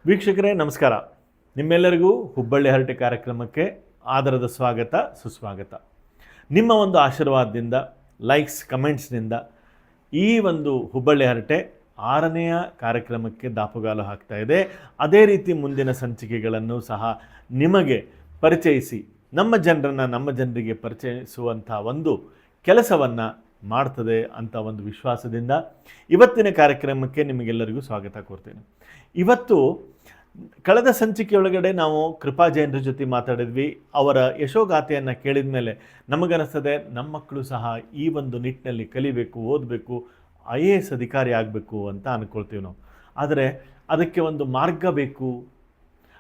ವೀಕ್ಷಕರೇ ನಮಸ್ಕಾರ. ನಿಮ್ಮೆಲ್ಲರಿಗೂ ಹುಬ್ಬಳ್ಳಿ ಹರಟೆ ಕಾರ್ಯಕ್ರಮಕ್ಕೆ ಆದರದ ಸ್ವಾಗತ ಸುಸ್ವಾಗತ. ನಿಮ್ಮ ಒಂದು ಆಶೀರ್ವಾದದಿಂದ, ಲೈಕ್ಸ್, ಕಮೆಂಟ್ಸ್ನಿಂದ ಈ ಒಂದು ಹುಬ್ಬಳ್ಳಿ ಹರಟೆ 6ನೆಯ ಕಾರ್ಯಕ್ರಮಕ್ಕೆ ದಾಪುಗಾಲು ಹಾಕ್ತಾ ಇದೆ. ಅದೇ ರೀತಿ ಮುಂದಿನ ಸಂಚಿಕೆಗಳನ್ನು ಸಹ ನಿಮಗೆ ಪರಿಚಯಿಸಿ ನಮ್ಮ ಜನರಿಗೆ ಪರಿಚಯಿಸುವಂಥ ಒಂದು ಕೆಲಸವನ್ನು ಮಾಡ್ತದೆ ಅಂತ ಒಂದು ವಿಶ್ವಾಸದಿಂದ ಇವತ್ತಿನ ಕಾರ್ಯಕ್ರಮಕ್ಕೆ ನಿಮಗೆಲ್ಲರಿಗೂ ಸ್ವಾಗತ ಕೋರ್ತೇನೆ. ಇವತ್ತು ಕಳೆದ ಸಂಚಿಕೆಯೊಳಗಡೆ ನಾವು ಕೃಪಾ ಜೈನರ ಜೊತೆ ಮಾತಾಡಿದ್ವಿ. ಅವರ ಯಶೋಗಾಥೆಯನ್ನು ಕೇಳಿದ ಮೇಲೆ ನಮಗನಿಸ್ತದೆ ನಮ್ಮ ಮಕ್ಕಳು ಸಹ ಈ ಒಂದು ನಿಟ್ಟಿನಲ್ಲಿ ಕಲಿಬೇಕು, ಓದಬೇಕು, IAS ಅಧಿಕಾರಿ ಆಗಬೇಕು ಅಂತ ಅಂದ್ಕೊಳ್ತೀವಿ ನಾವು. ಆದರೆ ಅದಕ್ಕೆ ಒಂದು ಮಾರ್ಗ ಬೇಕು,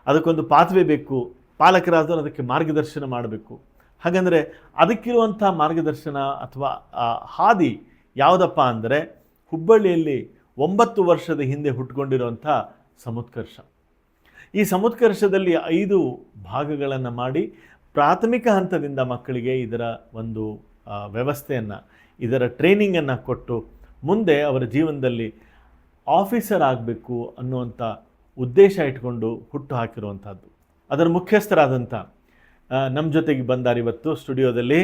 ಅದಕ್ಕೊಂದು ಪಾತ್ವೆ ಬೇಕು, ಪಾಲಕರಾದವರು ಅದಕ್ಕೆ ಮಾರ್ಗದರ್ಶನ ಮಾಡಬೇಕು. ಹಾಗಂದರೆ ಅದಕ್ಕಿರುವಂಥ ಮಾರ್ಗದರ್ಶನ ಅಥವಾ ಹಾದಿ ಯಾವುದಪ್ಪ ಅಂದರೆ ಹುಬ್ಬಳ್ಳಿಯಲ್ಲಿ 9 ವರ್ಷದ ಹಿಂದೆ ಹುಟ್ಟುಕೊಂಡಿರುವಂಥ ಸಮುತ್ಕರ್ಷ. ಈ ಸಮುತ್ಕರ್ಷದಲ್ಲಿ 5 ಭಾಗಗಳನ್ನು ಮಾಡಿ ಪ್ರಾಥಮಿಕ ಹಂತದಿಂದ ಮಕ್ಕಳಿಗೆ ಇದರ ಒಂದು ವ್ಯವಸ್ಥೆಯನ್ನು, ಇದರ ಟ್ರೈನಿಂಗನ್ನು ಕೊಟ್ಟು ಮುಂದೆ ಅವರ ಜೀವನದಲ್ಲಿ ಆಫೀಸರ್ ಆಗಬೇಕು ಅನ್ನುವಂಥ ಉದ್ದೇಶ ಇಟ್ಕೊಂಡು ಹುಟ್ಟು ಹಾಕಿರುವಂಥದ್ದು. ಅದರ ಮುಖ್ಯಸ್ಥರಾದಂಥ ನಮ್ಮ ಜೊತೆಗೆ ಬಂದಾರ ಇವತ್ತು ಸ್ಟುಡಿಯೋದಲ್ಲಿ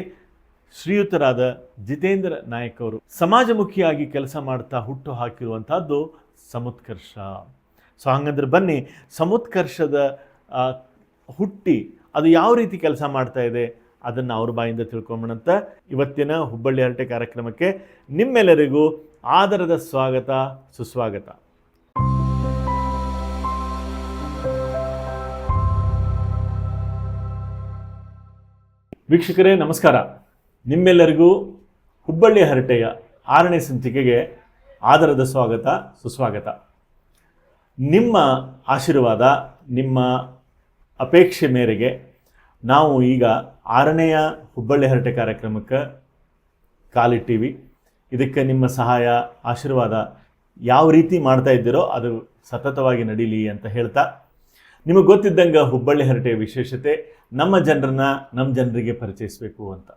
ಶ್ರೀಯುತರಾದ ಜಿತೇಂದ್ರ ನಾಯಕ್ ಅವರು. ಸಮಾಜಮುಖಿಯಾಗಿ ಕೆಲಸ ಮಾಡ್ತಾ ಹುಟ್ಟು ಹಾಕಿರುವಂಥದ್ದು ಸಮುತ್ಕರ್ಷ. ಸೊ ಹಾಗಂದ್ರೆ ಬನ್ನಿ, ಸಮುತ್ಕರ್ಷದ ಹುಟ್ಟಿ ಅದು ಯಾವ ರೀತಿ ಕೆಲಸ ಮಾಡ್ತಾ ಇದೆ ಅದನ್ನು ಅವ್ರ ಬಾಯಿಂದ ತಿಳ್ಕೊಂಬಣಂತ ಇವತ್ತಿನ ಹುಬ್ಬಳ್ಳಿ ಹರಟೆ ಕಾರ್ಯಕ್ರಮಕ್ಕೆ ನಿಮ್ಮೆಲ್ಲರಿಗೂ ಆದರದ ಸ್ವಾಗತ ಸುಸ್ವಾಗತ. ವೀಕ್ಷಕರೇ ನಮಸ್ಕಾರ. ನಿಮ್ಮೆಲ್ಲರಿಗೂ ಹುಬ್ಬಳ್ಳಿ ಹರಟೆಯ 6ನೇ ಸಂಚಿಕೆಗೆ ಆದರದ ಸ್ವಾಗತ ಸುಸ್ವಾಗತ. ನಿಮ್ಮ ಆಶೀರ್ವಾದ, ನಿಮ್ಮ ಅಪೇಕ್ಷೆ ಮೇರೆಗೆ ನಾವು ಈಗ 6ನೆಯ ಹುಬ್ಬಳ್ಳಿ ಹರಟೆ ಕಾರ್ಯಕ್ರಮಕ್ಕೆ ಕಾಲಿಟ್ಟೀವಿ. ಇದಕ್ಕೆ ನಿಮ್ಮ ಸಹಾಯ, ಆಶೀರ್ವಾದ ಯಾವ ರೀತಿ ಮಾಡ್ತಾ ಇದ್ದೀರೋ ಅದು ಸತತವಾಗಿ ನಡೀಲಿ ಅಂತ ಹೇಳ್ತಾ, ನಿಮಗೆ ಗೊತ್ತಿದ್ದಂಗೆ ಹುಬ್ಬಳ್ಳಿ ಹರಟೆಯ ವಿಶೇಷತೆ ನಮ್ಮ ಜನರಿಗೆ ಪರಿಚಯಿಸಬೇಕು ಅಂತ.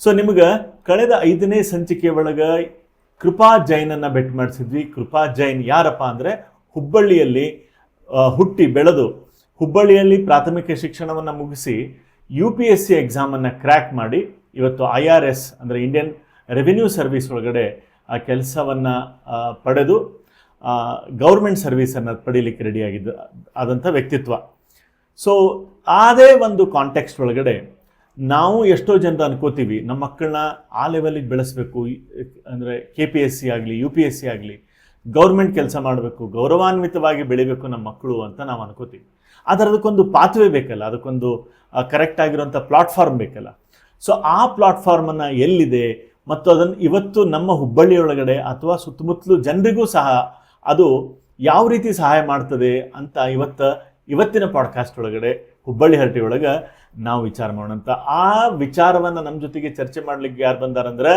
ಸೊ ನಿಮಗೆ ಕಳೆದ 5ನೇ ಸಂಚಿಕೆ ಒಳಗೆ ಕೃಪಾ ಜೈನನ್ನು ಭೇಟಿ ಮಾಡಿಸಿದ್ವಿ. ಕೃಪಾ ಜೈನ್ ಯಾರಪ್ಪ ಅಂದರೆ ಹುಬ್ಬಳ್ಳಿಯಲ್ಲಿ ಹುಟ್ಟಿ ಬೆಳೆದು ಹುಬ್ಬಳ್ಳಿಯಲ್ಲಿ ಪ್ರಾಥಮಿಕ ಶಿಕ್ಷಣವನ್ನು ಮುಗಿಸಿ UPSC ಎಕ್ಸಾಮನ್ನು ಕ್ರ್ಯಾಕ್ ಮಾಡಿ ಇವತ್ತು IRS ಅಂದರೆ ಇಂಡಿಯನ್ ರೆವಿನ್ಯೂ ಸರ್ವಿಸ್ ಒಳಗಡೆ ಆ ಕೆಲಸವನ್ನು ಪಡೆದು ಗೌರ್ಮೆಂಟ್ ಸರ್ವೀಸನ್ನು ಪಡೀಲಿಕ್ಕೆ ಆದಂಥ ವ್ಯಕ್ತಿತ್ವ. ಸೊ ಅದೇ ಒಂದು ಕಾಂಟೆಕ್ಸ್ಟ್ ಒಳಗಡೆ ನಾವು ಎಷ್ಟೋ ಜನರು ಅನ್ಕೋತೀವಿ ನಮ್ಮ ಮಕ್ಕಳನ್ನ ಆ ಲೆವೆಲಿಗೆ ಬೆಳೆಸಬೇಕು, ಅಂದರೆ KPSC ಆಗಲಿ UPSC ಆಗಲಿ ಗೌರ್ಮೆಂಟ್ ಕೆಲಸ ಮಾಡಬೇಕು, ಗೌರವಾನ್ವಿತವಾಗಿ ಬೆಳಿಬೇಕು ನಮ್ಮ ಮಕ್ಕಳು ಅಂತ ನಾವು ಅನ್ಕೋತೀವಿ. ಆದರೆ ಅದಕ್ಕೊಂದು ಪಾತ್ವೆ ಬೇಕಲ್ಲ, ಅದಕ್ಕೊಂದು ಕರೆಕ್ಟ್ ಆಗಿರುವಂಥ ಪ್ಲಾಟ್ಫಾರ್ಮ್ ಬೇಕಲ್ಲ. ಸೊ ಆ ಪ್ಲಾಟ್ಫಾರ್ಮನ್ನು ಎಲ್ಲಿದೆ ಮತ್ತು ಅದನ್ನು ಇವತ್ತು ನಮ್ಮ ಹುಬ್ಬಳ್ಳಿಯೊಳಗಡೆ ಅಥವಾ ಸುತ್ತಮುತ್ತಲು ಜನರಿಗೂ ಸಹ ಅದು ಯಾವ ರೀತಿ ಸಹಾಯ ಮಾಡ್ತದೆ ಅಂತ ಇವತ್ತಿನ ಪಾಡ್ಕಾಸ್ಟ್ ಒಳಗಡೆ ಹುಬ್ಬಳ್ಳಿ ಹರಟೆ ಒಳಗೆ ನಾವು ವಿಚಾರ ಮಾಡೋಣಂತ. ಆ ವಿಚಾರವನ್ನು ನಮ್ಮ ಜೊತೆಗೆ ಚರ್ಚೆ ಮಾಡಲಿಕ್ಕೆ ಯಾರು ಬಂದಾರಂದ್ರೆ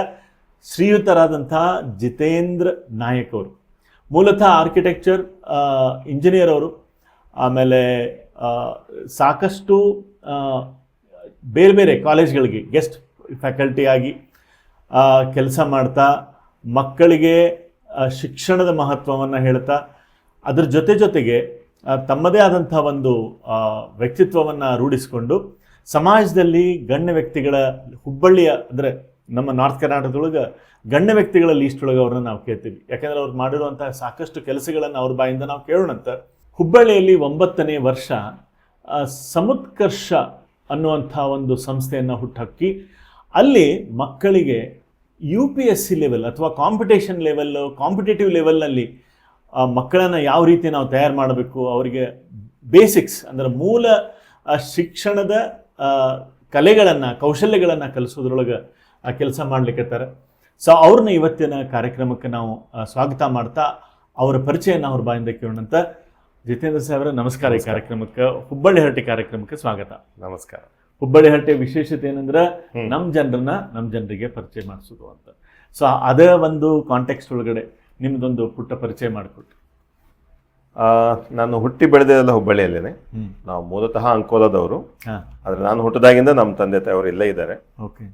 ಶ್ರೀಯುತರಾದಂಥ ಜಿತೇಂದ್ರ ನಾಯಕ್ ಅವರು. ಮೂಲತಃ ಆರ್ಕಿಟೆಕ್ಚರ್ ಇಂಜಿನಿಯರ್ ಅವರು. ಆಮೇಲೆ ಸಾಕಷ್ಟು ಬೇರೆ ಬೇರೆ ಕಾಲೇಜ್ಗಳಿಗೆ ಗೆಸ್ಟ್ ಫ್ಯಾಕಲ್ಟಿ ಆಗಿ ಕೆಲಸ ಮಾಡ್ತಾ ಮಕ್ಕಳಿಗೆ ಶಿಕ್ಷಣದ ಮಹತ್ವವನ್ನು ಹೇಳ್ತಾ ಅದ್ರ ಜೊತೆಗೆ ತಮ್ಮದೇ ಆದಂಥ ಒಂದು ವ್ಯಕ್ತಿತ್ವವನ್ನು ರೂಢಿಸಿಕೊಂಡು ಸಮಾಜದಲ್ಲಿ ಗಣ್ಯ ವ್ಯಕ್ತಿಗಳ ಹುಬ್ಬಳ್ಳಿಯ ಅಂದರೆ ನಮ್ಮ ನಾರ್ತ್ ಕರ್ನಾಟಕದೊಳಗೆ ಗಣ್ಯ ವ್ಯಕ್ತಿಗಳ ಲೀಸ್ಟ್ ಒಳಗೆ ಅವ್ರನ್ನ ನಾವು ಕೇಳ್ತೀವಿ. ಯಾಕೆಂದರೆ ಅವ್ರು ಮಾಡಿರುವಂಥ ಸಾಕಷ್ಟು ಕೆಲಸಗಳನ್ನು ಅವ್ರ ಬಾಯಿಂದ ನಾವು ಕೇಳೋಣಂತ. ಹುಬ್ಬಳ್ಳಿಯಲ್ಲಿ 9ನೇ ವರ್ಷ ಸಮುತ್ಕರ್ಷ ಅನ್ನುವಂಥ ಒಂದು ಸಂಸ್ಥೆಯನ್ನು ಹುಟ್ಟುಹಾಕಿ ಅಲ್ಲಿ ಮಕ್ಕಳಿಗೆ UPSC ಲೆವೆಲ್ ಅಥವಾ ಕಾಂಪಿಟೇಟಿವ್ ಲೆವೆಲ್ನಲ್ಲಿ ಮಕ್ಕಳನ್ನು ಯಾವ ರೀತಿ ನಾವು ತಯಾರು ಮಾಡಬೇಕು, ಅವರಿಗೆ ಬೇಸಿಕ್ಸ್ ಅಂದರೆ ಮೂಲ ಶಿಕ್ಷಣದ ಕಲೆಗಳನ್ನು, ಕೌಶಲ್ಯಗಳನ್ನು ಕಲಿಸೋದ್ರೊಳಗೆ ಕೆಲಸ ಮಾಡಲಿಕ್ಕತ್ತಾರೆ. ಸೊ ಅವ್ರನ್ನ ಇವತ್ತಿನ ಕಾರ್ಯಕ್ರಮಕ್ಕೆ ನಾವು ಸ್ವಾಗತ ಮಾಡ್ತಾ ಅವರ ಪರಿಚಯನ ಅವ್ರ ಬಾಯಿಂದ ಕೇಳೋಣಂತ. ಜಿತೇಂದ್ರ ಸಾಹೇಬ್ರ ನಮಸ್ಕಾರ. ಈ ಕಾರ್ಯಕ್ರಮಕ್ಕೆ ಹುಬ್ಬಳ್ಳಿ ಹರಟೆ ಕಾರ್ಯಕ್ರಮಕ್ಕೆ ಸ್ವಾಗತ. ನಮಸ್ಕಾರ. ಹುಬ್ಬಳ್ಳಿ ಹರಟೆ ವಿಶೇಷತೆ ಏನಂದ್ರೆ ನಮ್ಮ ಜನರಿಗೆ ಪರಿಚಯ ಮಾಡಿಸೋದು ಅಂತ. ಸೊ ಅದೇ ಒಂದು ಕಾಂಟೆಕ್ಸ್ಟ್ ಒಳಗಡೆ ನಿಮ್ದೊಂದು ಪುಟ್ಟ ಪರಿಚಯ ಮಾಡಿಕೊಟ್ರಿ. ನಾನು ಹುಟ್ಟಿ ಬೆಳೆದೆಲ್ಲ ಹುಬ್ಬಳ್ಳಿಯಲ್ಲೇನೆ. ನಾವು ಮೂಲತಃ ಅಂಕೋಲದವರು. ಆದರೆ ನಾನು ಹುಟ್ಟಿದಾಗಿಂದ ನಮ್ಮ ತಂದೆ ತಾಯಿಯವರು ಇಲ್ಲೇ ಇದ್ದಾರೆ. ಓಕೆ.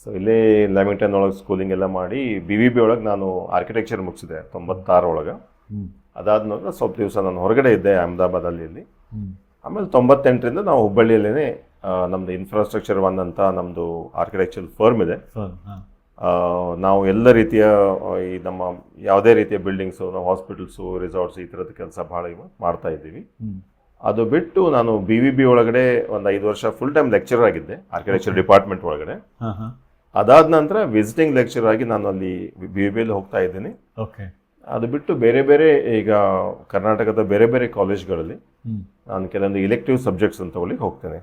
ಸೊ ಇಲ್ಲೇ ಲ್ಯಾಮಿಂಗ್ಟನ್ ಒಳಗೆ ಸ್ಕೂಲಿಂಗ್ ಎಲ್ಲ ಮಾಡಿ BVB ಒಳಗೆ ನಾನು ಆರ್ಕಿಟೆಕ್ಚರ್ ಮುಗಿಸಿದೆ 96 ಒಳಗೆ. ಅದಾದ ನಂತರ ಸ್ವಲ್ಪ ದಿವಸ ನಾನು ಹೊರಗಡೆ ಇದ್ದೆ ಅಹಮದಾಬಾದಲ್ಲಿ ಇಲ್ಲಿ. ಆಮೇಲೆ 98ರಿಂದ ನಾವು ಹುಬ್ಬಳ್ಳಿಯಲ್ಲೇ ನಮ್ಮದು ಇನ್ಫ್ರಾಸ್ಟ್ರಕ್ಚರ್ ಒನ್ ಅಂತ ನಮ್ಮದು ಆರ್ಕಿಟೆಕ್ಚರ್ ಫರ್ಮ್ ಇದೆ. ನಾವು ಎಲ್ಲ ರೀತಿಯ ಈ ನಮ್ಮ ಯಾವುದೇ ರೀತಿಯ ಬಿಲ್ಡಿಂಗ್ಸು, ನಾವು ಹಾಸ್ಪಿಟಲ್ಸು, ರಿಸಾರ್ಟ್ಸ್ ಈ ಥರದ ಕೆಲಸ ಭಾಳ ಮಾಡ್ತಾ ಇದ್ದೀವಿ. ಅದು ಬಿಟ್ಟು ನಾನು BVB ಒಳಗಡೆ ಒಂದು 5 ವರ್ಷ ಫುಲ್ ಟೈಮ್ ಲೆಕ್ಚರರ್ ಆಗಿದ್ದೆ ಆರ್ಕಿಟೆಕ್ಚರ್ ಡಿಪಾರ್ಟ್ಮೆಂಟ್ ಒಳಗಡೆ. ಅದಾದ ನಂತರ ವಿಸಿಟಿಂಗ್ ಲೆಕ್ಚರರ್ ಆಗಿ ನಾನು ಅಲ್ಲಿ BVBಯಲ್ಲಿ ಹೋಗ್ತಾ ಇದ್ದೀನಿ. ಅದು ಬಿಟ್ಟು ಬೇರೆ ಬೇರೆ ಈಗ ಕರ್ನಾಟಕದ ಬೇರೆ ಬೇರೆ ಕಾಲೇಜ್ಗಳಲ್ಲಿ ನಾನು ಕೆಲವೊಂದು ಇಲೆಕ್ಟಿವ್ ಸಬ್ಜೆಕ್ಟ್ಸ್ ಅಂತ ಹೋಗ್ತೇನೆ.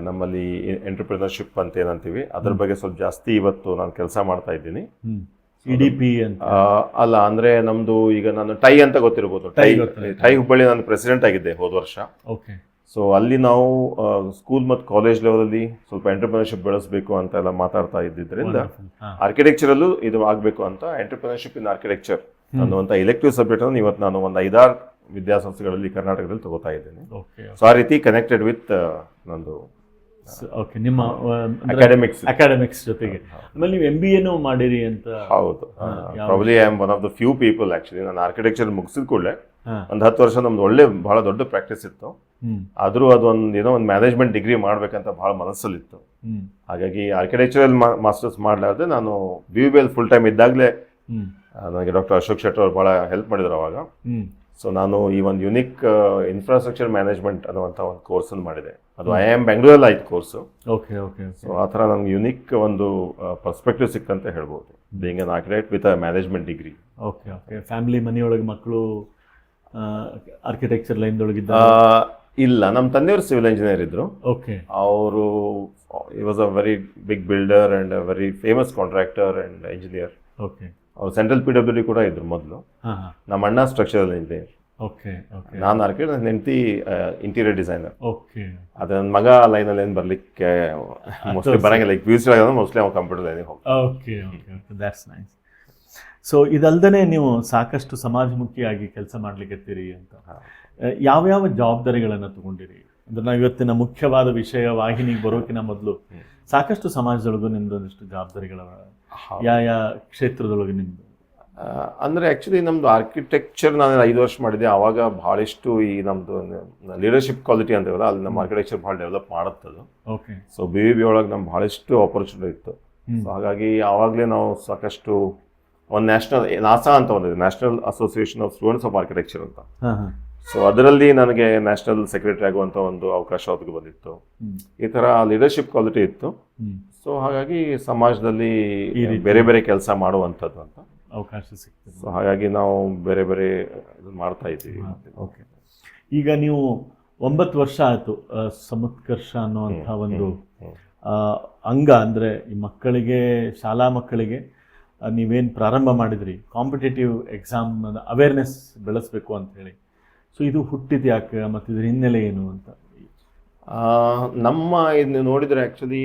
ನಮ್ಮಲ್ಲಿ ಎಂಟರ್ಪ್ರಿನರ್ಶಿಪ್ ಅಂತ ಏನಂತೀವಿ, ಅದ್ರ ಬಗ್ಗೆ ಸ್ವಲ್ಪ ಜಾಸ್ತಿ ಇವತ್ತು ನಾನು ಕೆಲಸ ಮಾಡ್ತಾ ಇದ್ದೀನಿ. EDP ಅಂತ ಅಲ್ಲ, ಅಂದ್ರೆ ನಮ್ದು ಈಗ ನಾನು ಟೈ ಅಂತ ಗೊತ್ತಿರ್ಬೋದು, ಟೈ ಹುಬ್ಬಳ್ಳಿ ನಾನು ಪ್ರೆಸಿಡೆಂಟ್ ಆಗಿದ್ದೆ ಹೋದ ವರ್ಷ. ಸೊ ಅಲ್ಲಿ ನಾವು ಸ್ಕೂಲ್ ಮತ್ತು ಕಾಲೇಜ್ ಲೆವೆಲಲ್ಲಿ ಸ್ವಲ್ಪ ಎಂಟರ್ಪ್ರಿನರ್ಶಿಪ್ ಬೆಳೆಸಬೇಕು ಅಂತ ಎಲ್ಲ ಮಾತಾಡ್ತಾ ಇದ್ದಿದ್ದರಿಂದ ಆರ್ಕಿಟೆಕ್ಚರಲ್ಲೂ ಇದು ಆಗಬೇಕು ಅಂತ ಎಂಟರ್ಪ್ರಿನರ್ಶಿಪ್ ಇನ್ ಆರ್ಕಿಟೆಕ್ಚರ್ ಅನ್ನುವಂಥ ಇಲೆಕ್ಟಿವ್ ಸಬ್ಜೆಕ್ಟ್ ಅನ್ನು ಇವತ್ತು ನಾನು ಒಂದು 5-6 ವಿದ್ಯಾಸಂಸ್ಥೆಗಳಲ್ಲಿ ಕರ್ನಾಟಕದಲ್ಲಿ ತಗೋತಾ ಇದ್ದೇನೆ. ಸೊ ಆ ರೀತಿ ಕನೆಕ್ಟೆಡ್ ವಿತ್ ನಂದು ನಿಮ್ಮ ಅಕಾಡೆಮಿಕ್ಸ್ ಜೊತೆಗೆ. ಆಮೇಲೆ ನೀವು MBAನೂ ಮಾಡಿರಿ ಅಂತ. ಹೌದು, probably I am one of the few people actually. ನಾನು ಆರ್ಕಿಟೆಕ್ಚರ್ ಮುಗಿಸಿದ ಕೂಡಲೇ ಒಂದು 10 ವರ್ಷ ನಮ್ದು ಬಹಳ ದೊಡ್ಡ ಪ್ರಾಕ್ಟೀಸ್ ಇತ್ತು. ಆದ್ರೂ ಅದೊಂದು ಏನೋ ಒಂದು ಮ್ಯಾನೇಜ್ಮೆಂಟ್ ಡಿಗ್ರಿ ಮಾಡ್ಬೇಕಂತ ಬಹಳ ಮನಸ್ಸಲ್ಲಿತ್ತು. ಹಾಗಾಗಿ ಆರ್ಕಿಟೆಕ್ಚರಲ್ ಮಾಸ್ಟರ್ಸ್ ಮಾಡ್ಲಾರ್ದೆ ನಾನು BVBಯಲ್ಲಿ ಫುಲ್ ಟೈಮ್ ಇದ್ದಾಗಲೇ ನನಗೆ ಡಾಕ್ಟರ್ ಅಶೋಕ್ ಶೆಟ್ಟರ್ ಅವರು ಬಹಳ ಹೆಲ್ಪ್ ಮಾಡಿದ್ರು ಅವಾಗ. ಸೊ ನಾನು ಈ ಒಂದು ಯುನಿಕ್ ಇನ್ಫ್ರಾಸ್ಟ್ರಕ್ಚರ್ ಮ್ಯಾನೇಜ್ಮೆಂಟ್ ಅನ್ನುವಂಥ ಒಂದು ಕೋರ್ಸನ್ನು ಮಾಡಿದೆ. ಅದು IIM ಬೆಂಗಳೂರಲ್ಲಿ ಆಯ್ತು ಕೋರ್ಸು. ಸೊ ಆ ಥರ ನಮ್ಗೆ ಯುನಿಕ್ ಒಂದು ಪರ್ಸ್ಪೆಕ್ಟಿವ್ ಸಿಕ್ತಂತ ಹೇಳ್ಬೋದು, being an architect with a management degree. Family ಮನೆಯೊಳಗೆ ಮಕ್ಕಳು ಆರ್ಕಿಟೆಕ್ಚರ್ ಲೈನ್ದೊಳಗಿದ್ದ? ಇಲ್ಲ, ನಮ್ಮ ತಂದೆಯವರು ಸಿವಿಲ್ ಇಂಜಿನಿಯರ್ ಇದ್ರು. ಅವರು was a very big builder and very famous contractor and engineer. ಅವ್ರು ಸೆಂಟ್ರಲ್ PWD ಕೂಡ ಇದ್ರು ಮೊದಲು. ನಮ್ಮ ಅಣ್ಣ ಸ್ಟ್ರಕ್ಚರಲ್ ಇಂಜಿನಿಯರ್, ನಾನು ಆರ್ಕಿಟೆಕ್ಟ್, ನನ್ನ ಹೆಂಡತಿ ಇಂಟೀರಿಯರ್ ಡಿಸೈನರ್. ಅದೇ ನನ್ನ ಮಗ ಲೈನಲ್ಲಿ ಏನು ಬರ್ಲಿಕ್ಕೆ ಮೋಸ್ಟ್ಲಿ ಬರಂಗಿಲ್ಲ. ಈಗ PUC ಮೋಸ್ಟ್ಲಿ ಅವ್ನು ಕಂಪ್ಯೂಟರ್ ಲೈನಿಗೆ ಹೋಗ್ತಾರೆ. ಸೊ ಇದಲ್ದೇ ನೀವು ಸಾಕಷ್ಟು ಸಮಾಜಮುಖಿಯಾಗಿ ಕೆಲಸ ಮಾಡ್ಲಿಕ್ಕೆ ಅಂತ ಯಾವ್ಯಾವ ಜವಾಬ್ದಾರಿಗಳನ್ನು ತಗೊಂಡಿರಿ? ಅಂದ್ರೆ ನಾವು ಇವತ್ತಿನ ಮುಖ್ಯವಾದ ವಿಷಯ ವಾಹಿನಿಗೆ ಬರೋಕಿನ ಮೊದಲು ಸಾಕಷ್ಟು ಸಮಾಜದೊಳಗೂ ನಿಮ್ದೊಂದಿಷ್ಟು ಜವಾಬ್ದಾರಿಗಳ ಯಾವ ಕ್ಷೇತ್ರದೊಳಗೆ ನಿಮ್ದು? ಅಂದರೆ ಆ್ಯಕ್ಚುಲಿ ನಮ್ಮದು ಆರ್ಕಿಟೆಕ್ಚರ್ ನಾನು 5 ವರ್ಷ ಮಾಡಿದೆ. ಆವಾಗ ಭಾಳಷ್ಟು ಈ ನಮ್ಮದು ಲೀಡರ್ಶಿಪ್ ಕ್ವಾಲಿಟಿ ಅಂತೀವಲ್ಲ, ಅಲ್ಲಿ ನಮ್ಮ ಆರ್ಕಿಟೆಕ್ಚರ್ ಭಾಳ ಡೆವಲಪ್ ಮಾಡುತ್ತದು. ಸೊ BVB ಒಳಗೆ ನಮ್ಗೆ ಭಾಳಷ್ಟು ಆಪರ್ಚುನಿಟಿ ಇತ್ತು. ಸೊ ಹಾಗಾಗಿ ಆವಾಗಲೇ ನಾವು ಸಾಕಷ್ಟು ಒಂದು ನಾಸಾ ಅಂತ ಒಂದಿದೆ, national association of students of architecture ಅಂತ. ಸೊ ಅದರಲ್ಲಿ ನನಗೆ ನ್ಯಾಷನಲ್ ಸೆಕ್ರೆಟರಿ ಆಗುವಂಥ ಒಂದು ಅವಕಾಶ ಒದಗಿ ಬಂದಿತ್ತು. ಈ ಥರ ಲೀಡರ್ಶಿಪ್ ಕ್ವಾಲಿಟಿ ಇತ್ತು. ಸೊ ಹಾಗಾಗಿ ಸಮಾಜದಲ್ಲಿ ಬೇರೆ ಬೇರೆ ಕೆಲಸ ಮಾಡುವಂಥದ್ದು ಅಂತ ಅವಕಾಶ ಸಿಗ್ತದೆ. ಸೊ ಹಾಗಾಗಿ ನಾವು ಬೇರೆ ಬೇರೆ ಮಾಡ್ತಾ ಇದ್ದೀವಿ. ಈಗ ನೀವು 9 ವರ್ಷ ಆಯಿತು ಸಮುತ್ಕರ್ಷ ಅನ್ನುವಂಥ ಒಂದು ಅಂಗ, ಅಂದರೆ ಈ ಮಕ್ಕಳಿಗೆ, ಶಾಲಾ ಮಕ್ಕಳಿಗೆ ನೀವೇನು ಪ್ರಾರಂಭ ಮಾಡಿದ್ರಿ ಕಾಂಪಿಟೇಟಿವ್ ಎಕ್ಸಾಮ್ ಅವೇರ್ನೆಸ್ ಬೆಳೆಸಬೇಕು ಅಂತ ಹೇಳಿ. ಸೊ ಇದು ಹುಟ್ಟಿದ ಯಾಕೆ ಮತ್ತು ಇದ್ರ ಹಿನ್ನೆಲೆ ಏನು ಅಂತ? ನಮ್ಮ ಇದನ್ನ ನೋಡಿದರೆ ಆ್ಯಕ್ಚುಲಿ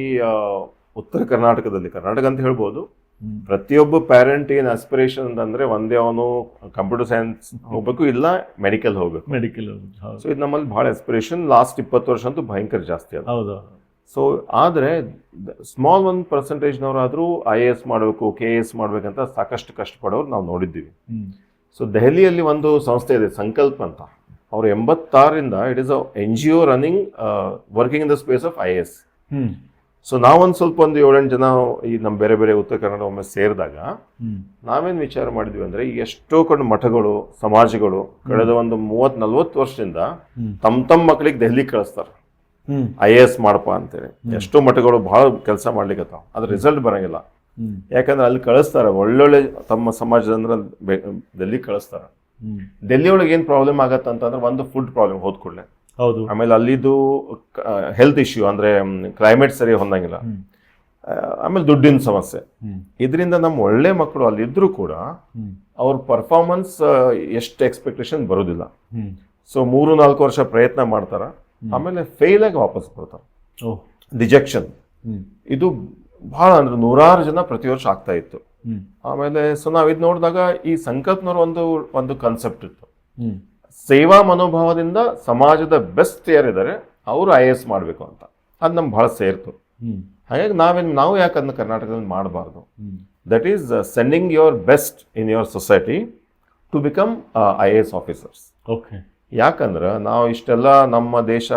ಉತ್ತರ ಕರ್ನಾಟಕ ಅಂತ ಹೇಳ್ಬೋದು, ಪ್ರತಿಯೊಬ್ಬ ಪ್ಯಾರೆಂಟ್ ಏನು ಆಸ್ಪಿರೇಷನ್ ಅಂತಂದರೆ ಒಂದೇ ಅವನು ಕಂಪ್ಯೂಟರ್ ಸೈನ್ಸ್ ಹೋಗ್ಬೇಕು, ಇಲ್ಲ ಮೆಡಿಕಲ್ ಹೋಗ್ಬೇಕು. ಸೊ ಇದು ನಮ್ಮಲ್ಲಿ ಭಾಳ ಆಸ್ಪಿರೇಷನ್. ಲಾಸ್ಟ್ 20 ವರ್ಷ ಅಂತೂ ಭಯಂಕರ ಜಾಸ್ತಿ ಅದು. ಹೌದು. ಸೊ ಆದರೆ ಸ್ಮಾಲ್ 1% IAS ಮಾಡಬೇಕು, KAS ಮಾಡಬೇಕಂತ ಸಾಕಷ್ಟು ಕಷ್ಟಪಡೋರು ನಾವು ನೋಡಿದ್ದೀವಿ. ಸೊ ದೆಹಲಿಯಲ್ಲಿ ಒಂದು ಸಂಸ್ಥೆ ಇದೆ ಸಂಕಲ್ಪ ಅಂತ, ಅವರು 86ರಿಂದ it is a NGO running working in the space of IAS. So ನಾವೊಂದು ಸ್ವಲ್ಪ 7-8 ಜನ ಈ ನಮ್ಮ ಬೇರೆ ಬೇರೆ ಉತ್ತರ ಕನ್ನಡ ಒಮ್ಮೆ ಸೇರಿದಾಗ ನಾವೇನು ವಿಚಾರ ಮಾಡಿದ್ವಿ ಅಂದರೆ, ಈ ಎಷ್ಟೋ ಕಡೆ ಮಠಗಳು, ಸಮಾಜಗಳು ಕಳೆದ ಒಂದು 30-40 ವರ್ಷದಿಂದ ತಮ್ಮ ಮಕ್ಕಳಿಗೆ ದೆಹಲಿಗೆ ಕಳಿಸ್ತಾರೆ IAS ಮಾಡಪ್ಪ ಅಂತೇಳಿ. ಎಷ್ಟೋ ಮಠಗಳು ಭಾಳ ಕೆಲಸ ಮಾಡ್ಲಿಕ್ಕತ್ತಾವ, ಅದ್ರ ರಿಸಲ್ಟ್ ಬರಂಗಿಲ್ಲ. ಯಾಕಂದ್ರೆ ಅಲ್ಲಿ ಕಳಿಸ್ತಾರೆ ಒಳ್ಳೊಳ್ಳೆ ತಮ್ಮ ಸಮಾಜದಂದ್ರೆ ಡೆಲ್ಲಿ ಕಳಿಸ್ತಾರೆ. ಡೆಲ್ಲಿ ಒಳಗೆ ಏನು ಪ್ರಾಬ್ಲಮ್ ಆಗತ್ತೆ ಅಂತಂದ್ರೆ, ಒಂದು ಫುಡ್ ಪ್ರಾಬ್ಲಮ್ ಹೋದ ಕೂಡಲೇ, ಹೌದು. ಆಮೇಲೆ ಅಲ್ಲಿದ್ದು ಹೆಲ್ತ್ ಇಶ್ಯೂ ಅಂದ್ರೆ ಕ್ಲೈಮೇಟ್ ಸರಿ ಹೊಂದಂಗಿಲ್ಲ, ಆಮೇಲೆ ದುಡ್ಡಿನ ಸಮಸ್ಯೆ. ಇದರಿಂದ ನಮ್ಮ ಒಳ್ಳೆ ಮಕ್ಕಳು ಅಲ್ಲಿದ್ರೂ ಕೂಡ ಅವ್ರ ಪರ್ಫಾರ್ಮೆನ್ಸ್ ಎಷ್ಟು ಎಕ್ಸ್ಪೆಕ್ಟೇಷನ್ ಬರೋದಿಲ್ಲ. ಸೊ 3-4 ವರ್ಷ ಪ್ರಯತ್ನ ಮಾಡ್ತಾರ, ಆಮೇಲೆ ಫೇಲ್ ಆಗಿ ವಾಪಸ್ ಬರ್ತಾರೆ. ರಿಜೆಕ್ಷನ್ ಇದು ಬಹಳ ಅಂದ್ರೆ 100 ಜನ ಪ್ರತಿ ವರ್ಷ ಆಗ್ತಾ ಇತ್ತು. ಆಮೇಲೆ ಸೊ ನಾವ್ ಇದು ನೋಡಿದಾಗ ಈ ಸಂಕಲ್ಪನವ್ರ ಒಂದು ಕಾನ್ಸೆಪ್ಟ್ ಇತ್ತು, ಸೇವಾ ಮನೋಭಾವದಿಂದ ಸಮಾಜದ ಬೆಸ್ಟ್ ಯಾರಿದ್ದಾರೆ ಅವರು IAS ಮಾಡಬೇಕು ಅಂತ. ಅದು ನಮ್ಗೆ ಬಹಳ ಸೇರ್ತು. ಹಾಗಾಗಿ ನಾವು ಯಾಕೆ ಅದನ್ನ ಕರ್ನಾಟಕದಲ್ಲಿ ಮಾಡಬಾರ್ದು? That is sending your best in your society to become IAS officers. Okay. ಯಾಕಂದ್ರೆ ನಾವು ಇಷ್ಟೆಲ್ಲ ನಮ್ಮ ದೇಶ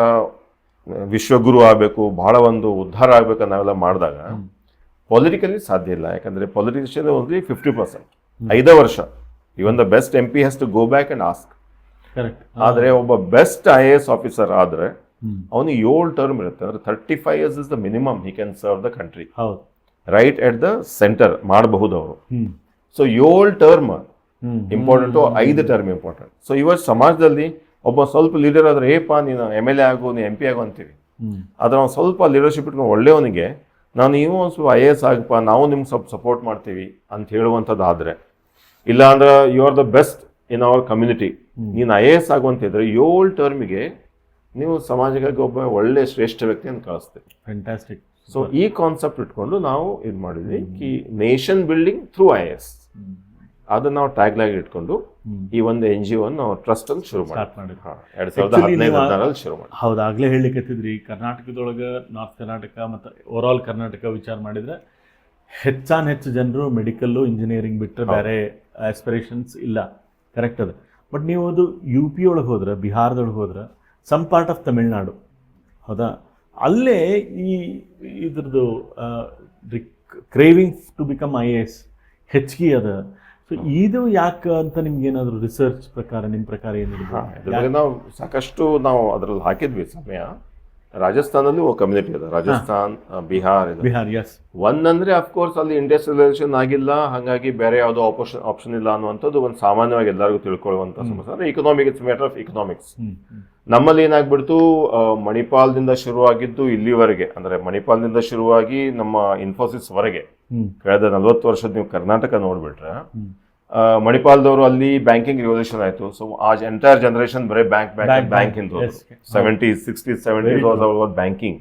ವಿಶ್ವಗುರು ಆಗಬೇಕು, ಬಹಳ ಒಂದು ಉದ್ಧಾರ ಆಗ್ಬೇಕು ನಾವೆಲ್ಲ ಮಾಡಿದಾಗ ಪೊಲಿಟಿಕಲಿ ಸಾಧ್ಯ ಇಲ್ಲ. ಯಾಕಂದ್ರೆ ಪೊಲಿಟಿಷಿಯನ್ ಓನ್ಲಿ 50%, 5 ವರ್ಷ. Even the best MP has to go back and ask. Correct. ಆದ್ರೆ ಒಬ್ಬ ಬೆಸ್ಟ್ IAS ಆಫೀಸರ್ ಆದ್ರೆ ಅವನಿಗೆ 7 ಟರ್ಮ್ ಇರುತ್ತೆ. ಅಂದ್ರೆ 35 years is the minimum he can serve the country. ಹೌದು. ರೈಟ್ ಎಟ್ ದ ಸೆಂಟರ್ ಮಾಡಬಹುದು ಅವರು. So 7 term important, 5 term important. So ಇವತ್ತು ಸಮಾಜದಲ್ಲಿ ಒಬ್ಬ ಸ್ವಲ್ಪ ಲೀಡರ್ ಆದ್ರೆ ಏಪಾ ನೀನು MLA ಆಗು, ನೀನು MP ಆಗು ಅಂತೀವಿ. ಆದ್ರೆ ಅವ್ನು ಸ್ವಲ್ಪ ಲೀಡರ್ಶಿಪ್ ಇಟ್ಕೊಂಡು ಒಳ್ಳೆಯವನಿಗೆ ನಾನು ನೀವು ಒಂದು ಸ್ವಲ್ಪ IAS ಆಗಪ್ಪ, ನಾವು ನಿಮ್ಗೆ ಸ್ವಲ್ಪ ಸಪೋರ್ಟ್ ಮಾಡ್ತೀವಿ ಅಂತ ಹೇಳುವಂಥದ್ದು ಆದ್ರೆ, ಇಲ್ಲ ಅಂದ್ರೆ you are the best in our community, ನೀನು IAS ಆಗುವಂತಿದ್ರೆ 7 ಟರ್ಮಿಗೆ ನೀವು ಸಮಾಜಕ್ಕೆ ಒಬ್ಬ ಒಳ್ಳೆ ಶ್ರೇಷ್ಠ ವ್ಯಕ್ತಿಯನ್ನು ಕಳಿಸ್ತೀವಿ. ಫ್ಯಾಂಟಾಸ್ಟಿಕ್. ಸೊ ಈ ಕಾನ್ಸೆಪ್ಟ್ ಇಟ್ಕೊಂಡು ನಾವು ಇದು ಮಾಡಿದ್ವಿ ಕಿ ನೇಷನ್ ಬಿಲ್ಡಿಂಗ್ ಥ್ರೂ IAS. ಅದನ್ನ ನಾವು ಟ್ಯಾಗ್ ಲೈನ್ ಇಟ್ಕೊಂಡು ಈ ಒಂದು NGO ನಾವು ಟ್ರಸ್ಟ್ ಅಂತ ಶುರು ಮಾಡಿದ್ವಿ. 2015 ಶುರು ಮಾಡಿ. ಹೌದು, ಆಗ್ಲೇ ಹೇಳಿಕತ್ತಿದ್ರಿ ಕರ್ನಾಟಕದೊಳಗೆ, ನಾರ್ತ್ ಕರ್ನಾಟಕ ಮತ್ತು ಓವರಾಲ್ ಕರ್ನಾಟಕ ವಿಚಾರ ಮಾಡಿದ್ರೆ ಹೆಚ್ಚು ಜನರು ಮೆಡಿಕಲ್ಲು, ಇಂಜಿನಿಯರಿಂಗ್ ಬಿಟ್ಟರೆ ಬೇರೆ ಆಸ್ಪಿರೇಷನ್ಸ್ ಇಲ್ಲ. ಕರೆಕ್ಟ್ ಅದು. ಬಟ್ ನೀವು ಅದು UP ಒಳಗೆ ಹೋದ್ರೆ, ಬಿಹಾರದೊಳಗೆ ಹೋದ್ರೆ, ಸಮ್ ಪಾರ್ಟ್ ಆಫ್ ತಮಿಳ್ನಾಡು, ಹೌದಾ, ಅಲ್ಲೇ ಇದ್ರದ್ದು ಕ್ರೇವಿಂಗ್ ಟು ಬಿಕಮ್ IAS ಹೆಚ್ಚಿಗೆ ಅದ. ಸೊ ಇದು ಯಾಕೆ ಅಂತ ನಿಮ್ಗೆ ಏನಾದರೂ ರಿಸರ್ಚ್ ಪ್ರಕಾರ, ನಿಮ್ಮ ಪ್ರಕಾರ ಏನಿದೆ? ನಾವು ಸಾಕಷ್ಟು ನಾವು ಅದರಲ್ಲಿ ಹಾಕಿದ್ವಿ ಸಮಯ. ರಾಜಸ್ಥಾನಲ್ಲಿ ಒಂದು ಕಮ್ಯುನಿಟಿ ಇದೆ, ರಾಜಸ್ಥಾನ್, ಬಿಹಾರ್ ಇದೆ. ಬಿಹಾರ್, ಎಸ್. ಒಂದಂದ್ರೆ ಅಫ್ಕೋರ್ಸ್ ಅಲ್ಲಿ ಇಂಡಸ್ಟ್ರಿಯಲೈಸೇಷನ್ ಆಗಿಲ್ಲ, ಹಾಗಾಗಿ ಬೇರೆ ಯಾವುದೋ ಆಪ್ಷನ್ ಇಲ್ಲ ಅನ್ನುವಂಥದ್ದು ಒಂದು ಸಾಮಾನ್ಯವಾಗಿ ಎಲ್ಲರಿಗೂ ತಿಳ್ಕೊಳ್ಳುವಂಥ ಸಮಸ್ಯೆ. ಅಂದ್ರೆ economic, it's matter of economics. ನಮ್ಮಲ್ಲಿ ಏನಾಗ್ಬಿಡ್ತು, ಮಣಿಪಾಲ್ದಿಂದ ಶುರುವಾಗಿದ್ದು ಇಲ್ಲಿವರೆಗೆ, ಅಂದ್ರೆ ಮಣಿಪಾಲ್ದಿಂದ ಶುರುವಾಗಿ ನಮ್ಮ ಇನ್ಫೋಸಿಸ್ ವರೆಗೆ ಕಳೆದ 40 ವರ್ಷದ ನೀವು ಕರ್ನಾಟಕ ನೋಡ್ಬಿಟ್ರೆ, ಮಣಿಪಾಲ್ದವರು ಅಲ್ಲಿ ಬ್ಯಾಂಕಿಂಗ್ ರಿವಲ್ಯೂಷನ್ ಆಯ್ತು. ಸೊ ಆ ಎಂಟೈರ್ ಜನರೇಷನ್ ಬರೀ ಬ್ಯಾಂಕ್ ಇಂದ 70s 60s 70s ಬ್ಯಾಂಕಿಂಗ್.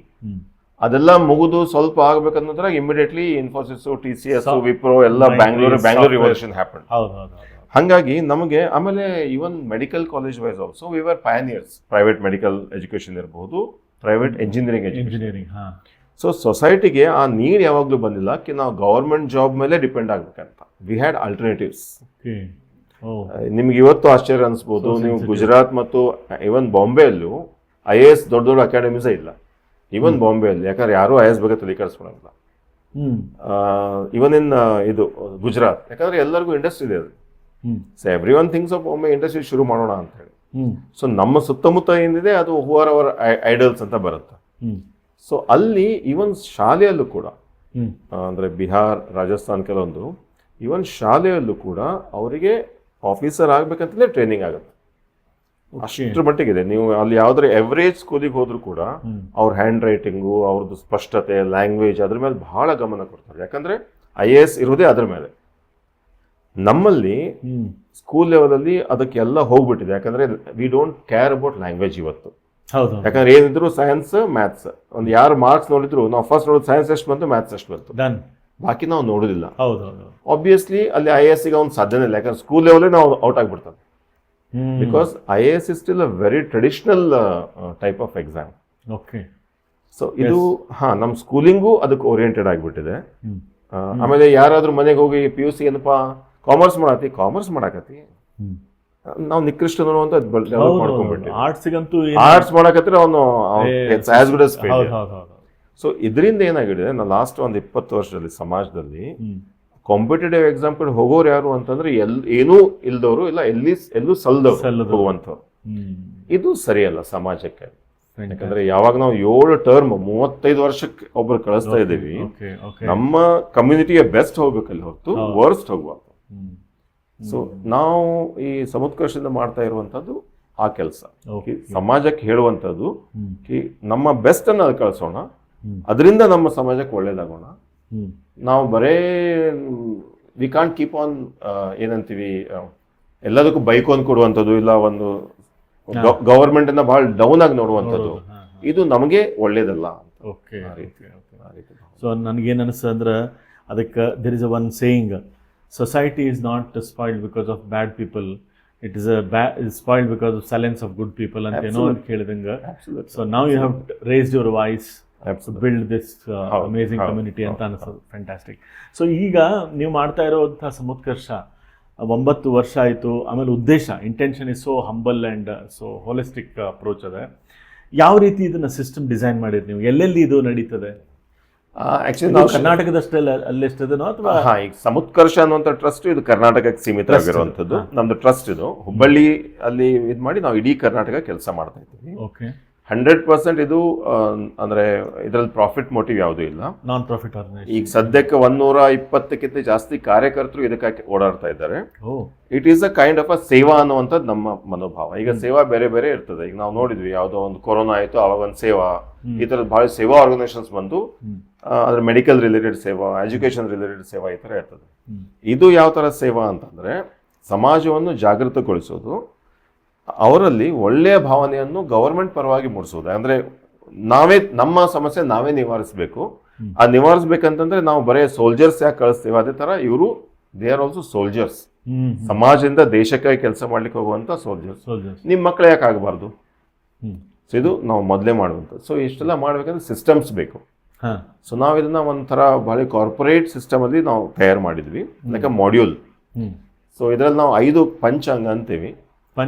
ಅದೆಲ್ಲ ಮುಗಿದು ಸ್ವಲ್ಪ ಆಗ್ಬೇಕಂದ್ರೆ ಇಮಿಡಿಯೇಟ್ಲಿ ಇನ್ಫೋಸಿಸ್, TCS, ವಿಪ್ರೋ ಎಲ್ಲ ಬ್ಯಾಂಗ್ಳೂರ್ ರಿವಲ್ಯೂಷನ್ ಹ್ಯಾಪನ್. ಹಾಗಾಗಿ ನಮಗೆ ಆಮೇಲೆ even medical college wise also we were pioneers. Private medical education ಇರಬಹುದು, ಪ್ರೈವೇಟ್ ಎಂಜಿನಿಯರಿಂಗ್ ಎಜುಕೇಶನ್. ಸೊ ಸೊಸೈಟಿಗೆ ಆ ನೀಡ್ ಯಾವಾಗಲೂ ಬಂದಿಲ್ಲ ಕಿ ನಾವು ಗವರ್ಮೆಂಟ್ ಜಾಬ್ ಮೇಲೆ ಡಿಪೆಂಡ್ ಆಗ್ಬೇಕಂತ. We had alternatives. ನಿಮ್ಗೆ ಇವತ್ತು ಆಶ್ಚರ್ಯ ಅನ್ಸ್ಬೋದು, ನೀವು ಗುಜರಾತ್ ಮತ್ತು ಇವನ್ ಬಾಂಬೆಯಲ್ಲೂ IAS ದೊಡ್ಡ ಅಕಾಡೆಮೀಸೇ ಇಲ್ಲ. ಇವನ್ ಬಾಂಬೆಯಲ್ಲಿ, ಯಾಕಂದ್ರೆ ಯಾರು IAS ಬಗ್ಗೆ ತಲೆ ಕೆಡಿಸ್ಕೊಳಲ್ಲ. ಇವನ್ ಇನ್ ಇದು ಗುಜರಾತ್, ಯಾಕಂದ್ರೆ ಎಲ್ಲರಿಗೂ ಇಂಡಸ್ಟ್ರಿ ಇದೆ. So every one things of ಒಮ್ಮೆ ಇಂಡಸ್ಟ್ರಿ ಶುರು ಮಾಡೋಣ ಅಂತ ಹೇಳಿ. ಸೊ ನಮ್ಮ ಸುತ್ತಮುತ್ತ ಏನಿದೆ ಅದು ಹೂ ಆರ್ ಅವರ್ ಐಡಲ್ಸ್ ಅಂತ ಬರುತ್ತೆ. ಸೊ ಅಲ್ಲಿ ಇವನ್ ಶಾಲೆಯಲ್ಲೂ ಕೂಡ, ಅಂದ್ರೆ ಬಿಹಾರ್, ರಾಜಸ್ಥಾನ್ ಕೆಲವೊಂದು ಇವನ್ ಶಾಲೆಯಲ್ಲೂ ಕೂಡ ಅವರಿಗೆ ಆಫೀಸರ್ ಆಗ್ಬೇಕಂತಲೇ ಟ್ರೈನಿಂಗ್ ಆಗುತ್ತೆ. ಅಷ್ಟರ ಮಟ್ಟಿಗಿದೆ. ನೀವು ಅಲ್ಲಿ ಯಾವ್ದಾರ ಎವರೇಜ್ ಸ್ಕೂಲಿಗೆ ಹೋದ್ರು ಕೂಡ ಅವ್ರ ಹ್ಯಾಂಡ್ ರೈಟಿಂಗು, ಅವ್ರದ್ದು ಸ್ಪಷ್ಟತೆ, ಲ್ಯಾಂಗ್ವೇಜ್, ಅದ್ರ ಮೇಲೆ ಬಹಳ ಗಮನ ಕೊಡ್ತಾರೆ. ಯಾಕಂದ್ರೆ IAS ಇರೋದೇ ಅದ್ರ ಮೇಲೆ. ನಮ್ಮಲ್ಲಿ ಸ್ಕೂಲ್ ಲೆವೆಲಲ್ಲಿ ಅದಕ್ಕೆಲ್ಲ ಹೋಗ್ಬಿಟ್ಟಿದೆ. ಯಾಕಂದ್ರೆ we don't care about language ಇವತ್ತು. ಯಾಕಂದ್ರೆ ಏನಿದ್ರು ಸೈನ್ಸ್, ಮ್ಯಾಥ್ಸ್, ಒಂದು ಯಾರು ಮಾರ್ಕ್ಸ್ ನೋಡಿದ್ರು ನಾವು ಫಸ್ಟ್ ನೋಡೋದು ಸೈನ್ಸ್ ಎಷ್ಟು ಬಂತು, ಮ್ಯಾಥ್ಸ್ ಎಷ್ಟು ಬಂತು, ಬಾಕಿ ನಾವು ನೋಡೋದಿಲ್ಲ. ಆಬ್ವಿಯಸ್ಲಿ ಅಲ್ಲಿ IAS ಗೆ ಒಂದು ಸಾಧ್ಯನೇ ಇಲ್ಲ. ಯಾಕಂದ್ರೆ ಸ್ಕೂಲ್ ಲೆವೆಲ್ ನಾವು ಔಟ್ ಆಗ್ಬಿಡ್ತಾರೆ. Because IAS is still a very traditional type of exam. Okay. So ಇದು ನಮ್ಮ ಸ್ಕೂಲಿಂಗು ಅದಕ್ಕೆ ಓರಿಯೆಂಟೆಡ್ ಆಗಿಬಿಟ್ಟಿದೆ. ಆಮೇಲೆ ಯಾರಾದ್ರೂ ಮನೆಗೆ ಹೋಗಿ PUC ಏನಪ್ಪಾ ಕಾಮರ್ಸ್ ಮಾಡಾಕತಿ, ನಾವು ನಿಕೃಷ್ಟ ಅನ್ನುವಂತ ಡೆವಲಪ್ ಮಾಡ್ಕೊಂಡ್ಬಿಟ್ಟಿವಿ. ಆರ್ಟ್ಸ್ ಮಾಡಕತ್ತಿರ ಅವನು as good as fail. So ಇದರಿಂದ ಏನಾಗಿದೆ, ನಾವು ಲಾಸ್ಟ್ ಒಂದು 20 ವರ್ಷದಲ್ಲಿ ಸಮಾಜದಲ್ಲಿ ಕಾಂಪಿಟೇಟಿವ್ ಎಕ್ಸಾಮ್ ಕಡೆ ಹೋಗೋರು ಯಾರು ಅಂತಂದ್ರೆ ಏನೂ ಇಲ್ದವರು, ಇಲ್ಲ ಎಲ್ಲೂ ಸಲ್ದವ್ರು ಹೋಗುವಂಥವ್ರು. ಇದು ಸರಿಯಲ್ಲ ಸಮಾಜಕ್ಕೆ. ಯಾಕಂದ್ರೆ ಯಾವಾಗ ನಾವು 7 ಟರ್ಮ್ 35 ವರ್ಷಕ್ಕೆ ಒಬ್ರು ಕಳಿಸ್ತಾ ಇದ್ದೀವಿ, ನಮ್ಮ ಕಮ್ಯುನಿಟಿಗೆ ಬೆಸ್ಟ್ ಹೋಗ್ಬೇಕಲ್ಲಿ ಹೊರತು ವರ್ಸ್ಟ್ ಹೋಗ್ಬಾರ್ದು. ಸೊ ನಾವು ಈ ಸಮುತ್ಕರ್ಷದಿಂದ ಮಾಡ್ತಾ ಇರುವಂತದ್ದು ಆ ಕೆಲಸ. ಸಮಾಜಕ್ಕೆ ಹೇಳುವಂಥದ್ದು ನಮ್ಮ ಬೆಸ್ಟ್ ಅನ್ನ ಕಳಿಸೋಣ, ಅದರಿಂದ ನಮ್ಮ ಸಮಾಜಕ್ಕೆ ಒಳ್ಳೇದಾಗೋಣ. ನಾವು ಬರೇ ವಿ ಕಾಂಟ್ ಕೀಪ್ ಆನ್ ಏನಂತೀವಿ ಎಲ್ಲದಕ್ಕೂ ಬೈಕೋನ್ ಕೊಡುವಂಥದ್ದು, ಇಲ್ಲ ಒಂದು ಗವರ್ಮೆಂಟ್ ಅನ್ನ ಬಹಳ ಡೌನ್ ಆಗಿ ನೋಡುವಂಥದ್ದು, ಇದು ನಮಗೆ ಒಳ್ಳೇದಲ್ಲ. ಸೊ ನನಗೇನು ಅನಿಸ್ತಂದ್ರೆ ಅದಕ್ಕೆ there is a one saying, society is not spoiled because of bad people, it is spoiled because of silence of good people ಅಂತ ಏನೋ ಅಂತ ಕೇಳಿದಂಗೆ. So now you have raised your voice to build this amazing community ಅಂತ ಅನಿಸೋದು. Fantastic. So ಈಗ ನೀವು ಮಾಡ್ತಾ ಇರೋಂಥ ಸಮುತ್ಕರ್ಷ 9 ವರ್ಷ ಆಯಿತು. ಆಮೇಲೆ ಉದ್ದೇಶ, intention is so humble and so holistic approach ಅದೇ. ಯಾವ ರೀತಿ ಇದನ್ನು ಸಿಸ್ಟಮ್ ಡಿಸೈನ್ ಮಾಡಿರಿ ನೀವು? ಎಲ್ಲೆಲ್ಲಿ ಇದು ನಡೀತದೆ? ಆಕ್ಚುಲಿ ನಾವು ಕರ್ನಾಟಕದಷ್ಟೇ ಅಲ್ಲೆಷ್ಟದೇನೋ ಅಥವಾ? ಈಗ ಸಮುತ್ಕರ್ಷ ಅನ್ನುವಂಥ ಟ್ರಸ್ಟ್ ಇದು ಕರ್ನಾಟಕಕ್ಕೆ ಸೀಮಿತ ಆಗಿರುವಂಥದ್ದು. ನಮ್ದು ಟ್ರಸ್ಟ್ ಇದು ಹುಬ್ಬಳ್ಳಿ ಅಲ್ಲಿ ಇದು ಮಾಡಿ ನಾವು ಇಡೀ ಕರ್ನಾಟಕ ಕೆಲಸ ಮಾಡ್ತಾ ಇದ್ದೀವಿ. ಓಕೆ. 100% ಇದು ಅಂದ್ರೆ ಇದರಲ್ಲಿ ಪ್ರಾಫಿಟ್ ಮೋಟಿವ್ ಯಾವುದೂ ಇಲ್ಲ, ನಾನ್ ಪ್ರಾಫಿಟ್ ಆರ್ಗನೈಸೇಷನ್. ಈಗ ಸದ್ಯಕ್ಕೆ 120ಕ್ಕಿಂತ ಜಾಸ್ತಿ ಕಾರ್ಯಕರ್ತರು ಇದಕ್ಕೆ ಓಡಾಡ್ತಾ ಇದ್ದಾರೆ. It is a kind of a ಸೇವಾ ಅನ್ನುವಂಥದ್ದು ನಮ್ಮ ಮನೋಭಾವ. ಈಗ ಸೇವಾ ಬೇರೆ ಬೇರೆ ಇರ್ತದೆ. ಈಗ ನಾವು ನೋಡಿದ್ವಿ, ಯಾವುದೋ ಒಂದು ಕೊರೋನಾ ಆಯಿತು, ಅವಾಗ ಒಂದು ಸೇವಾ, ಈ ಥರದ ಬಹಳ ಸೇವಾ ಆರ್ಗನೈಸೇಷನ್ಸ್ ಬಂದು ಅದ್ರ ಮೆಡಿಕಲ್ ರಿಲೇಟೆಡ್ ಸೇವಾ, ಎಜುಕೇಶನ್ ರಿಲೇಟೆಡ್ ಸೇವಾ ಈ ಥರ ಇರ್ತದೆ. ಇದು ಯಾವ ಥರ ಸೇವಾ ಅಂತಂದ್ರೆ ಸಮಾಜವನ್ನು ಜಾಗೃತಗೊಳಿಸೋದು, ಅವರಲ್ಲಿ ಒಳ್ಳೆಯ ಭಾವನೆಯನ್ನು ಗವರ್ಮೆಂಟ್ ಪರವಾಗಿ ಮೂಡಿಸೋದು. ಅಂದ್ರೆ ನಾವೇ ನಮ್ಮ ಸಮಸ್ಯೆ ನಾವೇ ನಿವಾರಿಸಬೇಕು. ಆ ನಿವಾರಿಸ್ಬೇಕಂತಂದ್ರೆ ನಾವು ಬರೇ ಸೋಲ್ಜರ್ಸ್ ಯಾಕೆ ಕಳಿಸ್ತೀವಿ, ಅದೇ ತರ ಇವರು ದೇ ಆರ್ ಆಲ್ಸೋ ಸೋಲ್ಜರ್ಸ್. ಸಮಾಜದಿಂದ ದೇಶಕ್ಕಾಗಿ ಕೆಲಸ ಮಾಡ್ಲಿಕ್ಕೆ ಹೋಗುವಂತ ಸೋಲ್ಜರ್ಸ್. ನಿಮ್ಮ ಮಕ್ಕಳು ಯಾಕೆ ಆಗಬಾರ್ದು? ಸೊ ಇದು ನಾವು ಮೊದಲೇ ಮಾಡುವಂಥದ್ದು. ಸೊ ಇಷ್ಟೆಲ್ಲ ಮಾಡ್ಬೇಕಂದ್ರೆ ಸಿಸ್ಟಮ್ಸ್ ಬೇಕು. ಸೊ ನಾವು ಇದನ್ನ ಒಂಥರ ಬಹಳ ಕಾರ್ಪೊರೇಟ್ ಸಿಸ್ಟಮ್ ಅಲ್ಲಿ ನಾವು ತಯಾರು ಮಾಡಿದ್ವಿ, ಲೈಕ್ ಮಾಡ್ಯೂಲ್. ಸೊ ಇದರಲ್ಲಿ ನಾವು 5 ಪಂಚಾಂಗ ಅಂತೀವಿ.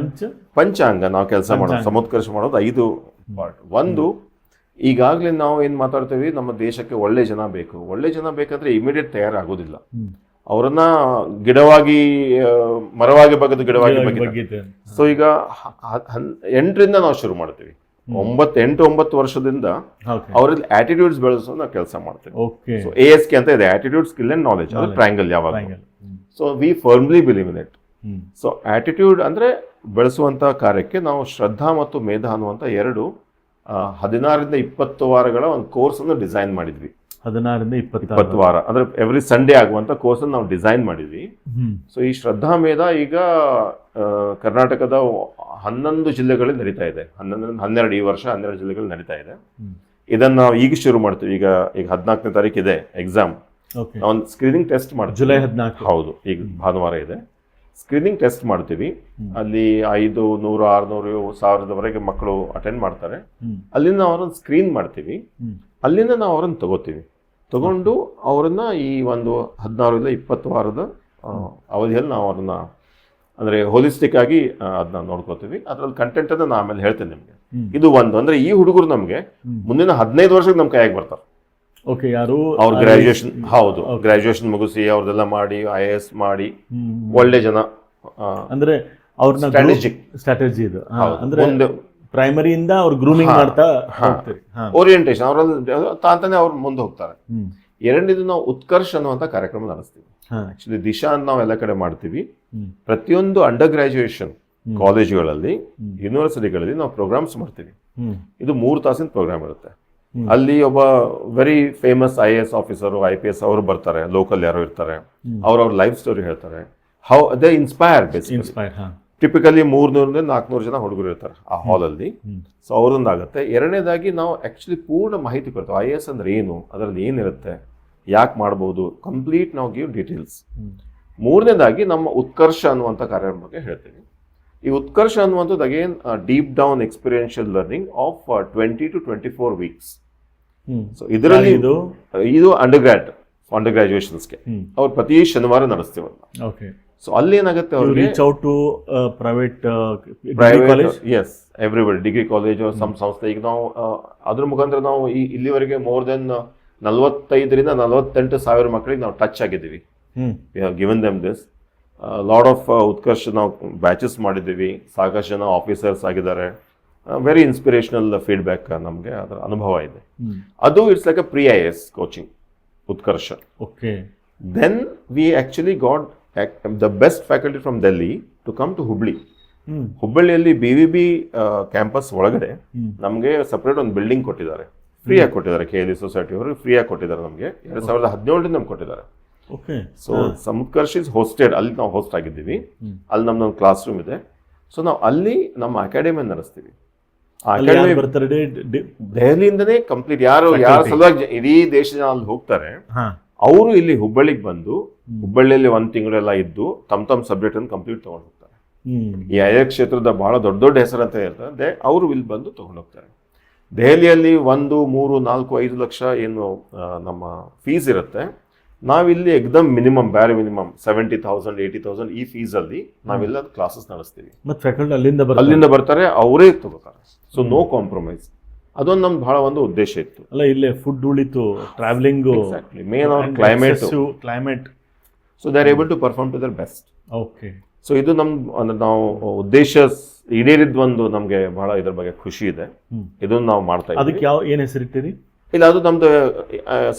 ಪಂಚಾಂಗ ನಾವು ಕೆಲಸ ಮಾಡೋದು, ಸಮುತ್ಕರ್ಷ ಮಾಡೋದು 5 ಪಾರ್ಟ್. ಒಂದು, ಈಗಾಗಲೇ ನಾವು ಏನ್ ಮಾತಾಡ್ತೀವಿ, ನಮ್ಮ ದೇಶಕ್ಕೆ ಒಳ್ಳೆ ಜನ ಬೇಕು. ಒಳ್ಳೆ ಜನ ಬೇಕಂದ್ರೆ ಇಮಿಡಿಯೇಟ್ ತಯಾರಾಗೋದಿಲ್ಲ. ಅವರನ್ನ ಗಿಡವಾಗಿ ಮರವಾಗಿ ಬಗೆದು ಗಿಡವಾಗಿ ಬಗೆದು. ಸೊ ಈಗ 8ರಿಂದ ನಾವು ಶುರು ಮಾಡ್ತೀವಿ. 8-9 ವರ್ಷದಿಂದ ಅವರಲ್ಲಿ ಆಟಿಟ್ಯೂಡ್ಸ್ ಬೆಳೆಸೋ ನಾವು ಕೆಲಸ ಮಾಡ್ತೇವೆ. ಸೊ ASK ಅಂತ ಇದೆ, ಆಟಿಟ್ಯೂಡ್, ಸ್ಕಿಲ್ ಅಂಡ್ ನಾಲೆಜ್. ಅದು ಟ್ರಯಾಂಗಲ್ ಯಾವಾಗ. So we firmly believe in it. So attitude ಅಂದ್ರೆ ಬೆಳೆಸುವಂತ ಕಾರ್ಯಕ್ಕೆ ನಾವು ಶ್ರದ್ಧಾ ಮತ್ತು ಮೇಧ ಅನ್ನುವಂತ 2 16ರಿಂದ 20 ವಾರಗಳ ಒಂದು ಕೋರ್ಸ್ ಅನ್ನು ಡಿಸೈನ್ ಮಾಡಿದ್ವಿ. 16ರಿಂದ 20 ವಾರ ಅಂದ್ರೆ ಎವ್ರಿ ಸಂಡೇ ಆಗುವಂತ ಕೋರ್ಸ್ ಅನ್ನು ನಾವು ಡಿಸೈನ್ ಮಾಡಿದ್ವಿ. ಸೊ ಈ ಶ್ರದ್ಧಾ ಮೇಧ ಈಗ ಕರ್ನಾಟಕದ 11 ಜಿಲ್ಲೆಗಳಲ್ಲಿ ನಡೀತಾ ಇದೆ. 12 ಈ ವರ್ಷ 12 ಜಿಲ್ಲೆಗಳಲ್ಲಿ ನಡೀತಾ ಇದೆ. ಇದನ್ನ ನಾವು ಈಗ ಶುರು ಮಾಡ್ತೀವಿ. ಈಗ 14ನೇ ತಾರೀಕು ಇದೆ ಎಕ್ಸಾಮ್. ಒಂದು ಸ್ಕ್ರೀನಿಂಗ್ ಟೆಸ್ಟ್ ಮಾಡ್ತೀವಿ ಜುಲೈ 14. ಹೌದು, ಈಗ ಭಾನುವಾರ ಇದೆ. ಸ್ಕ್ರೀನಿಂಗ್ ಟೆಸ್ಟ್ ಮಾಡ್ತೀವಿ. ಅಲ್ಲಿ 500, 600, 1000ದವರೆಗೆ ಮಕ್ಕಳು ಅಟೆಂಡ್ ಮಾಡ್ತಾರೆ. ಅಲ್ಲಿಂದ ಅವರನ್ನು ಸ್ಕ್ರೀನ್ ಮಾಡ್ತೀವಿ. ಅಲ್ಲಿಂದ ನಾವು ಅವರನ್ನು ತಗೊಂಡು ಅವರನ್ನ ಈ ಒಂದು 16ರಿಂದ 20 ವಾರದ ಅವಧಿಯಲ್ಲಿ ನಾವು ಅವ್ರನ್ನ ಅಂದ್ರೆ ಹೋಲಿಸ್ಟಿಕ್ ಆಗಿ ಅದನ್ನ ನೋಡ್ಕೋತೀವಿ. ಅದ್ರಲ್ಲಿ ಕಂಟೆಂಟ್ ಅನ್ನ ನಾನು ಆಮೇಲೆ ಹೇಳ್ತೇನೆ ನಿಮ್ಗೆ. ಇದು ಒಂದು ಅಂದ್ರೆ ಈ ಹುಡುಗರು ನಮ್ಗೆ ಮುಂದಿನ 15 ವರ್ಷಕ್ಕೆ ನಮ್ಮ ಕೈಯಾಗಿ ಬರ್ತಾರೆ. ಓಕೆ. ಯಾರು ಅವ್ರ ಗ್ರಾಜುಯೇಷನ್, ಹೌದು, ಗ್ರಾಜುಯೇಷನ್ ಮುಗಿಸಿ ಅವ್ರದೆಲ್ಲ ಮಾಡಿ IAS ಮಾಡಿ ಒಳ್ಳೆ ಜನ ಅಂದ್ರೆ ಅವ್ರನ್ನ ಸ್ಟ್ರಾಟಜಿ ಇದು ಅಂದ್ರೆ ಪ್ರೈಮರಿಯಿಂದ ಅವ್ರ ಗ್ರೂಮಿಂಗ್ ಮಾಡ್ತಾ ಓರಿಯೆಂಟೇಷನ್ ಅವರಲ್ಲಿ ತಾಂತಾನೆ ಅವ್ರು ಮುಂದೆ ಹೋಗ್ತಾರೆ. ಎರಡನೇದು ನಾವು ಉತ್ಕರ್ಷ್ ಅನ್ನುವಂತ ಕಾರ್ಯಕ್ರಮ ನಡೆಸ್ತೀವಿ. ಆಕ್ಚುಲಿ ದಿಶಾ ಅಂತ ನಾವು ಎಲ್ಲ ಕಡೆ ಮಾಡ್ತೀವಿ. ಪ್ರತಿಯೊಂದು ಅಂಡರ್ ಗ್ರಾಜುಯೇಷನ್ ಕಾಲೇಜುಗಳಲ್ಲಿ, ಯೂನಿವರ್ಸಿಟಿಗಳಲ್ಲಿ ನಾವು ಪ್ರೋಗ್ರಾಮ್ಸ್ ಮಾಡ್ತೀವಿ. ಇದು 3 ತಾಸಿನ ಪ್ರೋಗ್ರಾಮ್ ಇರುತ್ತೆ. ಅಲ್ಲಿ ಒಬ್ಬ very famous IAS officer, IPS ಅವರು ಬರ್ತಾರೆ, ಲೋಕಲ್ ಯಾರೋ ಇರ್ತಾರೆ. ಅವ್ರ ಲೈಫ್ ಸ್ಟೋರಿ ಹೇಳ್ತಾರೆ. How they inspire. ಟಿಪಿಕಲಿ 300-400 ಜನ ಹುಡುಗರು ಇರ್ತಾರೆ ಆ ಹಾಲಲ್ಲಿ. ಸೊ ಅವ್ರೊಂದಾಗತ್ತೆ. ಎರಡನೇದಾಗಿ ನಾವು ಆಕ್ಚುಲಿ ಪೂರ್ಣ ಮಾಹಿತಿ ಕೊಡ್ತೇವೆ. IAS ಅಂದ್ರೆ ಏನು, ಅದರಲ್ಲಿ ಏನಿರುತ್ತೆ, ಯಾಕೆ ಮಾಡ್ಬೋದು, ಕಂಪ್ಲೀಟ್ ನಾವು ಗಿವ್ ಡೀಟೇಲ್ಸ್. ಮೂರನೇದಾಗಿ ನಮ್ಮ ಉತ್ಕರ್ಷ ಅನ್ನುವಂಥ ಕಾರ್ಯಕ್ರಮ ಬಗ್ಗೆ ಹೇಳ್ತೀವಿ. ಈ ಉತ್ಕರ್ಷ ಅನ್ನುವಂಥದ್ದು again deep down experiential learning of 20 to 24 weeks. So ಇದರಲ್ಲಿ ಇದು ಅಂಡರ್ ಗ್ರಾಜುಯೇಷನ್ಸ್ಗೆ ಅವ್ರು ಪ್ರತಿ ಶನಿವಾರ ನಡೆಸ್ತೀವಿ. ಸೊ ಅಲ್ಲಿ ಏನಾಗುತ್ತೆ, ಅವ್ರು reach out to private as everybody, degree college ಸಂಸ್ಥೆ. ಈಗ ನಾವು ಅದ್ರ ಮುಖಾಂತರ ನಾವು ಇಲ್ಲಿವರೆಗೆ ಮೋರ್ ದೆನ್ 45ರಿಂದ 48 ಸಾವಿರ ಮಕ್ಕಳಿಗೆ ನಾವು ಟಚ್ ಆಗಿದ್ದೀವಿ. We have given them this lot of Utkarsha ನಾವು ಬ್ಯಾಚಸ್ ಮಾಡಿದ್ದೀವಿ. ಸಾಕಷ್ಟು ಜನ ಆಫೀಸರ್ಸ್ ಆಗಿದ್ದಾರೆ. ವೆರಿ ಇನ್ಸ್ಪಿರೇಷನಲ್ ಫೀಡ್ಬ್ಯಾಕ್ ನಮಗೆ ಅದರ ಅನುಭವ ಇದೆ. ಅದು it's like a pre IAS coaching Utkarsha. Okay. Then we actually got the best faculty from Delhi to come to Hubli. ಹುಬ್ಬಳ್ಳಿಯಲ್ಲಿ BVB ಕ್ಯಾಂಪಸ್ ಒಳಗಡೆ ನಮಗೆ ಸಪ್ರೇಟ್ ಒಂದು ಬಿಲ್ಡಿಂಗ್ ಕೊಟ್ಟಿದ್ದಾರೆ, ಫ್ರೀಯಾಗಿ ಕೊಟ್ಟಿದ್ದಾರೆ. KLE ಸೊಸೈಟಿ ಅವರು ಫ್ರೀಯಾಗಿ ಕೊಟ್ಟಿದ್ದಾರೆ ನಮಗೆ. 2017 ನಮ್ಗೆ ಕೊಟ್ಟಿದ್ದಾರೆ. ಸೊ ಸಮುತ್ಕರ್ಷ್ ಇಸ್ ಹೋಸ್ಟೆಡ್, ಅಲ್ಲಿ ನಾವು ಹೋಸ್ಟ್ ಆಗಿದ್ದೀವಿ. ಅಲ್ಲಿ ನಮ್ದೊಂದು ಕ್ಲಾಸ್ ರೂಮ್ ಇದೆ. ಸೊ ನಾವು ಅಲ್ಲಿ ನಮ್ಮ ಅಕಾಡೆಮಿ ನಡೆಸ್ತೀವಿ. ದೆಹಲಿಯಿಂದನೇ ಕಂಪ್ಲೀಟ್ ಯಾರ ಸಲುವಾಗಿ ಇಡೀ ದೇಶದ ಅಲ್ಲಿ ಹೋಗ್ತಾರೆ, ಅವರು ಇಲ್ಲಿ ಹುಬ್ಬಳ್ಳಿಗೆ ಬಂದು ಹುಬ್ಬಳ್ಳಿಯಲ್ಲಿ 1 ತಿಂಗಳೆಲ್ಲ ಇದ್ದು ತಮ್ಮ ಸಬ್ಜೆಕ್ಟ್ ಅನ್ನು ಕಂಪ್ಲೀಟ್ ತಗೊಂಡು ಹೋಗ್ತಾರೆ. ಈ IAS ಕ್ಷೇತ್ರದ ಬಹಳ ದೊಡ್ಡ ಹೆಸರು ಅಂತ ಹೇಳ್ತಾರೆ. ಅವರು ಇಲ್ಲಿ ಬಂದು ತಗೊಂಡು ಹೋಗ್ತಾರೆ. ದೆಹಲಿಯಲ್ಲಿ 1, 3, 4, 5 ಲಕ್ಷ ಏನು ನಮ್ಮ ಫೀಸ್ ಇರುತ್ತೆ, ನಾವಿಲ್ಲಿ ಎಕ್ದಮ್ ಮಿನಿಮಮ್ ಬ್ಯಾರೆ ಮಿನಿಮಮ್ 70,000 80,000 ಈ ಫೀಸಲ್ಲಿ ನಾವೆಲ್ಲ ಕ್ಲಾಸಸ್ ನಡೆಸ್ತೀವಿ. ಮತ್ತು ಫ್ಯಾಕಲ್ಟಿ ಅಲ್ಲಿಂದ ಬರ್ತಾರೆ, ಅವರೇ ತಗೋತಾರೆ. So no compromise. ಅದೊಂದು ನಮ್ದು ಬಹಳ ಒಂದು ಉದ್ದೇಶ ಇತ್ತು. ಅಲ್ಲ, ಇಲ್ಲೇ ಫುಡ್ ಉಳಿತು, ಟ್ರಾವೆಲಿಂಗು, ಮೇನ್ ಅವ್ರ climate, so they are able to perform to their best. Okay. So ಇದು ನಮ್ದು ಅಂದ್ರೆ ನಾವು ಉದ್ದೇಶ ಈಡೇರಿದ ಒಂದು ನಮಗೆ ಬಹಳ ಇದ್ರ ಬಗ್ಗೆ ಖುಷಿ ಇದೆ. ಇದನ್ನ ನಾವು ಮಾಡ್ತಾ ಇದ್ದೀವಿ. ಅದಕ್ಕೆ ಏನು ಹೆಸರಿಟ್ಟಿರಿ? ಇಲ್ಲ, ಅದು ನಮ್ದು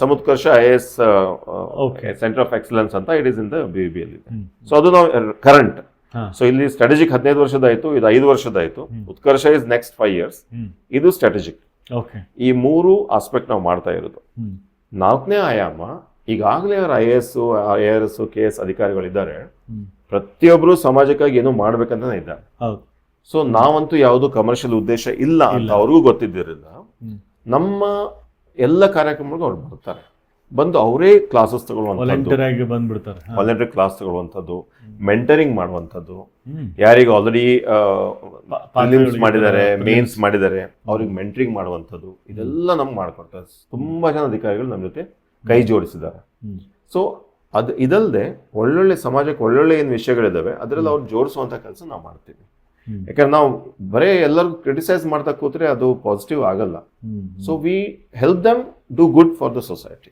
ಸಮುತ್ಕರ್ಷ IAS ಸೆಂಟರ್ ಆಫ್ ಎಕ್ಸಲೆನ್ಸ್ ಅಂತ it is in the BB ಅಲ್ಲಿ. ಸೊ ಅದು ನಾವು ಕರೆಂಟ್. ಸೊ ಇಲ್ಲಿ ಸ್ಟ್ರಾಟಜಿಕ್ 15 ವರ್ಷದಾಯ್ತು, ಇದು 5 ವರ್ಷದಾಯ್ತು. ಉತ್ಕರ್ಷ ಇಸ್ ನೆಕ್ಸ್ಟ್ 5 years. ಇದು ಸ್ಟ್ರಾಟಜಿಕ್. ಈ 3 ಆಸ್ಪೆಕ್ಟ್ ನಾವು ಮಾಡ್ತಾ ಇರೋದು. 4ನೇ ಆಯಾಮ, ಈಗಾಗಲೇ ಅವ್ರ IAS IRS KS ಅಧಿಕಾರಿಗಳಿದ್ದಾರೆ. ಪ್ರತಿಯೊಬ್ರು ಸಮಾಜಕ್ಕಾಗಿ ಏನೋ ಮಾಡ್ಬೇಕಂತ ಇದ್ದಾರೆ. ಸೊ ನಾವಂತೂ ಯಾವುದು ಕಮರ್ಷಿಯಲ್ ಉದ್ದೇಶ ಇಲ್ಲ ಅಂತ ಅವ್ರಿಗೂ ಗೊತ್ತಿದ್ದರಿಂದ ನಮ್ಮ ಎಲ್ಲ ಕಾರ್ಯಕ್ರಮಗಳು ಅವ್ರು ಬರ್ತಾರೆ, ಬಂದು ಅವರೇ ಕ್ಲಾಸಸ್ ತಗೊಳ್ಳುವಂಥದ್ದು, ವಾಲಂಟರಿ ಕ್ಲಾಸ್ ತಗೊಳ್ಳುವಂಥದ್ದು, ಮೆಂಟರಿಂಗ್ ಮಾಡುವಂಥದ್ದು, ಯಾರಿಗೆ ಆಲ್ರೆಡಿ ಪ್ರಿಲಿಮ್ಸ್ ಮಾಡಿದ್ದಾರೆ, ಮೇನ್ಸ್ ಮಾಡಿದ್ದಾರೆ, ಅವ್ರಿಗೆ ಮೆಂಟರಿಂಗ್ ಮಾಡುವಂಥದ್ದು, ಇದೆಲ್ಲ ನಮ್ಗೆ ಮಾಡ್ಕೊಡ್ತಾರೆ. ತುಂಬಾ ಜನ ಅಧಿಕಾರಿಗಳು ನಮ್ಮ ಜೊತೆ ಕೈ ಜೋಡಿಸಿದ್ದಾರೆ. ಸೊ ಅದು ಇದಲ್ಲದೆ ಒಳ್ಳೊಳ್ಳೆ ಸಮಾಜಕ್ಕೆ ಒಳ್ಳೊಳ್ಳೆ ಏನು ವಿಷಯಗಳಿದ್ದಾವೆ ಅದರಲ್ಲಿ ಅವ್ರು ಜೋಡಿಸುವಂಥ ಕೆಲಸ ನಾವು ಮಾಡ್ತೀವಿ. ಯಾಕಂದ್ರೆ ನಾವು ಬರೇ ಎಲ್ಲರಿಗೂ ಕ್ರಿಟಿಸೈಸ್ ಮಾಡ್ತಾ ಕೂತ್ರೆ ಅದು ಪಾಸಿಟಿವ್ ಆಗಲ್ಲ. So we help them do good for the society.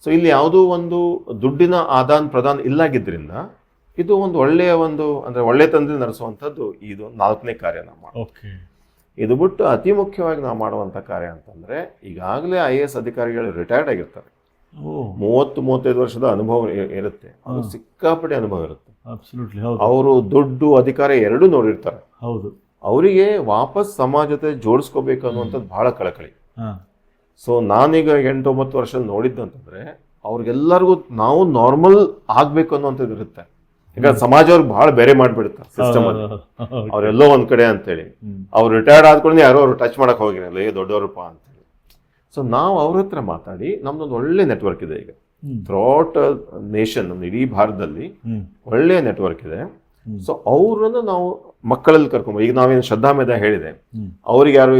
So ಇಲ್ಲಿ ಯಾವುದೋ ಒಂದು ದುಡ್ಡಿನ ಆದಾನ ಪ್ರದಾನ ಇಲ್ಲಾಗಿದ್ರಿಂದ ಇದು ಒಂದು ಒಳ್ಳೆಯ ಒಂದು ಅಂದ್ರೆ ಒಳ್ಳೆ ತಂದೆ ನಡೆಸುವಂಥದ್ದು ಇದು 4ನೇ ಕಾರ್ಯ ನಾವು ಮಾಡೋದು. ಇದು ಬಿಟ್ಟು ಅತಿ ಮುಖ್ಯವಾಗಿ ನಾವು ಮಾಡುವಂಥ ಕಾರ್ಯ ಅಂತಂದ್ರೆ, ಈಗಾಗಲೇ IAS ಅಧಿಕಾರಿಗಳು ರಿಟೈರ್ಡ್ ಆಗಿರ್ತಾರೆ. 30-35 ವರ್ಷದ ಅನುಭವ ಇರುತ್ತೆ, ಅದು ಸಿಕ್ಕಾಪಟ್ಟೆ ಅನುಭವ ಇರುತ್ತೆ. ಅವರು ದುಡ್ಡು ಅಧಿಕಾರ ಎರಡೂ ನೋಡಿರ್ತಾರೆ. ಅವರಿಗೆ ವಾಪಸ್ ಸಮಾಜ ಜೊತೆ ಜೋಡಿಸ್ಕೋಬೇಕು ಅನ್ನುವಂಥದ್ದು ಬಹಳ ಕಳಕಳಿ. ಸೊ ನಾನೀಗ 8-9 ವರ್ಷ ನೋಡಿದ್ದಂತಂದ್ರೆ ಅವ್ರಿಗೆಲ್ಲರಿಗೂ ನಾವು ನಾರ್ಮಲ್ ಆಗ್ಬೇಕು ಅನ್ನುವಂಥದ್ದು ಇರುತ್ತೆ. ಈಗ ಸಮಾಜ ಅವ್ರಿಗೆ ಬಹಳ ಬೇರೆ ಮಾಡ್ಬಿಡುತ್ತೆ ಸಿಸ್ಟಮ್ ಅಲ್ಲಿ. ಅವ್ರೆಲ್ಲೋ ಒಂದ್ ಕಡೆ ಅಂತೇಳಿ ಅವ್ರು ರಿಟೈರ್ಡ್ ಆದ್ಕೊಂಡು ಯಾರೋ ಅವ್ರು ಟಚ್ ಮಾಡಕ್ ಹೋಗಿರಲ್ಲ, ದೊಡ್ಡವ್ರಪ್ಪ ಅಂತೇಳಿ. ಸೊ ನಾವು ಅವ್ರ ಹತ್ರ ಮಾತಾಡಿ ನಮ್ದೊಂದು ಒಳ್ಳೆ ನೆಟ್ವರ್ಕ್ ಇದೆ ಈಗ ಥ್ರೂಔಟ್ ನೇಷನ್, ನಮ್ದು ಇಡೀ ಭಾರತದಲ್ಲಿ ಒಳ್ಳೆ ನೆಟ್ವರ್ಕ್ ಇದೆ. ಸೊ ಅವ್ರನ್ನ ನಾವು ಮಕ್ಕಳಲ್ಲಿ ಕರ್ಕೊಂಬ, ಈಗ ನಾವೇನು ಶ್ರದ್ಧಾಮೇಧ ಹೇಳಿದೆ, ಅವ್ರಿಗೆ ಯಾರು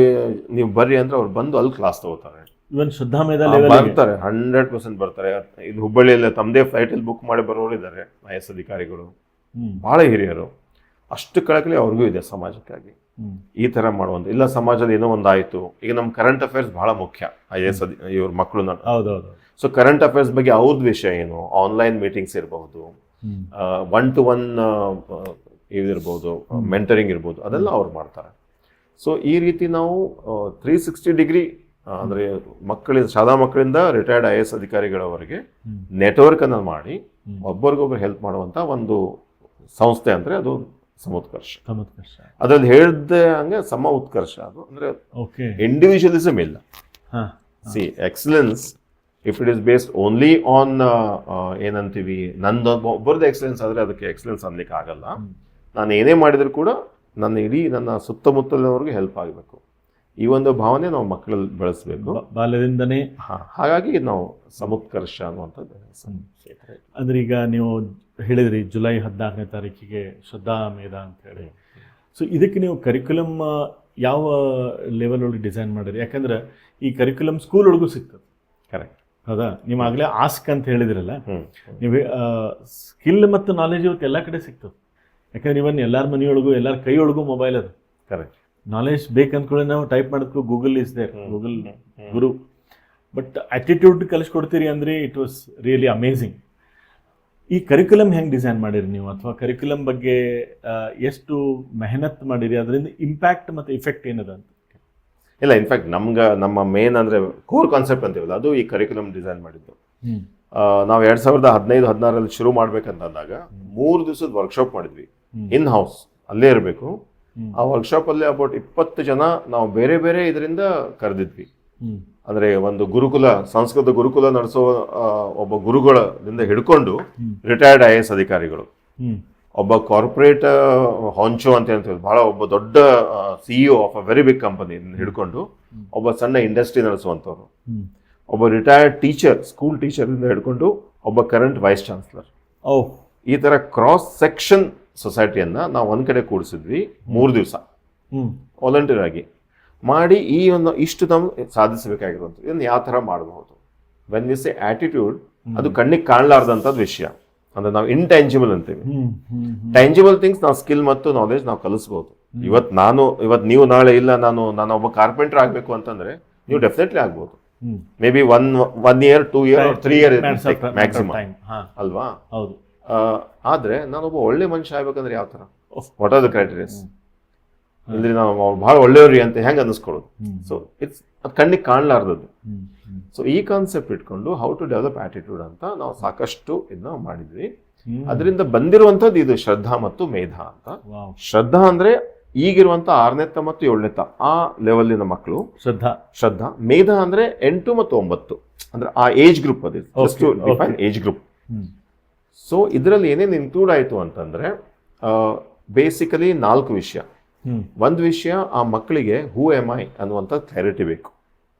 ನೀವು ಬರ್ರಿ ಅಂದ್ರೆ ಅವ್ರು ಬಂದು ಅಲ್ಲಿ ಕ್ಲಾಸ್ ತಗೋತಾರೆ. ಬರ್ತಾರೆ, 100% ಬರ್ತಾರೆ. ಇಲ್ಲಿ ಹುಬ್ಬಳ್ಳಿಯಲ್ಲಿ ತಮ್ಮದೇ ಫ್ಲೈಟ್ ಅಲ್ಲಿ ಬುಕ್ ಮಾಡಿ ಬರೋರು ಇದ್ದಾರೆ IAS ಅಧಿಕಾರಿಗಳು, ಬಹಳ ಹಿರಿಯರು. ಅಷ್ಟು ಕಳಕಳಿ ಅವ್ರಿಗೂ ಇದೆ ಸಮಾಜಕ್ಕಾಗಿ. ಈ ತರ ಮಾಡುವಂತ ಇಲ್ಲ, ಸಮಾಜದಲ್ಲಿ ಏನೋ ಒಂದಾಯ್ತು. ಈಗ ನಮ್ ಕರೆಂಟ್ ಅಫೇರ್ಸ್ ಬಹಳ ಮುಖ್ಯ IAS ಇವ್ರ ಮಕ್ಕಳು. ಸೊ ಕರೆಂಟ್ ಅಫೇರ್ಸ್ ಬಗ್ಗೆ ಅವ್ರದ್ದು ವಿಷಯ ಏನು, ಆನ್ಲೈನ್ ಮೀಟಿಂಗ್ಸ್ ಇರಬಹುದು, 1-to-1 ಇದಿರ್ಬೋದು, ಮೆಂಟರಿಂಗ್ ಇರ್ಬೋದು, ಅದೆಲ್ಲ ಅವ್ರು ಮಾಡ್ತಾರೆ. ಸೊ ಈ ರೀತಿ ನಾವು 360 ಡಿಗ್ರಿ ಅಂದ್ರೆ ಶಾಲಾ ಮಕ್ಕಳಿಂದ ರಿಟೈರ್ಡ್ IAS ಅಧಿಕಾರಿಗಳವರೆಗೆ ನೆಟ್ವರ್ಕ್ ಅನ್ನ ಮಾಡಿ ಒಬ್ಬರಿಗೊಬ್ಬರು ಹೆಲ್ಪ್ ಮಾಡುವಂತ ಒಂದು ಸಂಸ್ಥೆ ಅಂದ್ರೆ ಅದು ಸಮೋತ್ಕರ್ಷ. ಅದ್ರಲ್ಲಿ ಹೇಳ್ದೆ ಹಂಗೆ ಸಮ ಉತ್ಕರ್ಷ. ಅದು ಅಂದ್ರೆ ಇಂಡಿವಿಜುವಲಿಸಮ್ ಇಲ್ಲ. C excellence if it is based only on ಏನಂತೀವಿ, ಒಬ್ಬರದ್ದು ಎಕ್ಸಲೆನ್ಸ್ ಆದ್ರೆ ಅದಕ್ಕೆ ಎಕ್ಸಲೆನ್ಸ್ ಅನ್ಲಿಕ್ಕೆ ಆಗಲ್ಲ. ನಾನು ಏನೇ ಮಾಡಿದ್ರು ಕೂಡ ನನ್ನ ಸುತ್ತಮುತ್ತಲಿನವ್ರಿಗೆ ಹೆಲ್ಪ್ ಆಗಬೇಕು. ಈ ಒಂದು ಭಾವನೆ ನಾವು ಮಕ್ಕಳಲ್ಲಿ ಬೆಳೆಸಬೇಕು ಬಾಲ್ಯದಿಂದನೇ. ಹಾಗಾಗಿ ನಾವು ಸಮುತ್ಕರ್ಷ ಅನ್ನುವಂಥದ್ದು. ಅಂದ್ರೆ ಈಗ ನೀವು ಹೇಳಿದ್ರಿ ಜುಲೈ 14ನೇ ತಾರೀಕಿಗೆ ಶ್ರದ್ಧಾಮೇಧ ಅಂತ ಹೇಳಿ. ಸೊ ಇದಕ್ಕೆ ನೀವು ಕರಿಕ್ಯುಲಮ್ ಯಾವ ಲೆವೆಲ್ ಒಳಗೆ ಡಿಸೈನ್ ಮಾಡಿರಿ? ಯಾಕಂದ್ರೆ ಈ ಕರಿಕ್ಯುಲಮ್ ಸ್ಕೂಲ್ ಒಳಗೂ ಸಿಗ್ತದೆ. ಕರೆಕ್ಟ್. ಹೌದಾ? ನೀವು ಆಗಲೇ ಆಸ್ಕ್ ಅಂತ ಹೇಳಿದ್ರಲ್ಲ, ನೀವು ಸ್ಕಿಲ್ ಮತ್ತು ನಾಲೆಜ್ ಇವತ್ತು ಎಲ್ಲ ಕಡೆ ಸಿಗ್ತದೆ. ಯಾಕಂದ್ರೆ ಇವನ್ ಎಲ್ಲರ ಮನೆಯೊಳಗೂ ಎಲ್ಲರ ಕೈಯೊಳಗೂ ಮೊಬೈಲ್ ಅದು. ಕರೆಕ್ಟ್. ನಾಲೆಜ್ ಬೇಕಂದ್ಕೊಳ್ಳಿ ನಾವು ಟೈಪ್ ಮಾಡಿದ್ಕೂ ಗೂಗಲ್ ಇಸ್ ದೇರ್, ಗೂಗಲ್ ಗುರು. ಬಟ್ ಆಟಿಟ್ಯೂಡ್ ಕಲಿಸ್ಕೊಡ್ತೀರಿ ಅಂದ್ರೆ ಇಟ್ ವಾಸ್ ರಿಯಲಿ ಅಮೇಝಿಂಗ್. ಈ ಕರಿಕ್ಯುಲಮ್ ಹೆಂಗೆ ಡಿಸೈನ್ ಮಾಡಿರಿ ನೀವು, ಅಥವಾ ಕರಿಕ್ಯುಲಮ್ ಬಗ್ಗೆ ಎಷ್ಟು ಮೆಹನತ್ ಮಾಡಿರಿ, ಅದರಿಂದ ಇಂಪ್ಯಾಕ್ಟ್ ಮತ್ತು ಇಫೆಕ್ಟ್ ಏನದ ಅಂತ? ಇಲ್ಲ, ಇನ್ಫ್ಯಾಕ್ಟ್ ನಮ್ಮ ಮೇನ್ ಅಂದ್ರೆ ಕೋರ್ ಕಾನ್ಸೆಪ್ಟ್ ಅಂತೀವಲ್ಲ, ಅದು ಈ ಕರಿಕ್ಯುಲಮ್ ಡಿಸೈನ್ ಮಾಡಿದ್ದು. ನಾವು 2015-16 ಶುರು ಮಾಡ್ಬೇಕಂತಂದಾಗ 3 ದಿವಸದ ವರ್ಕ್ಶಾಪ್ ಮಾಡಿದ್ವಿ. ಇನ್ ಹೌಸ್ ಅಲ್ಲೇ ಇರಬೇಕು. ಆ ವರ್ಕ್ಶಾಪ್ ಅಲ್ಲಿ ಅಬೌಟ್ 20 ಜನ ನಾವು ಬೇರೆ ಬೇರೆ ಇದರಿಂದ ಕರೆದಿದ್ವಿ. ಅಂದ್ರೆ ಒಂದು ಗುರುಕುಲ, ಸಂಸ್ಕೃತ ಗುರುಕುಲ ನಡೆಸೋ ಒಬ್ಬ ಗುರುಗಳಿಂದ ಹಿಡ್ಕೊಂಡು ರಿಟೈರ್ಡ್ IAS ಅಧಿಕಾರಿಗಳು, ಒಬ್ಬ ಕಾರ್ಪೊರೇಟ್ ಹಾಂಚೋ ಅಂತ ಹೇಳ್ತೀವಿ, ಬಹಳ ಒಬ್ಬ ದೊಡ್ಡ CEO of a very big company ಹಿಡ್ಕೊಂಡು ಒಬ್ಬ ಸಣ್ಣ ಇಂಡಸ್ಟ್ರಿ ನಡೆಸುವಂಥವ್ರು, ಒಬ್ಬ ರಿಟೈರ್ಡ್ ಟೀಚರ್, ಸ್ಕೂಲ್ ಟೀಚರ್ ಇಂದ ಹಿಡ್ಕೊಂಡು ಒಬ್ಬ ಕರೆಂಟ್ ವೈಸ್ ಚಾನ್ಸಲರ್. ಈ ತರ ಕ್ರಾಸ್ ಸೆಕ್ಷನ್ ಸೊಸೈಟಿಯನ್ನ ನಾವು ಒಂದ್ ಕಡೆ ಕೂಡಿಸಿದ್ವಿ 3 ದಿವಸ ವಾಲಂಟಿಯರ್ ಆಗಿ ಮಾಡಿ. ಈ ಒಂದು ಇಷ್ಟು ನಾವು ಸಾಧಿಸಬೇಕಾಗಿರುವಂಥದ್ದು ಇದನ್ನು ಯಾವ ಥರ ಮಾಡಬಹುದು. ವೆನ್ ವಿ ಸೇ ಆಟಿಟ್ಯೂಡ್, ಅದು ಕಣ್ಣಿಗೆ ಕಾಣಲಾರ್ದಂಥದ್ದು ವಿಷಯ, ಅಂದ್ರೆ ನಾವು ಇಂಟ್ಯಾಂಜಿಬಲ್ ಅಂತೀವಿ. ಟ್ಯಾಂಜಿಬಲ್ ಥಿಂಗ್ಸ್ ನಾವು ಸ್ಕಿಲ್ ಮತ್ತು ನಾಲೆಜ್ ನಾವು ಕಲಿಸ್ಬೋದು. ಇವತ್ತು ನೀವು ನಾಳೆ ಇಲ್ಲ ನಾನು ಒಬ್ಬ ಕಾರ್ಪೆಂಟರ್ ಆಗಬೇಕು ಅಂತಂದ್ರೆ ನೀವು ಡೆಫಿನೆಟ್ಲಿ ಆಗ್ಬೋದು. May be one year 2 year or 3 year maximum ಅಲ್ವಾ. ಹೌದು. ಆದ್ರೆ ನಾನೊಬ್ಬ ಒಳ್ಳೆ ಮನುಷ್ಯ ಆಗ್ಬೇಕಂದ್ರೆ ಯಾವ ತರ, ವಾಟ್ ಆರ್ ದ ಕ್ರೈಟೀರಿಯಾಸ್? ಅಂದ್ರೆ ನಾವು ಬಹಳ ಒಳ್ಳೆಯವ್ರಿ ಅಂತ ಹೆಂಗ್ ಅನ್ನಿಸ್ಕೊಳ್ಳೋದು. ಸೊ ಅದು ಕಣ್ಣಿಗೆ ಕಾಣಲಾರ್ದದ್ದು. ಸೊ ಈ ಕಾನ್ಸೆಪ್ಟ್ ಇಟ್ಕೊಂಡು ಹೌ ಟು ಡೆವಲಪ್ ಆಟಿಟ್ಯೂಡ್ ಅಂತ ನಾವು ಸಾಕಷ್ಟು ಇದನ್ನ ಮಾಡಿದ್ವಿ. ಅದರಿಂದ ಬಂದಿರುವಂತದ್ದು ಇದು ಶ್ರದ್ಧಾ ಮತ್ತು ಮೇಧಾ ಅಂತ. ಶ್ರದ್ಧಾ ಅಂದ್ರೆ ಈಗಿರುವಂತ 6ನೇ ಮತ್ತು 7ನೇ ಆ ಲೆವೆಲ್ಲಿನ ಮಕ್ಕಳು ಶ್ರದ್ಧಾ. ಮೇಧಾ ಅಂದ್ರೆ 8 ಮತ್ತು 9, ಅಂದ್ರೆ ಆ ಏಜ್ ಗ್ರೂಪ್, ಅದು just to define age group. So ಇದರಲ್ಲಿ ಏನೇನು ಇನ್ಕ್ಲೂಡ್ ಆಯ್ತು ಅಂತಂದ್ರೆ ಬೇಸಿಕಲಿ 4 ವಿಷಯ. ಒಂದು ವಿಷಯ, ಆ ಮಕ್ಕಳಿಗೆ ಹೂ ಎಮ್ ಐ ಅನ್ನುವಂಥ ಕ್ಲಾರಿಟಿ ಬೇಕು.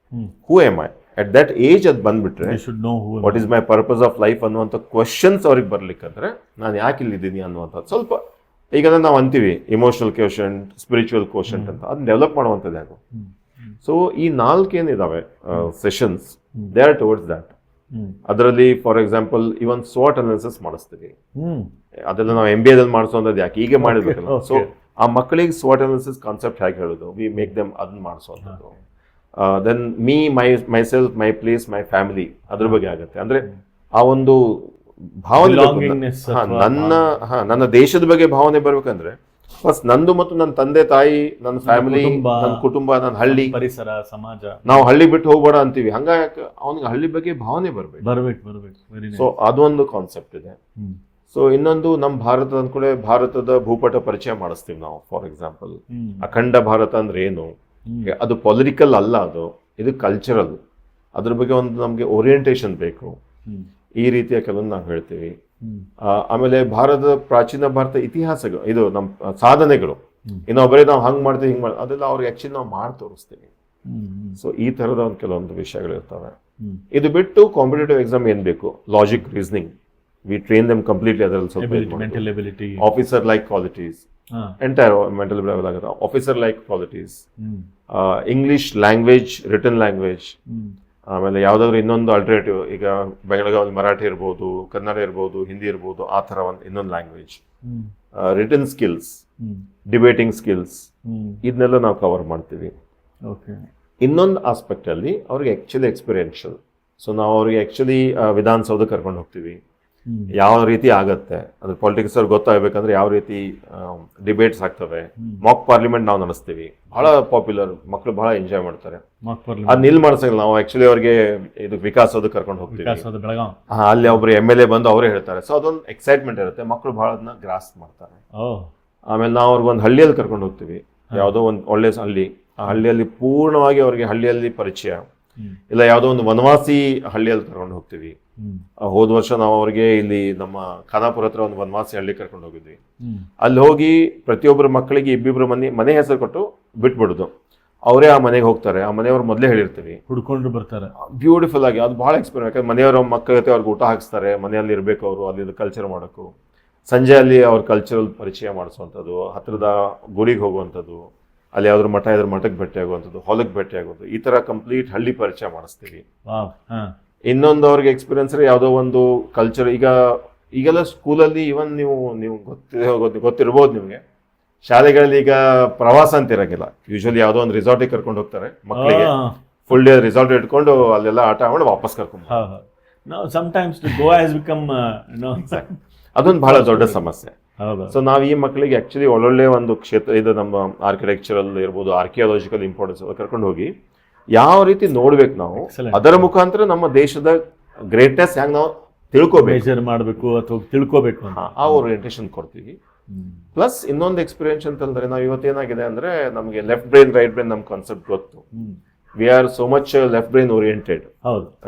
Who am I at that age ಅದು ಬಂದ್ಬಿಟ್ರೆ what is my purpose of life ಅನ್ನುವಂಥ ಕ್ವಶನ್ಸ್ ಅವ್ರಿಗೆ ಬರ್ಲಿಕ್ಕಂದ್ರೆ ನಾನು ಯಾಕೆ ಇಲ್ಲಿದ್ದೀನಿ ಅನ್ನುವಂಥದ್ದು ಸ್ವಲ್ಪ, ಈಗ ನಾವು ಅಂತೀವಿ ಇಮೋಷನಲ್ ಕ್ವೋಷಂಟ್, ಸ್ಪಿರಿಚುವಲ್ ಕ್ವೋಷಂಟ್ ಅಂತ, ಅದನ್ನ ಡೆವಲಪ್ ಮಾಡುವಂಥದ್ದು ಯಾರು. ಸೊ ಈ 4 ಏನಿದಾವೆ sessions, they are towards that. ಅದರಲ್ಲಿ for example even SWOT analysis ಮಾಡಿಸ್ತೀವಿ. ಅದೆಲ್ಲ ನಾವು MBA ದಲ್ಲಿ ಮಾಡಿಸೋದು ಯಾಕೆ, ಹೀಗೆ ಮಾಡಿರ್ಬೇಕಲ್ಲ. ಸೊ ಆ ಮಕ್ಕಳಿಗೆ SWOT ಅನಾಲಿಸಿಸ್ ಕಾನ್ಸೆಪ್ಟ್ ಹೇಗೆ ಹೇಳೋದು, ವಿ ಮೇಕ್ ದೆಮ್ ಅದನ್ನ ಮಾಡಿಸೋದು. Then myself, my place, my family, ಅದ್ರ ಬಗ್ಗೆ ಆಗುತ್ತೆ. ಅಂದ್ರೆ ಆ ಒಂದು ಭಾವನೆ, ನನ್ನ ದೇಶದ ಬಗ್ಗೆ ಭಾವನೆ ಬರ್ಬೇಕಂದ್ರೆ ಫಸ್ಟ್ ನಂದು ಮತ್ತು ನನ್ನ ತಂದೆ ತಾಯಿ, ನನ್ನ ಫ್ಯಾಮಿಲಿ, ನನ್ನ ಕುಟುಂಬ, ನನ್ನ ಹಳ್ಳಿ, ಪರಿಸರ, ಸಮಾಜ. ನಾವು ಹಳ್ಳಿ ಬಿಟ್ಟು ಹೋಗ್ಬೇಡ ಅಂತೀವಿ, ಹಂಗಾಗಿ ಅವನಿಗೆ ಹಳ್ಳಿ ಬಗ್ಗೆ ಭಾವನೆ ಬರ್ಬೇಕು. ಸೊ ಅದೊಂದು ಕಾನ್ಸೆಪ್ಟ್ ಇದೆ. ಸೊ ಇನ್ನೊಂದು, ನಮ್ಮ ಭಾರತ ಅಂದ್ಕೂಡೆ ಭಾರತದ ಭೂಪಟ ಪರಿಚಯ ಮಾಡಿಸ್ತೀವಿ ನಾವು. ಫಾರ್ ಎಕ್ಸಾಂಪಲ್ ಅಖಂಡ ಭಾರತ ಅಂದ್ರೆ ಏನು, ಅದು ಪೊಲಿಟಿಕಲ್ ಅಲ್ಲ, ಇದು ಕಲ್ಚರಲ್. ಅದ್ರ ಬಗ್ಗೆ ಒಂದು ನಮ್ಗೆ ಓರಿಯೆಂಟೇಶನ್ ಬೇಕು. ಈ ರೀತಿಯ ಕೆಲವೊಂದು ನಾವು ಹೇಳ್ತೀವಿ. ಆಮೇಲೆ ಭಾರತದ ಪ್ರಾಚೀನ ಭಾರತ ಇತಿಹಾಸಗಳು, ಇದು ನಮ್ಮ ಸಾಧನೆಗಳು, ಇನ್ನೊಬ್ಬರೇ ನಾವು ಹಂಗ್ ಮಾಡ್ತೀವಿ ಹಿಂಗ್ ಮಾಡ್ತೀವಿ, ಅದೆಲ್ಲ ಅವ್ರಿಗೆ ಆಕ್ಚುಲಿ ನಾವು ಮಾಡಿ ತೋರಿಸ್ತೀವಿ. ಸೊ ಈ ತರದ ಒಂದು ಕೆಲವೊಂದು ವಿಷಯಗಳು ಇರ್ತವೆ. ಇದು ಬಿಟ್ಟು ಕಾಂಪಿಟೇಟಿವ್ ಎಕ್ಸಾಮ್ ಏನ್ ಬೇಕು, logic, reasoning, we train them completely. ಅದರಲ್ಲಿ officer like qualities, entire mental level ಆಗುತ್ತೆ. Officer like qualities, English language, written language, ಆಮೇಲೆ ಯಾವ್ದಾದ್ರು ಇನ್ನೊಂದು ಅಲ್ಟರ್ನೇಟಿವ್, ಈಗ ಬೆಳಗಾವಿ ಮರಾಠಿ ಇರ್ಬೋದು, ಕನ್ನಡ ಇರ್ಬೋದು, ಹಿಂದಿ ಇರ್ಬೋದು, ಆ ಥರ ಒಂದು ಇನ್ನೊಂದು language, return skills, debating skills, ಇದನ್ನೆಲ್ಲ ನಾವು ಕವರ್ ಮಾಡ್ತೀವಿ. ಇನ್ನೊಂದು ಆಸ್ಪೆಕ್ಟ್ ಅಲ್ಲಿ ಅವ್ರಿಗೆ ಆಕ್ಚುಲಿ ಎಕ್ಸ್ಪೀರಿಯನ್ಷಿಯಲ್. ಸೊ ನಾವು ಅವ್ರಿಗೆ ಆಕ್ಚುಲಿ ವಿಧಾನಸೌಧ ಕರ್ಕೊಂಡು ಹೋಗ್ತೀವಿ, ಯಾವ ರೀತಿ ಆಗತ್ತೆ, ಅದು ಪಾಲಿಟಿಕ್ಸ್ ಅವ್ರಿಗೆ ಗೊತ್ತಾಗಬೇಕಂದ್ರೆ ಯಾವ ರೀತಿ ಡಿಬೇಟ್ಸ್ ಆಗ್ತವೆ. ಮಾಕ್ ಪಾರ್ಲಿಮೆಂಟ್ ನಾವು ನಡೆಸ್ತೀವಿ, ಬಹಳ ಪಾಪ್ಯುಲರ್, ಮಕ್ಕಳು ಬಹಳ ಎಂಜಾಯ್ ಮಾಡ್ತಾರೆ. ಅದ್ ನಿಲ್ ಮಾಡ್ಸಂಗಿಲ್ಲ, ನಾವು ಆಕ್ಚುಲಿ ಅವ್ರಿಗೆ ಇದು ವಿಕಾಸೋದಕ್ಕೆ ಕರ್ಕೊಂಡು ಹೋಗ್ತೀವಿ. ಅಲ್ಲಿ ಒಬ್ರು MLA ಬಂದು ಅವರೇ ಹೇಳ್ತಾರೆ. ಸೊ ಅದೊಂದು ಎಕ್ಸೈಟ್ಮೆಂಟ್ ಇರುತ್ತೆ, ಮಕ್ಕಳು ಬಹಳ ಅದನ್ನ ಗ್ರಾಸ್ ಮಾಡ್ತಾರೆ. ಆಮೇಲೆ ನಾವು ಅವ್ರಿಗೊಂದು ಹಳ್ಳಿಯಲ್ಲಿ ಕರ್ಕೊಂಡು ಹೋಗ್ತೀವಿ, ಯಾವುದೋ ಒಂದು ಒಳ್ಳೆ ಹಳ್ಳಿ, ಆ ಹಳ್ಳಿಯಲ್ಲಿ ಪೂರ್ಣವಾಗಿ ಅವ್ರಿಗೆ ಹಳ್ಳಿಯಲ್ಲಿ ಪರಿಚಯ, ಇಲ್ಲ ಯಾವುದೋ ಒಂದು ವನವಾಸಿ ಹಳ್ಳಿಯಲ್ಲಿ ಕರ್ಕೊಂಡು ಹೋಗ್ತೀವಿ. ಹೋದ ವರ್ಷ ನಾವು ಅವ್ರಿಗೆ ಇಲ್ಲಿ ನಮ್ಮ ಖಾನಾಪುರ ಹತ್ರ ಒಂದು ವನವಾಸಿ ಹಳ್ಳಿ ಕರ್ಕೊಂಡು ಹೋಗಿದ್ವಿ. ಅಲ್ಲಿ ಹೋಗಿ ಪ್ರತಿಯೊಬ್ಬರ ಮಕ್ಕಳಿಗೆ ಇಬ್ಬಿಬ್ರು ಮನೆ ಹೆಸರು ಕೊಟ್ಟು ಬಿಟ್ಬಿಡುದು, ಅವರೇ ಆ ಮನೆಗೆ ಹೋಗ್ತಾರೆ. ಆ ಮನೆಯವ್ರು ಮೊದಲೇ ಹೇಳಿರ್ತೀವಿ, ಹುಡ್ಕೊಂಡು ಬರ್ತಾರೆ. ಬ್ಯೂಟಿಫುಲ್ ಆಗಿ ಅದು ಬಹಳ ಎಕ್ಸ್ಪೀರಿಯನ್ಸ್. ಯಾಕಂದ್ರೆ ಮನೆಯವರ ಮಕ್ಕಳ ಜೊತೆ ಅವ್ರಿಗೆ ಊಟ ಹಾಕಿಸ್ತಾರೆ, ಮನೆಯಲ್ಲಿ ಇರ್ಬೇಕು ಅವರು, ಅಲ್ಲಿ ಕಲ್ಚರ್ ಮಾಡೋಕ್ಕೂ, ಸಂಜೆ ಅಲ್ಲಿ ಅವ್ರ ಕಲ್ಚರಲ್ ಪರಿಚಯ ಮಾಡಿಸುವಂಥದ್ದು, ಹತ್ರದ ಗುಡಿಗೆ ಹೋಗುವಂಥದ್ದು, ಅಲ್ಲಿ ಯಾವ್ದ್ರ ಮಠ ಇದ್ರ ಮಠಕ್ಕೆ ಭೇಟಿ ಆಗುವಂಥದ್ದು, ಹೊಲಕ್ಕೆ ಭೇಟಿ ಆಗೋದು, ಈ ತರ ಕಂಪ್ಲೀಟ್ ಹಳ್ಳಿ ಪರಿಚಯ ಮಾಡಿಸ್ತೀವಿ. ಇನ್ನೊಂದು ಅವ್ರಿಗೆ ಎಕ್ಸ್ಪೀರಿಯನ್ಸ್ ಯಾವುದೋ ಒಂದು ಕಲ್ಚರ್, ಈಗೆಲ್ಲ ಸ್ಕೂಲಲ್ಲಿ ಇವನ್ ನೀವು ಗೊತ್ತಿರ್ಬೋದು ನಿಮ್ಗೆ, ಶಾಲೆಗಳಲ್ಲಿ ಈಗ ಪ್ರವಾಸ ಅಂತ ಇರಂಗಿಲ್ಲ. ಯೂಶಲಿ ಯಾವುದೋ ಒಂದು ರಿಸಾರ್ಟಿಗೆ ಕರ್ಕೊಂಡು ಹೋಗ್ತಾರೆ ಮಕ್ಕಳಿಗೆ, ಫುಲ್ ಡೇ ರಿಸಾರ್ಟ್ ಇಟ್ಕೊಂಡು ಅಲ್ಲೆಲ್ಲ ಆಟ ಆಡಿ ವಾಪಸ್ ಕರ್ಕೊಂಡು. ಅದೊಂದು ಬಹಳ ದೊಡ್ಡ ಸಮಸ್ಯೆ. ಸೊ ನಾವು ಈ ಮಕ್ಕಳಿಗೆ ಆಕ್ಚುಲಿ ಒಳ್ಳೊಳ್ಳೆ ಒಂದು ಕ್ಷೇತ್ರ, ಇದು ನಮ್ಮ ಆರ್ಕಿಟೆಕ್ಚರಲ್ ಇರ್ಬೋದು, ಆರ್ಕಿಯಾಲಜಿಕಲ್ ಇಂಪಾರ್ಟೆನ್ಸ್ ಕರ್ಕೊಂಡು ಹೋಗಿ ಯಾವ ರೀತಿ ನೋಡ್ಬೇಕು ನಾವು, ಅದರ ಮುಖಾಂತರ ನಮ್ಮ ದೇಶದ ಗ್ರೇಟ್ನೆಸ್ ಹೆಂಗ್ ನಾವು ಮಾಡಬೇಕು ಅಥವಾ ತಿಳ್ಕೋಬೇಕು ಆ ಓರಿಯೆಂಟೇಷನ್ ಕೊಡ್ತೀವಿ. ಪ್ಲಸ್ ಇನ್ನೊಂದು ಎಕ್ಸ್ಪೀರಿಯನ್ಸ್ ಅಂತಂದ್ರೆ, ನಾವು ಇವತ್ತೇನಾಗಿದೆ ಅಂದ್ರೆ ನಮಗೆ ಲೆಫ್ಟ್ ಬ್ರೈನ್, ರೈಟ್ ಬ್ರೈನ್ ನಮ್ ಕಾನ್ಸೆಪ್ಟ್ ಗೊತ್ತು. We are so much left brain oriented.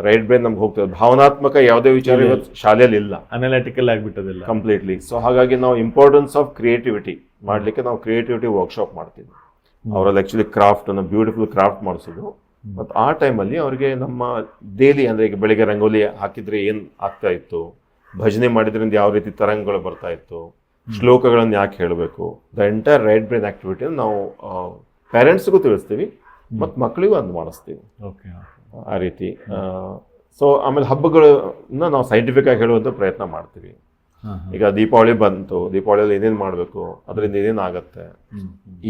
Right brain ನಮ್ಗೆ ಹೋಗ್ತದೆ, ಭಾವನಾತ್ಮಕ ಯಾವುದೇ ವಿಚಾರ ಇವತ್ತು ಶಾಲೆಯಲ್ಲಿ ಇಲ್ಲ, ಅನಾಲಿಟಿಕಲ್ ಆಗಿಬಿಟ್ಟದಿಲ್ಲ ಕಂಪ್ಲೀಟ್ಲಿ. ಸೊ ಹಾಗಾಗಿ ನಾವು ಇಂಪಾರ್ಟೆನ್ಸ್ ಆಫ್ ಕ್ರಿಯೇಟಿವಿಟಿ ಮಾಡ್ಲಿಕ್ಕೆ ನಾವು ಕ್ರಿಯೇಟಿವಿಟಿ ವರ್ಕ್ಶಾಪ್ ಮಾಡ್ತೀವಿ. ಅವರಲ್ಲಿ ಆಕ್ಚುಲಿ ಕ್ರಾಫ್ಟ್ ಅನ್ನು ಬ್ಯೂಟಿಫುಲ್ ಕ್ರಾಫ್ಟ್ ಮಾಡಿಸೋದು. ಮತ್ತು ಆ ಟೈಮಲ್ಲಿ ಅವ್ರಿಗೆ ನಮ್ಮ ಡೈಲಿ, ಅಂದ್ರೆ ಈಗ ಬೆಳಿಗ್ಗೆ ರಂಗೋಲಿ ಹಾಕಿದ್ರೆ ಏನ್ ಆಗ್ತಾ ಇತ್ತು, ಭಜನೆ ಮಾಡಿದ್ರಿಂದ ಯಾವ ರೀತಿ ತರಂಗಗಳು ಬರ್ತಾ ಇತ್ತು, ಶ್ಲೋಕಗಳನ್ನು ಯಾಕೆ ಹೇಳಬೇಕು, the entire right brain activity ನಾವು ಪೇರೆಂಟ್ಸ್ಗೂ ತಿಳಿಸ್ತೀವಿ ಮತ್ತು ಮಕ್ಕಳಿಗೂ ಅದು ಮಾಡಿಸ್ತೀವಿ. ಆ ರೀತಿ ಸೊ ಆಮೇಲೆ ಹಬ್ಬಗಳನ್ನ ನಾವು ಸೈಂಟಿಫಿಕ್ ಆಗಿ ಹೇಳುವಂಥ ಪ್ರಯತ್ನ ಮಾಡ್ತೀವಿ. ಈಗ ದೀಪಾವಳಿ ಬಂತು, ದೀಪಾವಳಿಯಲ್ಲಿ ಏನೇನು ಮಾಡಬೇಕು, ಅದರಿಂದ ಏನೇನು ಆಗತ್ತೆ,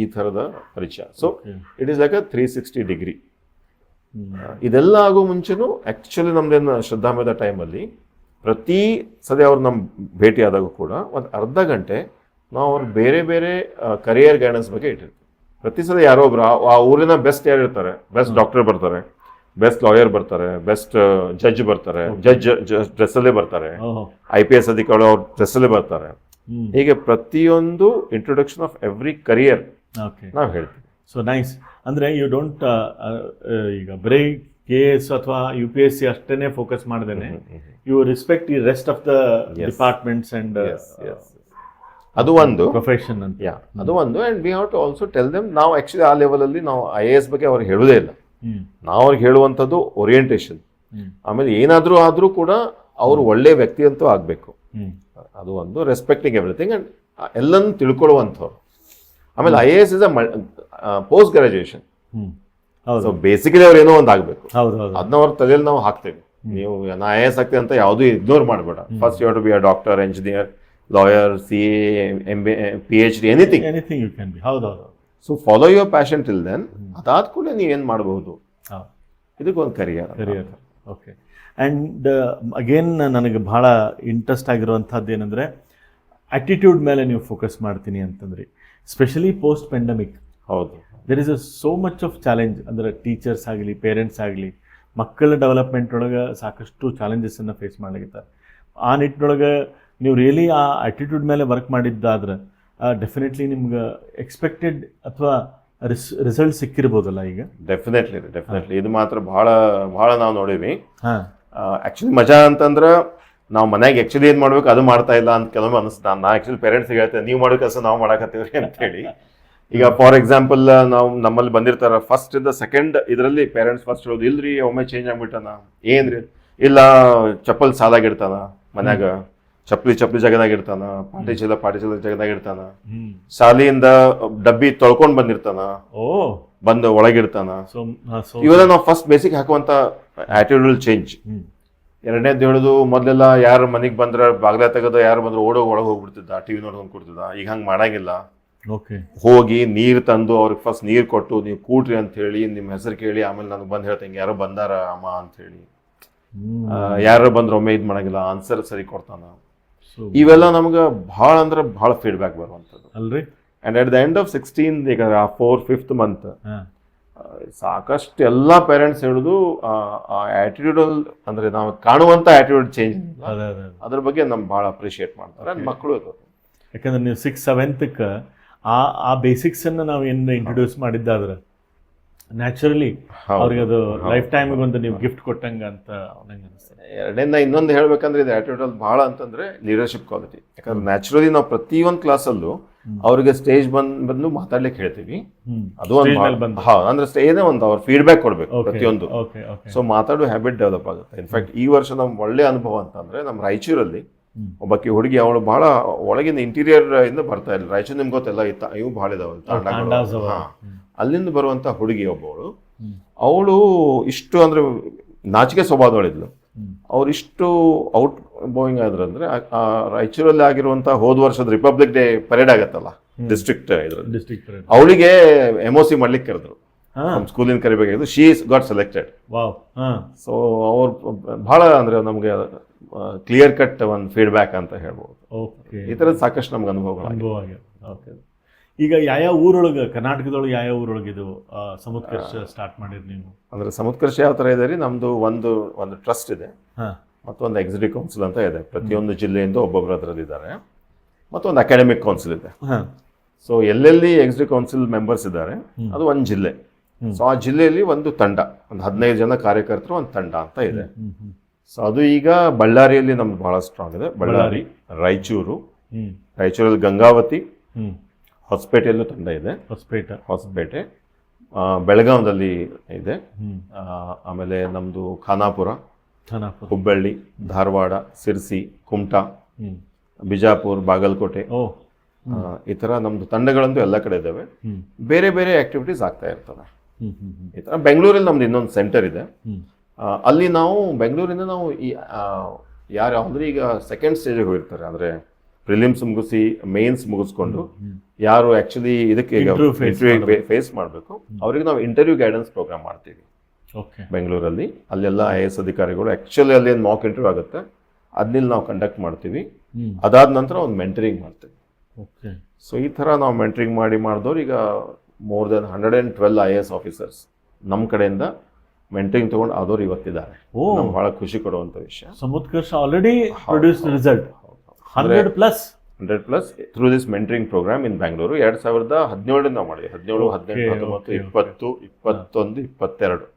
ಈ ಥರದ ಪರಿಚಯ. So it is like a 360 degree. ಇದೆಲ್ಲ ಆಗೋ ಮುಂಚೆನೂ ಆ್ಯಕ್ಚುಲಿ ನಮ್ದೇನು ಶ್ರದ್ಧಾಮೇಧ ಟೈಮಲ್ಲಿ ಪ್ರತಿ ಸದೇ ಅವ್ರು ನಮ್ಮ ಭೇಟಿ ಆದಾಗ ಕೂಡ ಒಂದು ಅರ್ಧ ಗಂಟೆ ನಾವು ಅವ್ರ ಬೇರೆ ಬೇರೆ ಕರಿಯರ್ ಗೈಡೆನ್ಸ್ ಬಗ್ಗೆ ಇಟ್ಟಿರ್ತೀವಿ. ಪ್ರತಿ ಸಲ ಯಾರೋ ಒಬ್ರು ಆ ಊರಿನ ಬೆಸ್ಟ್ ಯಾರು ಇರ್ತಾರೆ, ಬೆಸ್ಟ್ ಡಾಕ್ಟರ್ ಬರ್ತಾರೆ, ಬೆಸ್ಟ್ ಲಾಯರ್ ಬರ್ತಾರೆ, ಬೆಸ್ಟ್ ಜಡ್ಜ್ ಬರ್ತಾರೆ, ಜಡ್ಜ್ ಡ್ರೆಸ್ಸಲ್ಲೇ ಬರ್ತಾರೆ, IPS ಅಧಿಕಾರಿ ಅವ್ರ ಡ್ರೆಸ್ಸಲ್ಲೇ ಬರ್ತಾರೆ. ಹೀಗೆ ಪ್ರತಿಯೊಂದು ಇಂಟ್ರೊಡಕ್ಷನ್ ಆಫ್ ಎವ್ರಿ ಕರಿಯರ್ ನಾವು ಹೇಳ್ತೀವಿ. So nice. ಅಂದರೆ ಯು ಡೋಂಟ್ ಈಗ ಬರೀ KS ಅಥವಾ UPSC ಅಷ್ಟೇ ಫೋಕಸ್ ಮಾಡ್ದೇನೆ, ಯು ರೆಸ್ಪೆಕ್ಟ್ ಈ rest of the departments and ಅದು ಒಂದು ಪ್ರೊಫೆಷನ್ ಅಂತ. ಅದು ಒಂದು. And we have to also tell them, ನಾವು ಆ್ಯಕ್ಚುಲಿ ಆ ಲೆವೆಲಲ್ಲಿ ನಾವು IAS ಬಗ್ಗೆ ಅವ್ರಿಗೆ ಹೇಳೋದೇ ಇಲ್ಲ. ನಾವು ಅವ್ರಿಗೆ ಹೇಳುವಂಥದ್ದು ಓರಿಯೆಂಟೇಷನ್. ಆಮೇಲೆ ಏನಾದರೂ ಆದರೂ ಕೂಡ ಅವರು ಒಳ್ಳೆ ವ್ಯಕ್ತಿ ಅಂತೂ ಆಗಬೇಕು. ಅದು ಒಂದು ರೆಸ್ಪೆಕ್ಟಿಂಗ್ ಎವ್ರಿಥಿಂಗ್ ಆ್ಯಂಡ್ ಎಲ್ಲನೂ ತಿಳ್ಕೊಳ್ಳುವಂಥವ್ರು. ಆಮೇಲೆ IAS is a post graduation. So basically ಅವ್ರು ಏನೋ ಒಂದು ಆಗಬೇಕು, ಅದನ್ನ ಅವ್ರ ತಲೆಯಲ್ಲಿ ನಾವು ಹಾಕ್ತೇವೆ. ನೀವು ನಾ IAS ಆಗ್ತೇವೆ ಅಂತ ಯಾವುದೂ ಇಗ್ನೋರ್ ಮಾಡಬೇಡ. First you have to be a doctor, engineer, lawyer, CA, MBA, PhD, anything you can be. ಹೌದೌದು. So follow your passion till then. ಅದಾದ ಕೂಡ ನೀವೇನು ಮಾಡಬಹುದು, ಇದಕ್ಕೊಂದು ಕರಿಯರ್. ಓಕೆ. ಆ್ಯಂಡ್ ಅಗೇನ್ ನನಗೆ ಭಾಳ ಇಂಟ್ರೆಸ್ಟ್ ಆಗಿರುವಂಥದ್ದು ಏನಂದರೆ ಆ್ಯಟಿಟ್ಯೂಡ್ ಮೇಲೆ ನೀವು ಫೋಕಸ್ ಮಾಡ್ತೀನಿ ಅಂತಂದ್ರಿ, ಸ್ಪೆಷಲಿ ಪೋಸ್ಟ್ ಪೆಂಡಮಿಕ್. ಹೌದು, there is so much of challenge. ಅಂದರೆ ಟೀಚರ್ಸ್ ಆಗಲಿ, ಪೇರೆಂಟ್ಸ್ ಆಗಲಿ, ಮಕ್ಕಳ ಡೆವಲಪ್ಮೆಂಟ್ ಒಳಗೆ ಸಾಕಷ್ಟು ಚಾಲೆಂಜಸನ್ನು ಫೇಸ್ ಮಾಡ್ಲಿಕ್ಕಿದ್ದಾರೆ. ಆ ನಿಟ್ಟಿನೊಳಗೆ ನೀವು ರಿಯಲಿ ಆ ಆ್ಯಟಿಟ್ಯೂಡ್ ಮೇಲೆ ವರ್ಕ್ ಮಾಡಿದ್ದಾದ್ರೆ ಡೆಫಿನೆಟ್ಲಿ ನಿಮ್ಗೆ ಎಕ್ಸ್ಪೆಕ್ಟೆಡ್ ಅಥವಾ ರಿಸಲ್ಟ್ ಸಿಕ್ಕಿರ್ಬೋದಲ್ಲ ಈಗ? ಡೆಫಿನೆಟ್ಲಿ. ಇದು ಮಾತ್ರ ಭಾಳ ಭಾಳ ನಾವು ನೋಡೀವಿ. ಆ್ಯಕ್ಚುಲಿ ಮಜಾ ಅಂತಂದ್ರೆ ನಾವು ಮನೆಯಾಗ ಆ್ಯಕ್ಚುಲಿ ಏನು ಮಾಡ್ಬೇಕು ಅದು ಮಾಡ್ತಾ ಇಲ್ಲ ಅಂತ ಕೆಲವೊಮ್ಮೆ ಅನಿಸ್ತು. ನಾನು ಆ್ಯಕ್ಚುಲಿ ಪೇರೆಂಟ್ಸ್ಗೆ ಹೇಳ್ತೇನೆ, ನೀವು ಮಾಡೋ ಕೆಲಸ ನಾವು ಮಾಡಕತ್ತೀವ್ರಿ ಅಂತ ಹೇಳಿ. ಈಗ ಫಾರ್ ಎಕ್ಸಾಂಪಲ್ ನಾವು ನಮ್ಮಲ್ಲಿ ಬಂದಿರ್ತಾರ ಫಸ್ಟ್ ಇಂದ ಸೆಕೆಂಡ್ ಇದರಲ್ಲಿ ಪೇರೆಂಟ್ಸ್ ಫಸ್ಟ್ ಹೇಳೋದು, ಇಲ್ರಿ ಒಮ್ಮೆ ಚೇಂಜ್ ಆಗ್ಬಿಟ್ಟಾನ, ಏನ್ರಿ ಇಲ್ಲ ಚಪ್ಪಲ್ ಸಾಲಾಗಿಡ್ತಾನ ಮನ್ಯಾಗ, ಚಪ್ಪಲಿ ಜಾಗದಾಗ ಇಡ್ತಾನ, ಪಾಟಿ ಚೀಲ ಜಾಗದಾಗ ಇಡ್ತಾನ, ಶಾಲೆಯಿಂದ ಡಬ್ಬಿ ತೊಳ್ಕೊಂಡ್ ಬಂದಿರ್ತಾನ, ಬಂದು ಒಳಗಿಡ್ತಾನ. ಇವೆಲ್ಲ ನಾವು ಫಸ್ಟ್ ಬೇಸಿಕ್ ಹಾಕುವಂತ ಆಟಿಟ್ಯೂಡಲ್ ಚೇಂಜ್. ಎರಡನೇದು ಹೇಳುದು, ಮೊದಲೆಲ್ಲ ಯಾರು ಮನೆಗೆ ಬಂದ್ರೆ ಬಾಗ್ಲ ತೆಗೆದು ಯಾರು ಬಂದ್ರೆ ಓಡೋಗಿ ಒಳಗೆ ಹೋಗ್ಬಿಡ್ತಿದ್ದ, ಟಿವಿ ನೋಡ್ಕೊಂಡು ಕೊಡ್ತಿದ್ದ. ಈಗ ಹಂಗೆ ಮಾಡಂಗಿಲ್ಲ. ಹೋಗಿ ನೀರು ತಂದು ಅವ್ರಿಗೆ ಫಸ್ಟ್ ನೀರು ಕೊಟ್ಟು ನೀವು ಕೂಡ್ರಿ ಅಂತ ಹೇಳಿ ನಿಮ್ಮ ಹೆಸರು ಕೇಳಿ ಆಮೇಲೆ ನನಗೆ ಬಂದು ಹೇಳ್ತಂಗೆ ಯಾರೋ ಬಂದಾರ ಅಮ್ಮ ಅಂತ ಹೇಳಿ. ಯಾರು ಬಂದ್ರೆ ಒಮ್ಮೆ ಇದು ಮಾಡಂಗಿಲ್ಲ, ಆನ್ಸರ್ ಸರಿ ಕೊಡ್ತಾನ. ಇವೆಲ್ಲ ನಮ್ಗೆ ಭಾಳ ಅಂದ್ರೆ ಭಾಳ ಫೀಡ್ಬ್ಯಾಕ್ ಬರುವಂಥದ್ದು ಅಲ್ರಿ. And at the end of 16 ಈಗ 4th ಮಂತ್ ಸಾಕಷ್ಟು ಎಲ್ಲ ಪೇರೆಂಟ್ಸ್ ಹೇಳುದು ಆ ಆಟಿಟ್ಯೂಡಲ್ ಅಂದ್ರೆ ನಾವು ಕಾಣುವಂತ ಆಟಿಟ್ಯೂಡ್ ಚೇಂಜ್ ಅದ್ರ ಬಗ್ಗೆ ನಮ್ಗೆ ಭಾಳ ಅಪ್ರಿಷಿಯೇಟ್ ಮಾಡ್ತಾರೆ ಮಕ್ಕಳು. ಯಾಕಂದ್ರೆ ನೀವು 6th 7th ಆ ಬೇಸಿಕ್ಸ್ ಅನ್ನ ನಾವು ಏನು ಇಂಟ್ರೊಡ್ಯೂಸ್ ಮಾಡಿದ್ದಾದ್ರೆ ನ್ಯಾಚುರಲಿ ಅವ್ರಿಗೆ ಅದು ಲೈಫ್ ಟೈಮಿಗೆ ಒಂದು ನೀವು ಗಿಫ್ಟ್ ಕೊಟ್ಟಂಗ ಅಂತ ನಂಗೆ ಅನಿಸ್ತದೆ. ಎರಡರಿಂದ ಇನ್ನೊಂದು ಹೇಳ್ಬೇಕಂದ್ರೆ ಇದು ಆಟಿಟ್ಯೂಡ್ ಭಾಳ ಅಂತಂದ್ರೆ ಲೀಡರ್ಶಿಪ್ ಕ್ವಾಲಿಟಿ. ಯಾಕಂದ್ರೆ ನ್ಯಾಚುರಲಿ ನಾವು ಪ್ರತಿಯೊಂದು ಕ್ಲಾಸಲ್ಲೂ ಅವ್ರಿಗೆ ಸ್ಟೇಜ್ ಬಂದು ಮಾತಾಡ್ಲಿಕ್ಕೆ ಹೇಳ್ತೀವಿ. ಅದು ಒಂದು ಅಂದ್ರೆ ಏನೇ ಒಂದು ಅವ್ರ ಫೀಡ್ಬ್ಯಾಕ್ ಕೊಡ್ಬೇಕು ಪ್ರತಿಯೊಂದು. ಸೊ ಮಾತಾಡೋ ಹ್ಯಾಬಿಟ್ ಡೆವಲಪ್ ಆಗುತ್ತೆ. ಇನ್ಫ್ಯಾಕ್ಟ್ ಈ ವರ್ಷ ನಮ್ ಒಳ್ಳೆ ಅನುಭವ ಅಂತಂದ್ರೆ ನಮ್ಮ ರಾಯಚೂರಲ್ಲಿ ಒಬ್ಬಾಕಿ ಹುಡುಗಿ, ಅವಳು ಬಹಳ ಒಳಗಿನ ಇಂಟೀರಿಯರ್ ಇಂದ ಬರ್ತಾ ಇಲ್ಲ. ರಾಯಚೂರು ನಿಮ್ಗೆ ಗೊತ್ತೆಲ್ಲ ಇವು ಭಾಳ ಇದಾವಲ್ಲ, ಅಲ್ಲಿಂದ ಬರುವಂತ ಹುಡುಗಿ ಒಬ್ಬವಳು. ಅವಳು ಇಷ್ಟು ಅಂದ್ರೆ ನಾಚಿಕೆ ಸ್ವಭಾವದವಳಿದ್ಲು. ಅವ್ರು ಇಷ್ಟು ಔಟ್ ಗೋಯಿಂಗ್ ಆದ್ರು ಅಂದ್ರೆ ರಾಯಚೂರಲ್ಲಿ ಆಗಿರುವಂತ ಹೋದ ವರ್ಷದ ರಿಪಬ್ಲಿಕ್ ಡೇ ಪರೇಡ್ ಆಗತ್ತಲ್ಲ ಡಿಸ್ಟ್ರಿಕ್ಟ್ ಇದ್ರಲ್ಲಿ, ಅವಳಿಗೆ MOC ಮಾಡ್ಲಿಕ್ಕೆ ಕರೆದ್ರು. ಸ್ಕೂಲಿನ ಕರಿಬೇಕಾಗಿದ್ದು. She got selected. ಸೊ ಅವ್ರು ಬಹಳ ಅಂದ್ರೆ ನಮ್ಗೆ ಕ್ಲಿಯರ್ ಕಟ್ ಒಂದು ಫೀಡ್ಬ್ಯಾಕ್ ಅಂತ ಹೇಳ್ಬೋದು. ಈ ತರದ ಸಾಕಷ್ಟು ನಮ್ಗೆ ಅನುಭವಗಳು. ಈಗ ಯಾವ ಊರೊಳಗೆ, ಕರ್ನಾಟಕದೊಳಗೆ ಯಾವ ಊರೊಳಗೆ ಇದು ಸಮುತ್ಕರ್ಷ ಸ್ಟಾರ್ಟ್ ಮಾಡಿರಿ ನೀವು? ಅಂದ್ರೆ ಸಮುತ್ಕರ್ಷ ಯಾವ ತರ ಇದೆ ರೀ, ನಮ್ದು ಒಂದು ಟ್ರಸ್ಟ್ ಇದೆ, ಮತ್ತೊಂದು ಎಕ್ಸಿಕ್ಯೂಟಿವ್ ಕೌನ್ಸಿಲ್ ಅಂತ ಇದೆ. ಪ್ರತಿಯೊಂದು ಜಿಲ್ಲೆಯಿಂದ ಒಬ್ಬೊಬ್ಬರು ಅದರಲ್ಲಿ ಇದ್ದಾರೆ. ಮತ್ತೊಂದು ಅಕಾಡೆಮಿಕ್ ಕೌನ್ಸಿಲ್ ಇದೆ. ಸೊ ಎಲ್ಲೆಲ್ಲಿ ಎಕ್ಸಿಕ್ಯೂಟಿವ್ ಕೌನ್ಸಿಲ್ ಮೆಂಬರ್ಸ್ ಇದ್ದಾರೆ ಅದು ಒಂದು ಜಿಲ್ಲೆ. ಸೊ ಆ ಜಿಲ್ಲೆಯಲ್ಲಿ ಒಂದು ತಂಡ, ಒಂದು 15 ಜನ ಕಾರ್ಯಕರ್ತರು ಒಂದು ತಂಡ ಅಂತ ಇದೆ. ಸೊ ಅದು ಈಗ ಬಳ್ಳಾರಿಯಲ್ಲಿ ನಮ್ದು ಬಹಳ ಸ್ಟ್ರಾಂಗ್ ಇದೆ. ಬಳ್ಳಾರಿ, ರಾಯಚೂರಲ್ಲಿ ಗಂಗಾವತಿ, ಹೊಸಪೇಟೆಯಲ್ಲೂ ತಂಡ ಇದೆ. ಹೊಸಪೇಟೆ, ಬೆಳಗಾವದಲ್ಲಿ ಇದೆ. ಆಮೇಲೆ ನಮ್ದು ಖಾನಾಪುರ, ಹುಬ್ಬಳ್ಳಿ, ಧಾರವಾಡ, ಸಿರ್ಸಿ, ಕುಮಟಾ, ಬಿಜಾಪುರ, ಬಾಗಲಕೋಟೆ, ಈ ತರ ನಮ್ದು ತಂಡಗಳಂತೂ ಎಲ್ಲ ಕಡೆ ಇದ್ದಾವೆ. ಬೇರೆ ಬೇರೆ ಆಕ್ಟಿವಿಟೀಸ್ ಆಗ್ತಾ ಇರ್ತವೆ. ಈ ತರ ಬೆಂಗಳೂರಲ್ಲಿ ನಮ್ದು ಇನ್ನೊಂದು ಸೆಂಟರ್ ಇದೆ. ಅಲ್ಲಿ ನಾವು ಬೆಂಗಳೂರಿಂದ ನಾವು ಯಾರು ಆಲ್ರೆಡಿ ಈಗ ಸೆಕೆಂಡ್ ಸ್ಟೇಜಿಗೆ ಹೋಗಿರ್ತಾರೆ, ಅಂದರೆ ಪ್ರಿಲಿಮ್ಸ್ ಮುಗಿಸಿ ಮೇನ್ಸ್ ಮುಗಿಸ್ಕೊಂಡು ಯಾರು ಆ್ಯಕ್ಚುಲಿ ಇದಕ್ಕೆ ಇಂಟರ್ವ್ಯೂ ಫೇಸ್ ಮಾಡಬೇಕು ಅವರಿಗೆ ನಾವು ಇಂಟರ್ವ್ಯೂ ಗೈಡೆನ್ಸ್ ಪ್ರೋಗ್ರಾಮ್ ಮಾಡ್ತೀವಿ ಬೆಂಗಳೂರಲ್ಲಿ. ಅಲ್ಲೆಲ್ಲ IAS ಅಧಿಕಾರಿಗಳು ಆ್ಯಕ್ಚುಲಿ ಅಲ್ಲಿ ಒಂದು ಮಾಕ್ ಇಂಟರ್ವ್ಯೂ ಆಗುತ್ತೆ, ಅದನ್ನೆಲ್ಲ ನಾವು ಕಂಡಕ್ಟ್ ಮಾಡ್ತೀವಿ. ಅದಾದ ನಂತರ ಒಂದು ಮೆಂಟರಿಂಗ್ ಮಾಡ್ತೀವಿ. ಸೊ ಈ ಥರ ನಾವು ಮೆಂಟರಿಂಗ್ ಮಾಡಿದವ್ರು ಈಗ ಮೋರ್ ದೆನ್ 112 IAS ಆಫೀಸರ್ಸ್ ನಮ್ಮ ಕಡೆಯಿಂದ ಮೆಂಟರಿಂಗ್ ತಗೊಂಡು ಆದವ್ರು ಇವತ್ತಿದ್ದಾರೆ. ನಮ್ಗೆ ಬಹಳ ಖುಷಿ ಕೊಡುವಂಥ ವಿಷಯ. Samutkarsha already produce result 100+ through this mentoring program in Bengaluru. 2017 ನಾವು ಮಾಡಿದ್ವಿ. 17, 18, 19, 20, 21, 22.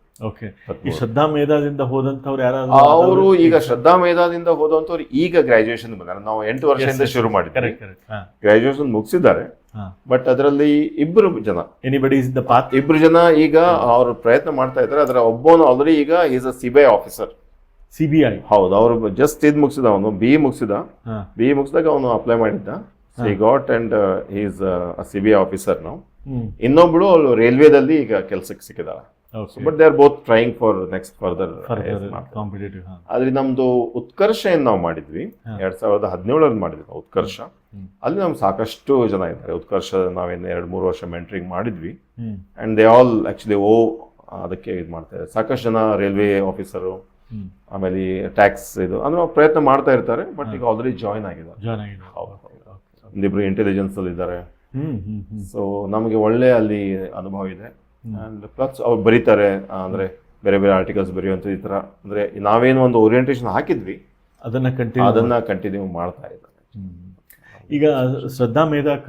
ಈ ಶ್ರದ್ಧಾ ಮೇಧಾದಿಂದ ಹೋದಂಥವ್ರು ಯಾರಾದ್ರೂ ಅವರು ಈಗ ಶ್ರದ್ಧಾ ಮೇಧಾದಿಂದ ಹೋದಂಥವ್ರು ಈಗ ಗ್ರಾಜುಯೇಷನ್ ಬಂದಾರೆ. ನಾವು 8 ವರ್ಷದಿಂದ ಶುರು ಮಾಡಿದ್ವಿ, ಗ್ರಾಜುಯೇಷನ್ ಮುಗಿಸಿದ್ದಾರೆ. ಬಟ್ ಅದರಲ್ಲಿ ಇಬ್ರು ಜನ ಈಗ ಅವರು ಪ್ರಯತ್ನ ಮಾಡ್ತಾ ಇದ್ದಾರೆ. ಅದರ ಒಬ್ಬನು ಆಲ್ರೆಡಿ ಈಗ is a CBI officer. CBI ಹೌದು, ಅವರು ಜಸ್ಟ್ ಇದು ಮುಗಿಸಿದ, ಅವನು BE ಮುಗಿಸಿದಾಗ ಅವನು ಅಪ್ಲೈ ಮಾಡಿದ್ದ. he got and he is a CBI officer ನಾವು. ಇನ್ನೊಬ್ಳು ಅವಳು ರೈಲ್ವೇದಲ್ಲಿ ಈಗ ಕೆಲಸಕ್ಕೆ ಸಿಕ್ಕಿದಾಳೆ. But they are both trying for next further competitive. ಆದ್ರೆ ನಮ್ದು ಉತ್ಕರ್ಷ ಏನ್ ನಾವು ಮಾಡಿದ್ವಿ 2017 ಮಾಡಿದ್ವಿ ಉತ್ಕರ್ಷ. ಅಲ್ಲಿ ನಮ್ಗೆ ಸಾಕಷ್ಟು ಜನ ಇದ್ದಾರೆ. ಉತ್ಕರ್ಷ ನಾವೇನು 2-3 ವರ್ಷ ಮೆಂಟರಿಂಗ್ ಮಾಡಿದ್ವಿ. ಅಂಡ್ ದೇ ಆಲ್ ಆಕ್ಚುಲಿ ಅದಕ್ಕೆ ಇದು ಮಾಡ್ತಾರೆ. ಸಾಕಷ್ಟು ಜನ ರೈಲ್ವೆ ಆಫೀಸರು, ಆಮೇಲೆ ಟ್ಯಾಕ್ಸ್ ಇದು ಅಂದ್ರೆ ಪ್ರಯತ್ನ ಮಾಡ್ತಾ ಇರ್ತಾರೆ. ಬಟ್ ಈಗ ಆಲ್ರೆಡಿ ಜಾಯ್ನ್ ಆಗಿದ್ದಾರೆ. ಒಂದಿಬ್ರು ಇಂಟೆಲಿಜೆನ್ಸ್ ಅಲ್ಲಿ ಇದ್ದಾರೆ. ಸೊ ನಮಗೆ ಒಳ್ಳೆ ಅಲ್ಲಿ ಅನುಭವ ಇದೆ. ಅಂಡ್ ಪ್ಲಸ್ ಅವ್ರು ಬರೀತಾರೆ, ಅಂದ್ರೆ ಬೇರೆ ಬೇರೆ ಆರ್ಟಿಕಲ್ಸ್ ಬರೆಯುವಂಥ ಈ ಥರ. ಅಂದ್ರೆ ನಾವೇನು ಒಂದು ಓರಿಯೆಂಟೇಷನ್ ಹಾಕಿದ್ವಿ ಅದನ್ನ ಕಂಟಿನ್ಯೂ ಮಾಡ್ತಾ ಇದ್ದಾರೆ. ಈಗ ಶ್ರದ್ಧಾ ಮೇಧಾಕ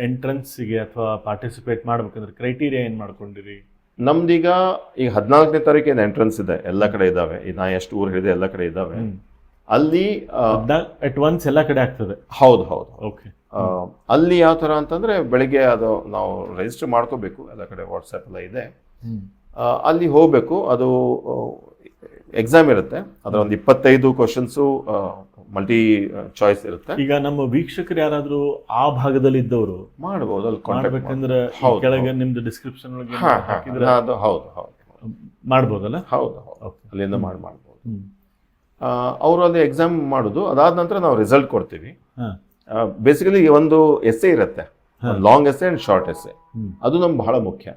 ಎಂಟ್ರೆನ್ಸ್ಗೆ ಅಥವಾ ಪಾರ್ಟಿಸಿಪೇಟ್ ಮಾಡ್ಬೇಕಂದ್ರೆ ಕ್ರೈಟೀರಿಯಾ ಏನ್ ಮಾಡ್ಕೊಂಡಿರಿ? ನಮ್ದೀಗ ಈಗ 14ನೇ ತಾರೀಕಿನ ಎಂಟ್ರೆನ್ಸ್ ಇದೆ, ಎಲ್ಲ ಕಡೆ ಇದಾವೆ. ನಾ ಎಷ್ಟು ಊರು ಹೇಳಿದೆ ಎಲ್ಲ ಕಡೆ ಇದಾವೆ. ಅಲ್ಲಿ ಅಟ್ ಒನ್ಸ್ ಎಲ್ಲ ಕಡೆ ಆಗ್ತದೆ. ಹೌದು. ಅಲ್ಲಿ ಯಾವ ಥರ ಅಂತಂದರೆ ಬೆಳಿಗ್ಗೆ ಅದು ನಾವು ರಿಜಿಸ್ಟರ್ ಮಾಡ್ಕೋಬೇಕು. ಎಲ್ಲ ಕಡೆ ವಾಟ್ಸಪ್ ಎಲ್ಲ ಇದೆ. ಅಲ್ಲಿ ಹೋಗಬೇಕು. ಅದು ಎಕ್ಸಾಮ್ ಇರುತ್ತೆ. ಅದರ ಒಂದು 25 ಕ್ವಶನ್ಸು ಮಲ್ಟಿ ಚಾಯ್ಸ್ ಇರುತ್ತೆ. ಈಗ ನಮ್ಮ ವೀಕ್ಷಕರು ಯಾರಾದರೂ ಆ ಭಾಗದಲ್ಲಿ ಇದ್ದವರು ಮಾಡ್ಬೋದು. ಅಲ್ಲಿ ಮಾಡ್ಬೇಕಂದ್ರೆ ಕೆಳಗೆ ನಿಮ್ದು ಡಿಸ್ಕ್ರಿಪ್ಷನ್ ಒಳಗೆ ಹಾಕಿದ್ರೆ ಅದು ಹೌದು ಮಾಡ್ಬೋದಲ್ಲ? ಹೌದು ಅಲ್ಲಿಂದ ಮಾಡ್ಬೋದು. ಅವರು ಅಲ್ಲಿ ಎಕ್ಸಾಮ್ ಮಾಡೋದು. ಅದಾದ ನಂತರ ನಾವು ರಿಸಲ್ಟ್ ಕೊಡ್ತೀವಿ. ಬೇಸಿಕಲಿ ಒಂದು ಎಸ್ಸೆ ಇರುತ್ತೆ, long essay and short essay. ಅದು ನಮ್ಗೆ ಬಹಳ ಮುಖ್ಯ.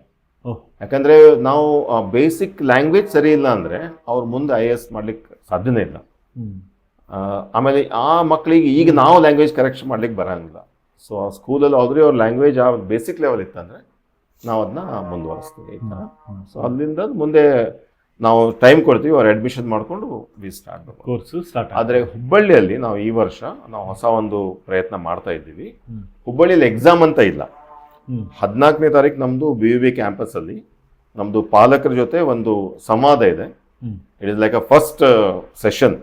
ಯಾಕಂದ್ರೆ ನಾವು ಬೇಸಿಕ್ ಲ್ಯಾಂಗ್ವೇಜ್ ಸರಿ ಇಲ್ಲ ಅಂದ್ರೆ ಅವ್ರ ಮುಂದೆ IAS ಮಾಡ್ಲಿಕ್ಕೆ ಸಾಧ್ಯನೇ ಇಲ್ಲ. ಆಮೇಲೆ ಆ ಮಕ್ಕಳಿಗೆ ಈಗ ನಾವು ಲ್ಯಾಂಗ್ವೇಜ್ ಕರೆಕ್ಷನ್ ಮಾಡ್ಲಿಕ್ಕೆ ಬರಂಗಿಲ್ಲ. ಸೊ ಆ ಸ್ಕೂಲಲ್ಲಿ ಆಲ್ರೆಡಿ ಅವ್ರ ಲ್ಯಾಂಗ್ವೇಜ್ ಆ ಬೇಸಿಕ್ ಲೆವೆಲ್ ಇತ್ತಂದ್ರೆ ನಾವು ಅದನ್ನ ಮುಂದುವರಿಸ್ತೀವಿ. ಸೊ ಅಲ್ಲಿಂದ ಮುಂದೆ ನಾವು ಟೈಮ್ ಕೊಡ್ತೀವಿ. ಅವ್ರು ಅಡ್ಮಿಷನ್ ಮಾಡಿಕೊಂಡು ಕೋರ್ಸ್ ಸ್ಟಾರ್ಟ್. ಆದರೆ ಹುಬ್ಬಳ್ಳಿಯಲ್ಲಿ ನಾವು ಈ ವರ್ಷ ನಾವು ಹೊಸ ಒಂದು ಪ್ರಯತ್ನ ಮಾಡ್ತಾ ಇದ್ದೀವಿ. ಹುಬ್ಬಳ್ಳಿಯಲ್ಲಿ ಎಕ್ಸಾಮ್ ಅಂತ ಇಲ್ಲ. 14ನೇ ತಾರೀಕು ನಮ್ದು BUB ಕ್ಯಾಂಪಸ್ ಅಲ್ಲಿ ನಮ್ದು ಪಾಲಕರ ಜೊತೆ ಒಂದು ಸಂವಾದ ಇದೆ. It is like a first session.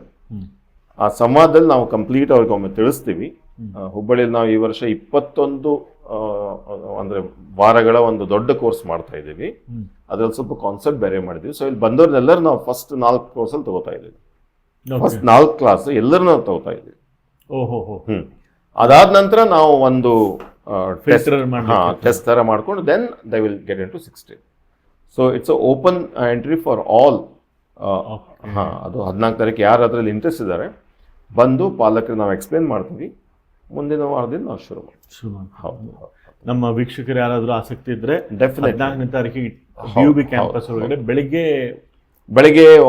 ಆ ಸಂವಾದದಲ್ಲಿ ನಾವು ಕಂಪ್ಲೀಟ್ ಅವ್ರಿಗೆ ಒಮ್ಮೆ ತಿಳಿಸ್ತೀವಿ. ಹುಬ್ಬಳ್ಳಿಯಲ್ಲಿ ನಾವು ಈ ವರ್ಷ 21 ಅಂದ್ರೆ ವಾರಗಳ ಒಂದು ದೊಡ್ಡ ಕೋರ್ಸ್ ಮಾಡ್ತಾ ಇದ್ದೀವಿ. ಅದ್ರಲ್ಲಿ ಸ್ವಲ್ಪ ಕಾನ್ಸೆಪ್ಟ್ ಬೇರೆ ಮಾಡಿದ್ವಿ. ಸೊ ಇಲ್ಲಿ ಬಂದವ್ರನ್ನೆಲ್ಲರೂ ನಾವು ಫಸ್ಟ್ 4 ಕೋರ್ಸಲ್ಲಿ ತಗೋತಾ ಇದ್ದೀವಿ. ಫಸ್ಟ್ 4 ಕ್ಲಾಸ್ ಎಲ್ಲರೂ ನಾವು ತಗೋತಾ ಇದ್ದೀವಿ. ಅದಾದ ನಂತರ ನಾವು ಒಂದು ಟೆಸ್ಟ್ ತರ ಮಾಡ್ಕೊಂಡು then they will get into 16. So it's open entry for all. ಅದು 14 ತಾರೀಕು ಯಾರು ಅದರಲ್ಲಿ ಇಂಟ್ರೆಸ್ಟ್ ಇದ್ದಾರೆ ಬಂದು ಪಾಲಕರಿಗೆ ನಾವು ಎಕ್ಸ್ಪ್ಲೇನ್ ಮಾಡ್ತೀವಿ. ಮುಂದಿನ ವಾರದಿಂದ ನಾವು ಶುರು ಮಾಡ್ತೀವಿ. ನಮ್ಮ ವೀಕ್ಷಕರು ಯಾರಾದರೂ ಆಸಕ್ತಿ ಇದ್ರೆ 14ನೇ ತಾರೀಕಿಗೆ BUB ಕ್ಯಾಂಪಸ್ ಒಳಗಡೆ ಬೆಳಿಗ್ಗೆ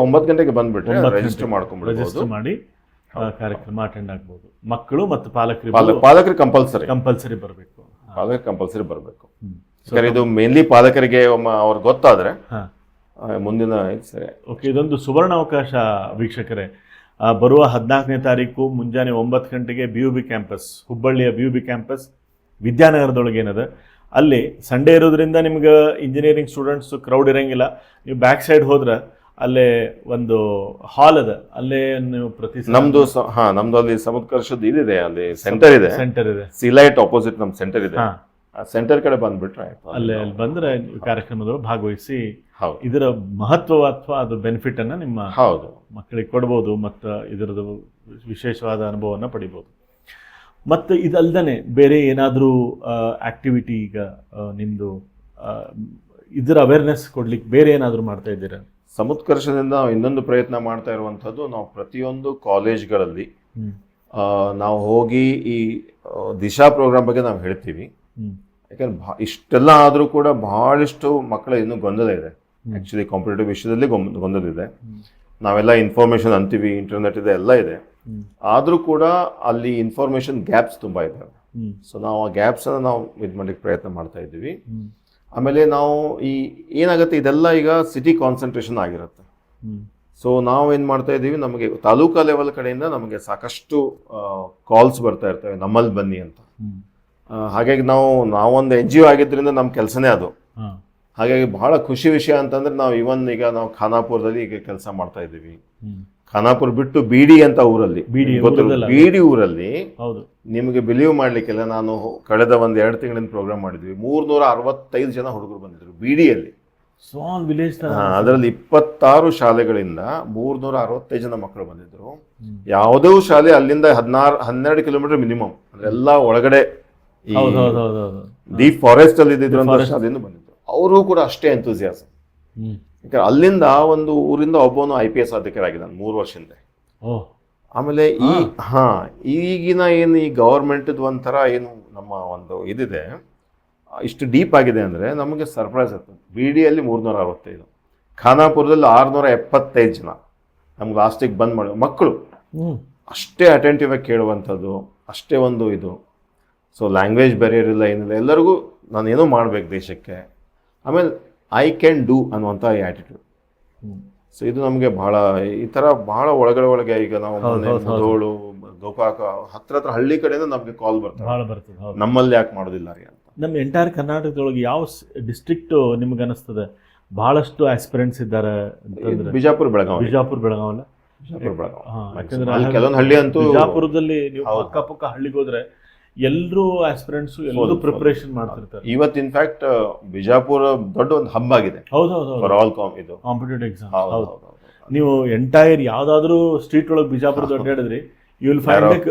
9 ಗಂಟೆಗೆ ಬಂದ್ಬಿಟ್ರೆ ರಿಜಿಸ್ಟರ್ ಮಾಡಿ ಕಾರ್ಯಕ್ರಮ ಅಟೆಂಡ್ ಆಗ್ಬೋದು. ಮಕ್ಕಳು ಮತ್ತು ಪಾಲಕರು ಕಂಪಲ್ಸರಿ ಬರಬೇಕು. ಇದು ಮೇನ್ಲಿ ಪಾಲಕರಿಗೆ ಅವ್ರಿಗೆ ಗೊತ್ತಾದ್ರೆ ಮುಂದಿನ ಸರಿ. ಓಕೆ, ಇದೊಂದು ಸುವರ್ಣ ಅವಕಾಶ ವೀಕ್ಷಕರೇ. ಬರುವ 14ನೇ ತಾರೀಕು ಮುಂಜಾನೆ 9 ಗಂಟೆಗೆ BUB ಕ್ಯಾಂಪಸ್, ಹುಬ್ಬಳ್ಳಿಯ BUB ಕ್ಯಾಂಪಸ್ ವಿದ್ಯಾನಗರದೊಳಗೆ ಏನದ ಅಲ್ಲಿ ಸಂಡೇ ಇರೋದ್ರಿಂದ ನಿಮ್ಗೆ ಇಂಜಿನಿಯರಿಂಗ್ ಸ್ಟೂಡೆಂಟ್ಸ್ ಕ್ರೌಡ್ ಇರಂಗಿಲ್ಲ. ನೀವು ಬ್ಯಾಕ್ ಸೈಡ್ ಹೋದ್ರೆ ಅಲ್ಲೇ ಒಂದು ಹಾಲ್ ಅದ, ಅಲ್ಲೇ ನೀವು ನಮ್ದು ಅಲ್ಲಿ ಸಮುತ್ಕರ್ಷದ ಇದಿದೆ, ಅಲ್ಲಿ ಸೆಂಟರ್ ಇದೆ. ಸಿಲೈಟ್ ಆಪೋಸಿಟ್ ನಮ್ ಸೆಂಟರ್ ಇದೆ. ಸೆಂಟರ್ ಕಡೆ ಬಂದ್ಬಿಟ್ರೆ ಅಲ್ಲಿ ಬಂದ್ರೆ ಕಾರ್ಯಕ್ರಮದೊಳಗೆ ಭಾಗವಹಿಸಿ ಇದರ ಮಹತ್ವ ಅಥವಾ ಅದ್ರ ಬೆನಿಫಿಟ್ ಅನ್ನ ನಿಮ್ಮ ಮಕ್ಕಳಿಗೆ ಕೊಡ್ಬೋದು ಮತ್ತು ಇದರದ್ದು ವಿಶೇಷವಾದ ಅನುಭವವನ್ನು ಪಡಿಬೋದು. ಮತ್ತು ಇದಲ್ದೇ ಬೇರೆ ಏನಾದರೂ ಆಕ್ಟಿವಿಟಿ ಈಗ ನಿಮ್ಮದು ಇದರ ಅವೇರ್ನೆಸ್ ಕೊಡ್ಲಿಕ್ಕೆ ಬೇರೆ ಏನಾದರೂ ಮಾಡ್ತಾ ಇದ್ದೀರಾ? ಸಮುತ್ಕರ್ಷದಿಂದ ನಾವು ಇನ್ನೊಂದು ಪ್ರಯತ್ನ ಮಾಡ್ತಾ ಇರುವಂಥದ್ದು, ನಾವು ಪ್ರತಿಯೊಂದು ಕಾಲೇಜ್ಗಳಲ್ಲಿ ನಾವು ಹೋಗಿ ಈ ದಿಶಾ ಪ್ರೋಗ್ರಾಮ್ ಬಗ್ಗೆ ನಾವು ಹೇಳ್ತೀವಿ. ಯಾಕಂದ್ರೆ ಇಷ್ಟೆಲ್ಲ ಆದರೂ ಕೂಡ ಬಹಳಷ್ಟು ಮಕ್ಕಳ ಇನ್ನೂ ಗೊಂದಲ ಇದೆ. ಆ್ಯಕ್ಚುಲಿ ಕಾಂಪಿಟೇಟಿವ್ ವಿಷಯದಲ್ಲಿ ಗೊಂದಲ ಇದೆ. ನಾವೆಲ್ಲ ಇನ್ಫಾರ್ಮೇಷನ್ ಅಂತೀವಿ, ಇಂಟರ್ನೆಟ್ ಇದೆ, ಎಲ್ಲ ಇದೆ. ಆದರೂ ಕೂಡ ಅಲ್ಲಿ ಇನ್ಫಾರ್ಮೇಷನ್ ಗ್ಯಾಪ್ಸ್ ತುಂಬ ಇದ್ದಾವೆ. ಸೊ ನಾವು ಆ ಗ್ಯಾಪ್ಸನ್ನು ನಾವು ಇದು ಮಾಡಲಿಕ್ಕೆ ಪ್ರಯತ್ನ ಮಾಡ್ತಾ ಇದ್ದೀವಿ. ಆಮೇಲೆ ನಾವು ಏನಾಗುತ್ತೆ, ಇದೆಲ್ಲ ಈಗ ಸಿಟಿ ಕಾನ್ಸಂಟ್ರೇಷನ್ ಆಗಿರುತ್ತೆ. ಸೊ ನಾವು ಏನು ಮಾಡ್ತಾ ಇದ್ದೀವಿ, ನಮಗೆ ತಾಲೂಕಾ ಲೆವೆಲ್ ಕಡೆಯಿಂದ ನಮಗೆ ಸಾಕಷ್ಟು ಕಾಲ್ಸ್ ಬರ್ತಾ ಇರ್ತವೆ, ನಮ್ಮಲ್ಲಿ ಬನ್ನಿ ಅಂತ. ಹಾಗಾಗಿ ನಾವೊಂದು NGO ಆಗಿದ್ದರಿಂದ ನಮ್ಮ ಕೆಲಸನೇ ಅದು. ಹಾಗಾಗಿ ಬಹಳ ಖುಷಿ ವಿಷಯ ಅಂತಂದ್ರೆ ನಾವು ಈಗ ನಾವು ಖಾನಾಪುರದಲ್ಲಿ ಈಗ ಕೆಲಸ ಮಾಡ್ತಾ ಇದ್ದೀವಿ. ಖಾನಾಪುರ ಬಿಟ್ಟು ಬಿಡಿ ಅಂತ ಊರಲ್ಲಿ, ಬಿಡಿ ಊರಲ್ಲಿ ನಿಮಗೆ ಬಿಲೀವ್ ಮಾಡ್ಲಿಕ್ಕೆಲ್ಲ, ನಾನು ಕಳೆದ 1-2 ತಿಂಗಳಿಂದ ಪ್ರೋಗ್ರಾಮ್ ಮಾಡಿದ್ವಿ. 365 ಜನ ಹುಡುಗರು ಬಂದಿದ್ರು ಬಿಡಿಯಲ್ಲಿ. Small village. ಅದರಲ್ಲಿ 26 ಶಾಲೆಗಳಿಂದ 365 ಜನ ಮಕ್ಕಳು ಬಂದಿದ್ರು. ಯಾವುದೋ ಶಾಲೆ ಅಲ್ಲಿಂದ 12 ಕಿಲೋಮೀಟರ್ ಮಿನಿಮಮ್, ಅಂದ್ರೆ ಎಲ್ಲ ಒಳಗಡೆ ಡೀಪ್ ಫಾರೆಸ್ಟ್ ಅಲ್ಲಿ ಇದ್ದಿದ್ರಂತ ಶಾಲೆಯಿಂದ ಬಂದಿದ್ರು. ಅವರು ಕೂಡ ಅಷ್ಟೇ ಎಂತೂಸಿಯಾಸಮ್. ಯಾಕಂದ್ರೆ ಅಲ್ಲಿಂದ ಒಂದು ಊರಿಂದ ಒಬ್ಬನು IPS ಅಧಿಕಾರಿಯಾಗಿದ್ದಾನೆ 3 ವರ್ಷ ಹಿಂದೆ. ಆಮೇಲೆ ಈಗಿನ ಏನು ಈ ಗವರ್ಮೆಂಟ್ ಒಂಥರ ಏನು ನಮ್ಮ ಒಂದು ಇದಿದೆ, ಇಷ್ಟು ಡೀಪ್ ಆಗಿದೆ ಅಂದರೆ ನಮಗೆ ಸರ್ಪ್ರೈಸ್ ಆಯ್ತು. ಬಿಡಿಯಲ್ಲಿ 365, ಖಾನಾಪುರದಲ್ಲಿ 675 ಜನ ನಮ್ಗೆ ಲಾಸ್ಟಿಗೆ ಬಂದ್ ಮಾಡಿ ಮಕ್ಕಳು ಅಷ್ಟೇ ಅಟೆಂಟಿವ್ ಆಗಿ ಕೇಳುವಂಥದ್ದು, ಅಷ್ಟೇ ಒಂದು ಇದು. ಸೊ ಲ್ಯಾಂಗ್ವೇಜ್ ಬ್ಯಾರಿಯರ್ ಇಲ್ಲ, ಏನಿಲ್ಲ, ಎಲ್ಲರಿಗೂ ನಾನು ಏನೋ ಮಾಡ್ಬೇಕು ದೇಶಕ್ಕೆ. ಆಮೇಲೆ ಐ ಕ್ಯಾನ್ ಡೂ ಅನ್ನುವಂಥ ಈ ಆ್ಯಟಿಟ್ಯೂಡ್. ಸೊ ಇದು ನಮಗೆ ಈ ಥರ ಬಹಳ ಒಳಗಡೆ ಈಗ ನಾವು ಮುಧೋಳು, ಗೋಕಾಕ ಹತ್ರ ಹಳ್ಳಿ ಕಡೆಯಿಂದ ನಮಗೆ ಕಾಲ್ ಬರ್ತದೆ, ನಮ್ಮಲ್ಲಿ ಯಾಕೆ ಮಾಡೋದಿಲ್ಲ ರೀ ಅಂತ. ನಮ್ಮ ಎಂಟೈರ್ ಕರ್ನಾಟಕದೊಳಗೆ ಯಾವ ಡಿಸ್ಟ್ರಿಕ್ಟ್ ನಿಮ್ಗೆ ಅನಿಸ್ತದೆ ಬಹಳಷ್ಟು ಆಸ್ಪಿರೆಂಟ್ಸ್ ಇದ್ದಾರೆ ಅಂತಂದ್ರೆ? ಬಿಜಾಪುರ ಬೆಳಗಾವಿ. ಕೆಲವೊಂದು ಹಳ್ಳಿ ಅಂತೂ, ಬಿಜಾಪುರದಲ್ಲಿ ನೀವು ಅಕ್ಕಪಕ್ಕ ಹಳ್ಳಿಗೆ ಹೋದ್ರೆ ಎಲ್ಲರೂ ಆಸ್ಪಿರೆಂಟ್ಸ್ ಎಲ್ಲರೂ ಪ್ರಿಪರೇಷನ್ ಮಾಡ್ತಿರ್ತಾರೆ. ಇವತ್ತು ಇನ್ಫ್ಯಾಕ್ಟ್ ಬಿಜಾಪುರ ದೊಡ್ಡ ಒಂದು ಹಬ್ ಆಗಿದೆ. ಫಾರ್ ಆಲ್ ಇದು ಕಾಂಪಿಟೇಟಿವ್ ಎಕ್ಸಾಮ್. ನೀವು ಎಂಟೈರ್ ಯಾವ್ದಾದ್ರು ಸ್ಟ್ರೀಟ್ ಒಳಗೆ ಬಿಜಾಪುರದ ಅಡ್ಡಾಡಿದ್ರಿ, ಯು ವಿಲ್ ಫೈಂಡ್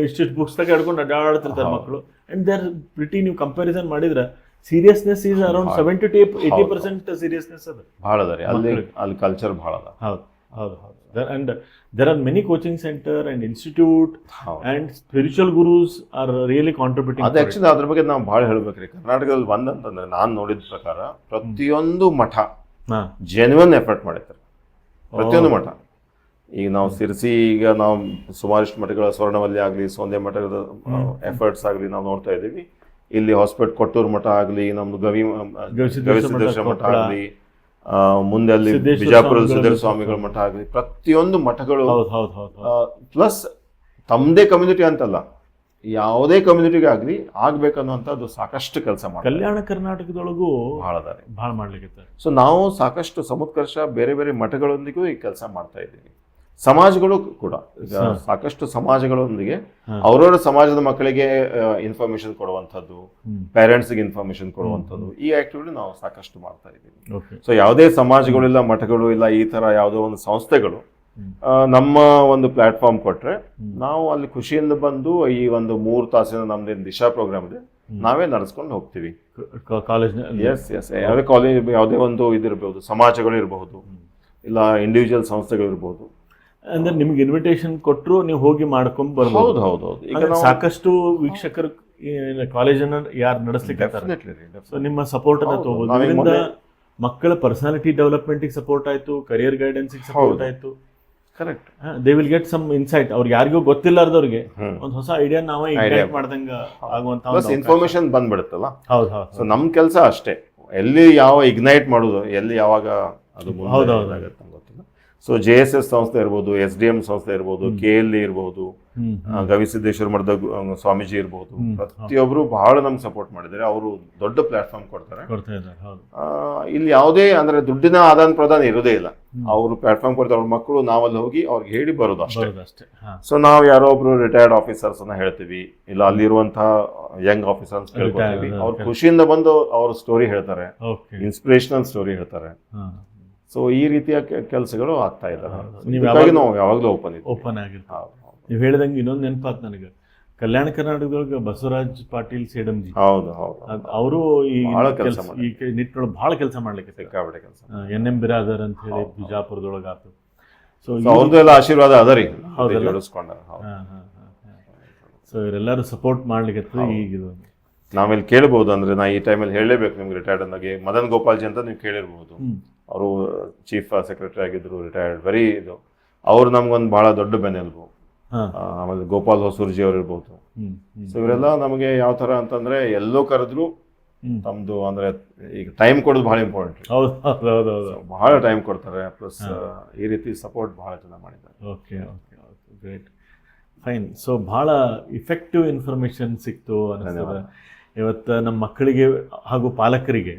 ಇಷ್ಟಿಷ್ಟು ಬುಕ್ಸ್ ತಗ ಹಿಡ್ಕೊಂಡು ಅಡ್ಡಾಡ್ತಿರ್ತಾರೆ ಮಕ್ಕಳು. ಅಂಡ್ ದೇರ್ ಪ್ರಿಟಿ, ನೀವು ಕಂಪ್ಯಾರಿಸನ್ ಮಾಡಿದ್ರೆ seriousness is around 70 to 80% seriousness ಅದು ಭಾಳ ಅದ ರೀ. ಅಲ್ಲಿ ಕಲ್ಚರ್ ಭಾಳ ಅದ. ಹೌದು. And there are many coaching center and institute and spiritual gurus are really contributing. ಅದು ಆಕ್ಚುಲಿ ಅದ್ರ ಬಗ್ಗೆ ನಾವು ಭಾಳ ಹೇಳ್ಬೇಕ್ರಿ. ಕರ್ನಾಟಕದಲ್ಲಿ ಅಂತಂದ್ರೆ ನಾನು ನೋಡಿದ ಪ್ರಕಾರ ಪ್ರತಿಯೊಂದು ಮಠ ಜೆನ್ಯೂನ್ ಎಫರ್ಟ್ ಮಾಡಿರ್ತಾರೆ. ಪ್ರತಿಯೊಂದು ಮಠ. ಈಗ ನಾವು ಸಿರ್ಸಿ, ಈಗ ನಾವು ಸುಮಾರಷ್ಟು ಮಠಗಳ, ಸ್ವರ್ಣವಲ್ಲಿ ಆಗಲಿ, ಸೌಂದ್ಯ ಮಠದ ಎಫರ್ಟ್ಸ್ ಆಗಲಿ ನಾವು ನೋಡ್ತಾ ಇದ್ದೀವಿ. ಇಲ್ಲಿ ಹಾಸ್ಪಿಟಲ್ ಕೊಟ್ಟೂರು ಮಠ ಆಗಲಿ, ನಮ್ದು ಗವಿಸಿದ್ದೇಶ್ವರ ಮಠ ಆಗಲಿ, ಮುಂದೆ ಅಲ್ಲಿ ಬಿಜಾಪುರದ ಸಿದ್ದೇಶ್ವರ ಸ್ವಾಮಿಗಳ ಮಠ ಆಗಲಿ, ಪ್ರತಿಯೊಂದು ಮಠಗಳು ಪ್ಲಸ್ ತಮ್ಮದೇ ಕಮ್ಯುನಿಟಿ ಅಂತಲ್ಲ, ಯಾವುದೇ ಕಮ್ಯುನಿಟಿಗೆ ಆಗಲಿ ಆಗ್ಬೇಕನ್ನುವಂಥದ್ದು ಸಾಕಷ್ಟು ಕೆಲಸ ಮಾಡಿ ಕಲ್ಯಾಣ ಕರ್ನಾಟಕದೊಳಗೂ ಭಾಳ ಮಾಡ್ಲಿಕ್ಕೆ. ಸೊ ನಾವು ಸಾಕಷ್ಟು ಸಮುತ್ಕರ್ಷ ಬೇರೆ ಬೇರೆ ಮಠಗಳೊಂದಿಗೂ ಈ ಕೆಲಸ ಮಾಡ್ತಾ ಇದ್ದೀವಿ. ಸಮಾಜಗಳು ಕೂಡ ಸಾಕಷ್ಟು ಸಮಾಜಗಳೊಂದಿಗೆ ಅವರವರ ಸಮಾಜದ ಮಕ್ಕಳಿಗೆ ಇನ್ಫಾರ್ಮೇಶನ್ ಕೊಡುವಂಥದ್ದು, ಪೇರೆಂಟ್ಸ್ಗೆ ಇನ್ಫಾರ್ಮೇಶನ್ ಕೊಡುವಂಥದ್ದು, ಈ ಆಕ್ಟಿವಿಟಿ ನಾವು ಸಾಕಷ್ಟು ಮಾಡ್ತಾ ಇದ್ದೀವಿ. ಸೊ ಯಾವುದೇ ಸಮಾಜಗಳಿಲ್ಲ, ಮಠಗಳು ಇಲ್ಲ, ಈ ತರ ಯಾವುದೋ ಒಂದು ಸಂಸ್ಥೆಗಳು ನಮ್ಮ ಒಂದು ಪ್ಲಾಟ್ಫಾರ್ಮ್ ಕೊಟ್ರೆ ನಾವು ಅಲ್ಲಿ ಖುಷಿಯಿಂದ ಬಂದು ಈ ಒಂದು 3 ತಾಸಿನ ನಮ್ದೇನು ದಿಶಾ ಪ್ರೋಗ್ರಾಮ್ ಇದೆ ನಾವೇ ನಡೆಸ್ಕೊಂಡು ಹೋಗ್ತೀವಿ. ಕಾಲೇಜ್ ಯಾವುದೇ ಕಾಲೇಜ್, ಯಾವುದೇ ಒಂದು ಇದಿರಬಹುದು, ಸಮಾಜಗಳು ಇರಬಹುದು, ಇಲ್ಲ ಇಂಡಿವಿಜುವಲ್ ಸಂಸ್ಥೆಗಳು ಇರಬಹುದು. ಅಂದ್ರೆ ನಿಮ್ಗೆ ಇನ್ವಿಟೇಷನ್ ಕೊಟ್ಟರು ನೀವು ಹೋಗಿ ಮಾಡ್ಕೊಂಡು ಬರ್ಬೋದು. ಹೌದು. ಈಗ ಸಾಕಷ್ಟು ವೀಕ್ಷಕರು ಕಾಲೇಜನ್ನು ಯಾರು ನಡೆಸ್ಲಿಕ್ಕೆ, ಸೊ ನಿಮ್ಮ ಸಪೋರ್ಟ್ ಅನ್ನ ತಗೋಬಹುದು. ಇದರಿಂದ ಮಕ್ಕಳ ಪರ್ಸನಾಲಿಟಿ ಡೆವಲಪ್ಮೆಂಟ್ ಸಪೋರ್ಟ್ ಆಯ್ತು, ಕರಿಯರ್ ಗೈಡೆನ್ಸ್ ಸಪೋರ್ಟ್ ಆಯ್ತು. Correct. They will get some insight. ಅವ್ರಿಗೆ ಯಾರಿಗೂ ಗೊತ್ತಿಲ್ಲಾರ್ದವ್ರಿಗೆ ಒಂದು ಹೊಸ ಐಡಿಯಾ ನಾವೇ ಇಂಪ್ಲಿಮೆಂಟ್ ಮಾಡ್ದಂಗ ಆಗುವಂತ ಇನ್ಫಾರ್ಮೇಶನ್ ಬಂದ್ಬಿಡುತ್ತಲ್ಲ. ಹೌದು. ಸೊ ನಮ್ ಕೆಲಸ ಅಷ್ಟೇ, ಎಲ್ಲಿ ಯಾವ ಇಗ್ನೈಟ್ ಮಾಡೋದು, ಎಲ್ಲಿ ಯಾವಾಗ ಅದು ಗೊತ್ತಿಲ್ಲ. ಸೊ JSS ಸಂಸ್ಥೆ ಇರ್ಬೋದು, SDM ಸಂಸ್ಥೆ ಇರ್ಬೋದು, KLE ಇರ್ಬೋದು, ಗವಿಸಿದ್ದೇಶ್ವರ ಮಠದ ಸ್ವಾಮೀಜಿ ಇರ್ಬೋದು, ಪ್ರತಿಯೊಬ್ರು ಬಹಳ ನಮ್ಗೆ ಸಪೋರ್ಟ್ ಮಾಡಿದ್ದಾರೆ. ಅವರು ದೊಡ್ಡ ಪ್ಲಾಟ್ಫಾರ್ಮ್ ಕೊಡ್ತಾರೆ. ಇಲ್ಲಿ ಯಾವುದೇ ಅಂದ್ರೆ ದುಡ್ಡಿನ ಆದಾನ ಪ್ರದಾನ ಇರೋದೇ ಇಲ್ಲ. ಅವರು ಪ್ಲಾಟ್ಫಾರ್ಮ್ ಕೊಡ್ತಾರೆ, ಅವ್ರ ಮಕ್ಕಳು ನಾವಲ್ಲಿ ಹೋಗಿ ಅವ್ರಿಗೆ ಹೇಳಿ ಬರೋದು ಅಷ್ಟೇ. ಸೊ ನಾವು ಯಾರೋ ಒಬ್ರು ರಿಟೈರ್ಡ್ ಆಫೀಸರ್ಸ್ ಅನ್ನ ಹೇಳ್ತೀವಿ, ಇಲ್ಲ ಅಲ್ಲಿರುವಂತಹ ಯಂಗ್ ಆಫೀಸರ್ಸ್ ಕೇಳ್ಕೊತೀವಿ. ಅವ್ರು ಖುಷಿಯಿಂದ ಬಂದು ಅವ್ರ ಸ್ಟೋರಿ ಹೇಳ್ತಾರೆ, ಇನ್ಸ್ಪಿರೇಷನಲ್ ಸ್ಟೋರಿ ಹೇಳ್ತಾರೆ. ಸೊ ಈ ರೀತಿಯ ಕೆಲಸಗಳು ಆಗ್ತಾ ಇದ್ದಾರೆ. ನಾವು ಯಾವಾಗಲೂ ಓಪನ್ ಆಗಿರ್ತೀವಿ. ನೀವು ಹೇಳಿದಂಗೆ ಇನ್ನೊಂದು ನೆನಪಾತ್ ನನಗೆ, ಕಲ್ಯಾಣ ಕರ್ನಾಟಕದೊಳಗೆ ಬಸವರಾಜ್ ಪಾಟೀಲ್ ಸೇಡಂಜಿ ಹೌದು ಅವರು ಈ ಬಹಳ ಕೆಲ್ಸ ಈ ನಿಟ್ಟಿನೊಳಗೆ ಭಾಳ ಕೆಲಸ ಮಾಡ್ಲಿಕ್ಕೆ ಸಿಕ್ಕಾಪಟ್ಟೆ ಕೆಲಸ. NM ಬಿರಾದರ್ ಅಂತ ಹೇಳಿ ಬಿಜಾಪುರದೊಳಗೆ ಆತು. ಸೊ ಅವ್ರದ್ದು ಎಲ್ಲ ಆಶೀರ್ವಾದ ಅದ ರೀ, ಜೋಡಿಸ್ಕೊಂಡ. ಸೊ ಇವರೆಲ್ಲರೂ ಸಪೋರ್ಟ್ ಮಾಡ್ಲಿಕ್ಕೆ ಈಗ ಇದು ನಾವೆಲ್ಲಿ ಕೇಳ್ಬೋದು ಅಂದ್ರೆ, ನಾ ಈ ಟೈಮಲ್ಲಿ ಹೇಳಲೇಬೇಕು ನಿಮ್ಗೆ, ರಿಟೈರ್ಡ್ ಅಂದಾಗೆ ಮದನ್ ಗೋಪಾಲ್ಜಿ ಅಂತ ನೀವು ಕೇಳಿರ್ಬೋದು. ಅವರು ಚೀಫ್ ಸೆಕ್ರೆಟರಿ ಆಗಿದ್ರು, ರಿಟೈರ್ಡ್, ವೆರಿ ಇದು. ಅವ್ರು ನಮ್ಗೊಂದು ಬಹಳ ದೊಡ್ಡ ಬೆನ್ನೆಲುಬು. ಆಮೇಲೆ ಗೋಪಾಲ್ ಹೊಸೂರ್ಜಿ ಅವ್ರು ಇರ್ಬೋದು. ಸೊ ಇವರೆಲ್ಲ ನಮಗೆ ಯಾವ ತರ ಅಂತಂದ್ರೆ, ಎಲ್ಲೋ ಕರೆದ್ರು ತಮ್ದು ಅಂದ್ರೆ ಈಗ ಟೈಮ್ ಕೊಡೋದು ಬಹಳ ಇಂಪಾರ್ಟೆಂಟ್. ಬಹಳ ಟೈಮ್ ಕೊಡ್ತಾರೆ. ಪ್ಲಸ್ ಈ ರೀತಿ ಸಪೋರ್ಟ್ ಬಹಳ ಚೆನ್ನಾಗಿ ಮಾಡಿದ್ದಾರೆ. Okay okay okay, great, fine. So ಭಾಳ ಇಫೆಕ್ಟಿವ್ ಇನ್ಫಾರ್ಮೇಷನ್ ಸಿಕ್ತು ಅನಿಸ್ತದೆ ಇವತ್ತು ನಮ್ಮ ಮಕ್ಕಳಿಗೆ ಹಾಗೂ ಪಾಲಕರಿಗೆ.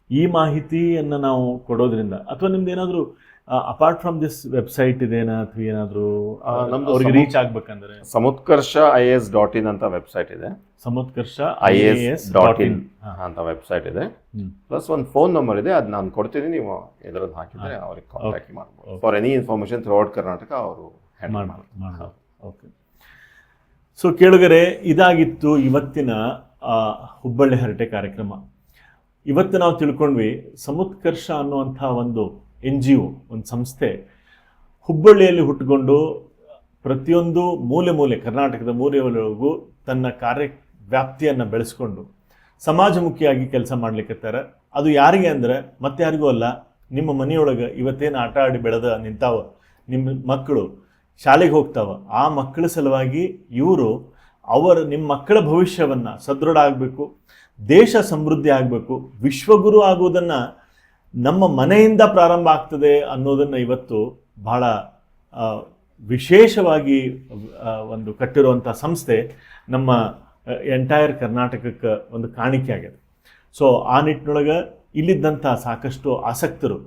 ಈ ಮಾಹಿತಿಯನ್ನು ನಾವು ಕೊಡೋದ್ರಿಂದ, ಅಥವಾ ನಿಮ್ದು ಏನಾದರೂ ಅಪಾರ್ಟ್ ಫ್ರಮ್ ದಿಸ್ ವೆಬ್ಸೈಟ್ ಇದೇನಾ ಅಥವಾ ಏನಾದರೂ ಅವ್ರಿಗೆ ರೀಚ್ ಆಗ್ಬೇಕಂದ್ರೆ? ಸಮುತ್ಕರ್ಷ IAS.in ಅಂತ ವೆಬ್ಸೈಟ್ ಇದೆ. ಸಮುತ್ಕರ್ಷ IAS.in ಅಂತ ವೆಬ್ಸೈಟ್ ಇದೆ. ಪ್ಲಸ್ ಒಂದು ಫೋನ್ ನಂಬರ್ ಇದೆ, ಅದು ನಾನು ಕೊಡ್ತೀನಿ. ನೀವು ಎದುರದ್ದು ಹಾಕಿದ್ರೆ ಅವ್ರಿಗೆ ಕಾಂಟ್ಯಾಕ್ಟ್ ಮಾಡ್ಬೋದು. For any information through out Karnataka ಅವರು ಮಾಡ್ಬೋದು. ಓಕೆ. ಸೊ ಕೇಳುಗರೆ, ಇದಾಗಿತ್ತು ಇವತ್ತಿನ ಹುಬ್ಬಳ್ಳಿ ಹರಟೆ ಕಾರ್ಯಕ್ರಮ. ಇವತ್ತು ನಾವು ತಿಳ್ಕೊಂಡ್ವಿ ಸಮುತ್ಕರ್ಷ ಅನ್ನುವಂಥ ಒಂದು NGO, ಒಂದು ಸಂಸ್ಥೆ ಹುಬ್ಬಳ್ಳಿಯಲ್ಲಿ ಹುಟ್ಟುಕೊಂಡು ಪ್ರತಿಯೊಂದು ಮೂಲೆ ಕರ್ನಾಟಕದ ಮೂಲೆಯೊಳಗೂ ತನ್ನ ಕಾರ್ಯ ವ್ಯಾಪ್ತಿಯನ್ನು ಬೆಳೆಸ್ಕೊಂಡು ಸಮಾಜಮುಖಿಯಾಗಿ ಕೆಲಸ ಮಾಡ್ಲಿಕ್ಕತ್ತಾರ. ಅದು ಯಾರಿಗೆ ಅಂದರೆ ಮತ್ತೆ ಯಾರಿಗೂ ಅಲ್ಲ, ನಿಮ್ಮ ಮನೆಯೊಳಗೆ ಇವತ್ತೇನು ಆಟ ಆಡಿ ಬೆಳೆದ ನಿಂತಾವ ನಿಮ್ಮ ಮಕ್ಕಳು, ಶಾಲೆಗೆ ಹೋಗ್ತಾವ, ಆ ಮಕ್ಕಳ ಸಲುವಾಗಿ ಇವರು ನಿಮ್ಮ ಮಕ್ಕಳ ಭವಿಷ್ಯವನ್ನು ಸದೃಢ ಆಗಬೇಕು, ದೇಶ ಸಮೃದ್ಧಿ ಆಗಬೇಕು, ವಿಶ್ವಗುರು ಆಗುವುದನ್ನು ನಮ್ಮ ಮನೆಯಿಂದ ಪ್ರಾರಂಭ ಆಗ್ತದೆ ಅನ್ನೋದನ್ನು ಇವತ್ತು ಬಹಳ ವಿಶೇಷವಾಗಿ ಒಂದು ಕಟ್ಟಿರುವಂಥ ಸಂಸ್ಥೆ ನಮ್ಮ ಎಂಟೈರ್ ಕರ್ನಾಟಕಕ್ಕೆ ಒಂದು ಕಾಣಿಕೆ ಆಗಿದೆ. ಸೊ ಆ ನಿಟ್ಟಿನೊಳಗೆ ಇಲ್ಲಿದ್ದಂಥ ಸಾಕಷ್ಟು ಆಸಕ್ತರು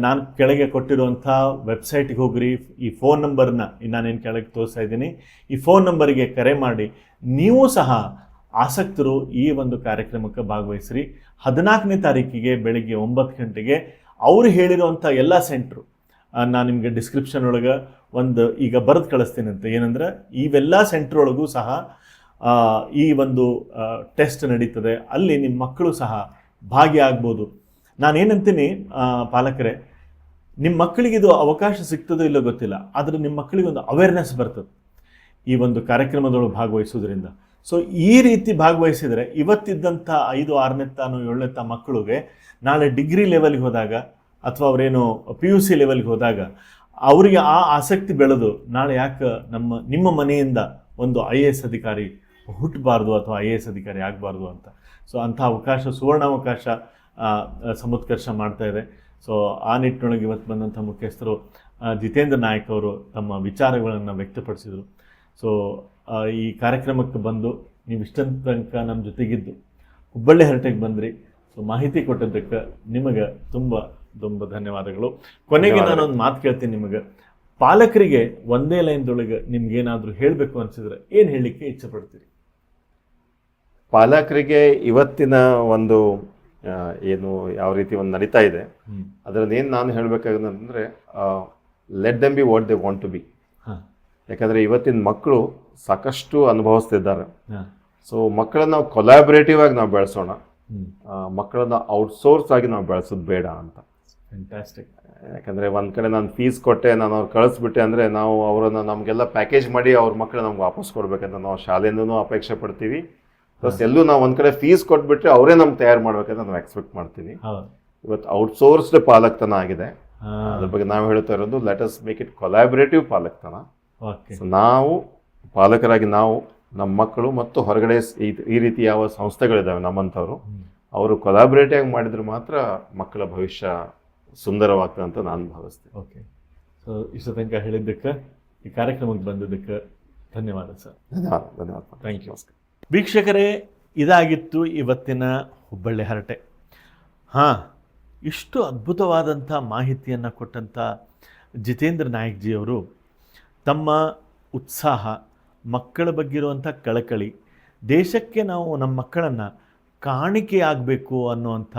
ನಾನು ಕೆಳಗೆ ಕೊಟ್ಟಿರುವಂಥ ವೆಬ್ಸೈಟ್ಗೆ ಹೋಗ್ರಿ, ಈ ಫೋನ್ ನಂಬರ್ನ ನಾನೇನು ಕೆಳಗೆ ತೋರಿಸ್ತಾ ಇದ್ದೀನಿ, ಈ ಫೋನ್ ನಂಬರಿಗೆ ಕರೆ ಮಾಡಿ ನೀವು ಸಹ ಆಸಕ್ತರು ಈ ಒಂದು ಕಾರ್ಯಕ್ರಮಕ್ಕೆ ಭಾಗವಹಿಸ್ರಿ. 14ನೇ ತಾರೀಕಿಗೆ ಬೆಳಿಗ್ಗೆ 9 ಗಂಟೆಗೆ ಅವರು ಹೇಳಿರುವಂಥ ಎಲ್ಲ ಸೆಂಟ್ರು ನಾನು ನಿಮಗೆ ಡಿಸ್ಕ್ರಿಪ್ಷನ್ ಒಳಗೆ ಒಂದು ಈಗ ಬರೆದು ಕಳಿಸ್ತೀನಿ ಅಂತ. ಏನಂದ್ರೆ ಇವೆಲ್ಲ ಸೆಂಟ್ರ್ ಒಳಗೂ ಸಹ ಈ ಒಂದು ಟೆಸ್ಟ್ ನಡೀತದೆ, ಅಲ್ಲಿ ನಿಮ್ಮ ಮಕ್ಕಳು ಸಹ ಭಾಗಿಯಾಗ್ಬೋದು. ನಾನೇನಂತೀನಿ ಪಾಲಕರೇ, ನಿಮ್ಮ ಮಕ್ಕಳಿಗೆ ಇದು ಅವಕಾಶ ಸಿಗ್ತದೋ ಇಲ್ಲೋ ಗೊತ್ತಿಲ್ಲ, ಆದರೆ ನಿಮ್ಮ ಮಕ್ಕಳಿಗೆ ಒಂದು ಅವೇರ್ನೆಸ್ ಬರ್ತದೆ ಈ ಒಂದು ಕಾರ್ಯಕ್ರಮದೊಳಗೆ ಭಾಗವಹಿಸೋದ್ರಿಂದ. ಸೊ ಈ ರೀತಿ ಭಾಗವಹಿಸಿದರೆ ಇವತ್ತಿದ್ದಂಥ 5, 6ನೇ ತಾನು 7ನೇ ತಾ ಮಕ್ಕಳಿಗೆ ನಾಳೆ ಡಿಗ್ರಿ ಲೆವೆಲ್ಗೆ ಹೋದಾಗ ಅಥವಾ ಅವರೇನು PUC ಲೆವೆಲ್ಗೆ ಹೋದಾಗ ಅವರಿಗೆ ಆ ಆಸಕ್ತಿ ಬೆಳೆದು ನಾಳೆ ಯಾಕೆ ನಿಮ್ಮ ಮನೆಯಿಂದ ಒಂದು IAS ಅಧಿಕಾರಿ ಹುಟ್ಟಬಾರ್ದು ಅಥವಾ IAS ಅಧಿಕಾರಿ ಆಗಬಾರ್ದು ಅಂತ. ಸೊ ಅಂಥ ಅವಕಾಶ, ಸುವರ್ಣಾವಕಾಶ ಸಮುತ್ಕರ್ಷ ಮಾಡ್ತಾ ಇದೆ. ಸೊ ಆ ನಿಟ್ಟಿನೊಳಗೆ ಇವತ್ತು ಬಂದಂಥ ಮುಖ್ಯಸ್ಥರು ಜಿತೇಂದ್ರ ನಾಯಕ್ ಅವರು ತಮ್ಮ ವಿಚಾರಗಳನ್ನು ವ್ಯಕ್ತಪಡಿಸಿದರು. ಸೊ ಈ ಕಾರ್ಯಕ್ರಮಕ್ಕೆ ಬಂದು ನೀವು ಇಷ್ಟಂತ ತನಕ ನಮ್ಮ ಜೊತೆಗಿದ್ದು ಹುಬ್ಬಳ್ಳಿ ಹರಟೆಗೆ ಬಂದ್ರಿ. ಸೊ ಮಾಹಿತಿ ಕೊಟ್ಟಿದ್ದಕ್ಕೆ ನಿಮಗೆ ತುಂಬ ತುಂಬ ಧನ್ಯವಾದಗಳು. ಕೊನೆಗೆ ನಾನೊಂದು ಮಾತು ಕೇಳ್ತೀನಿ ನಿಮಗೆ, ಪಾಲಕರಿಗೆ ಒಂದೇ ಲೈನ್ದೊಳಗೆ ನಿಮ್ಗೇನಾದರೂ ಹೇಳಬೇಕು ಅನಿಸಿದ್ರೆ ಏನು ಹೇಳಲಿಕ್ಕೆ ಇಚ್ಛೆ ಪಡ್ತೀರಿ? ಪಾಲಕರಿಗೆ ಇವತ್ತಿನ ಒಂದು ಏನು ಯಾವ ರೀತಿ ಒಂದು ನಡೀತಾ ಇದೆ ಅದರಲ್ಲಿ ಏನು ನಾನು ಹೇಳಬೇಕಾಗಂದ್ರೆ, let them be what they want to be. ಯಾಕಂದರೆ ಇವತ್ತಿನ ಮಕ್ಕಳು ಸಾಕಷ್ಟು ಅನುಭವಿಸ್ತಿದ್ದಾರೆ. ಸೊ ಮಕ್ಕಳನ್ನ ನಾವು ಕೊಲಾಬ್ರೇಟಿವ್ ಆಗಿ ನಾವು ಬೆಳೆಸೋಣ, ಮಕ್ಕಳನ್ನ ಔಟ್ಸೋರ್ಸ್ ಆಗಿ ನಾವು ಬೆಳೆಸೋದು ಬೇಡ ಅಂತ. ಫ್ಯಾಂಟಾಸ್ಟಿಕ್. ಯಾಕಂದರೆ ಒಂದು ಕಡೆ ನಾನು ಫೀಸ್ ಕೊಟ್ಟೆ, ನಾನು ಅವ್ರು ಕಳಿಸ್ಬಿಟ್ಟೆ ಅಂದರೆ ನಾವು ಅವರನ್ನು ನಮಗೆಲ್ಲ ಪ್ಯಾಕೇಜ್ ಮಾಡಿ ಅವ್ರ ಮಕ್ಕಳು ನಮ್ಗೆ ವಾಪಸ್ ಕೊಡ್ಬೇಕಂತ ನಾವು ಶಾಲೆಯಿಂದನೂ ಅಪೇಕ್ಷೆ ಪಡ್ತೀವಿ. ಪ್ಲಸ್ ಎಲ್ಲೂ ನಾವು ಒಂದು ಕಡೆ ಫೀಸ್ ಕೊಟ್ಬಿಟ್ರೆ ಅವರೇ ನಮ್ಗೆ ತಯಾರು ಮಾಡ್ಬೇಕಂತ ನಾವು ಎಕ್ಸ್ಪೆಕ್ಟ್ ಮಾಡ್ತೀವಿ. ಇವತ್ತು ಔಟ್ಸೋರ್ಸ್ಡ್ ಪಾಲಕ್ತನ ಆಗಿದೆ. ಅದ್ರ ಬಗ್ಗೆ ನಾವು ಹೇಳ್ತಾ ಇರೋದು, let us make it collaborative ಪಾಲಕ್ತನ. ನಾವು ಪಾಲಕರಾಗಿ ನಾವು ನಮ್ಮ ಮಕ್ಕಳು ಮತ್ತು ಹೊರಗಡೆ ಈ ರೀತಿ ಯಾವ ಸಂಸ್ಥೆಗಳಿದ್ದಾವೆ ನಮ್ಮಂಥವ್ರು, ಅವರು ಕೊಲಾಬ್ರೇಟಿವ್ ಆಗಿ ಮಾಡಿದ್ರೆ ಮಾತ್ರ ಮಕ್ಕಳ ಭವಿಷ್ಯ ಸುಂದರವಾಗ್ತದೆ ಅಂತ ನಾನು ಭಾವಿಸ್ತೀನಿ. ಓಕೆ. ಸೊ ಇಷ್ಟು ತನಕ ಹೇಳಿದ್ದಕ್ಕೆ, ಈ ಕಾರ್ಯಕ್ರಮಕ್ಕೆ ಬಂದಿದ್ದಕ್ಕೆ ಧನ್ಯವಾದ ಸರ್. ಧನ್ಯವಾದ. Thank you. ವೀಕ್ಷಕರೇ, ಇದಾಗಿತ್ತು ಇವತ್ತಿನ ಹುಬ್ಬಳ್ಳಿ ಹರಟೆ. ಇಷ್ಟು ಅದ್ಭುತವಾದಂಥ ಮಾಹಿತಿಯನ್ನು ಕೊಟ್ಟಂಥ ಜಿತೇಂದ್ರ ನಾಯಕ್ ಜಿ ಅವರು ತಮ್ಮ ಉತ್ಸಾಹ, ಮಕ್ಕಳ ಬಗ್ಗೆ ಇರುವಂಥ ಕಳಕಳಿ, ದೇಶಕ್ಕೆ ನಾವು ನಮ್ಮ ಮಕ್ಕಳನ್ನು ಕಾಣಿಕೆಯಾಗಬೇಕು ಅನ್ನುವಂಥ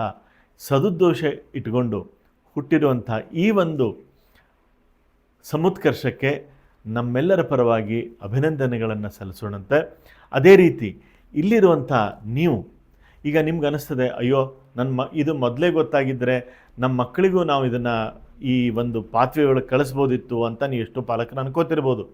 ಸದುದ್ದೇಶ ಇಟ್ಕೊಂಡು ಹುಟ್ಟಿರುವಂಥ ಈ ಒಂದು ಸಮುತ್ಕರ್ಷಕ್ಕೆ ನಮ್ಮೆಲ್ಲರ ಪರವಾಗಿ ಅಭಿನಂದನೆಗಳನ್ನು ಸಲ್ಲಿಸೋಣಂತೆ. ಅದೇ ರೀತಿ ಇಲ್ಲಿರುವಂಥ ನೀವು ಈಗ ನಿಮ್ಗೆ ಅನಿಸ್ತದೆ, ಅಯ್ಯೋ ಇದು ಮೊದಲೇ ಗೊತ್ತಾಗಿದ್ದರೆ ನಮ್ಮ ಮಕ್ಕಳಿಗೂ ನಾವು ಇದನ್ನು ಈ ಒಂದು ಪಾತ್ವೆ ಒಳಗೆ ಕಳಿಸ್ಬೋದಿತ್ತು ಅಂತ ನೀವು ಎಷ್ಟೋ ಪಾಲಕರು ಅನ್ಕೋತಿರ್ಬೋದು.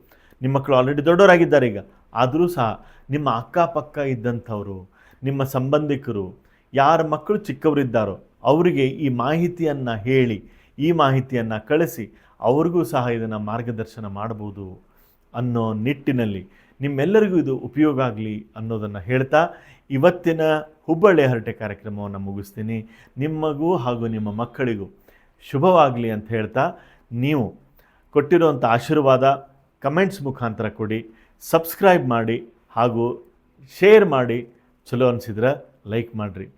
ನಿಮ್ಮ ಮಕ್ಕಳು ಆಲ್ರೆಡಿ ದೊಡ್ಡವರಾಗಿದ್ದಾರೆ ಈಗ. ಆದರೂ ಸಹ ನಿಮ್ಮ ಅಕ್ಕಪಕ್ಕ ಇದ್ದಂಥವರು, ನಿಮ್ಮ ಸಂಬಂಧಿಕರು, ಯಾರ ಮಕ್ಕಳು ಚಿಕ್ಕವರಿದ್ದಾರೋ ಅವರಿಗೆ ಈ ಮಾಹಿತಿಯನ್ನು ಹೇಳಿ, ಈ ಮಾಹಿತಿಯನ್ನು ಕಳಿಸಿ ಅವ್ರಿಗೂ ಸಹ ಇದನ್ನು ಮಾರ್ಗದರ್ಶನ ಮಾಡ್ಬೋದು ಅನ್ನೋ ನಿಟ್ಟಿನಲ್ಲಿ ನಿಮ್ಮೆಲ್ಲರಿಗೂ ಇದು ಉಪಯೋಗ ಆಗಲಿ ಅನ್ನೋದನ್ನು ಹೇಳ್ತಾ ಇವತ್ತಿನ ಹುಬ್ಬಳ್ಳಿ ಹರಟೆ ಕಾರ್ಯಕ್ರಮವನ್ನು ಮುಗಿಸ್ತೀನಿ. ನಿಮಗೂ ಹಾಗೂ ನಿಮ್ಮ ಮಕ್ಕಳಿಗೂ ಶುಭವಾಗಲಿ ಅಂತ ಹೇಳ್ತಾ, ನೀವು ಕೊಟ್ಟಿರುವಂಥ ಆಶೀರ್ವಾದ ಕಮೆಂಟ್ಸ್ ಮುಖಾಂತರ ಕೊಡಿ, ಸಬ್ಸ್ಕ್ರೈಬ್ ಮಾಡಿ ಹಾಗೂ ಶೇರ್ ಮಾಡಿ, ಚಲೋ ಅನಿಸಿದ್ರೆ ಲೈಕ್ ಮಾಡಿರಿ.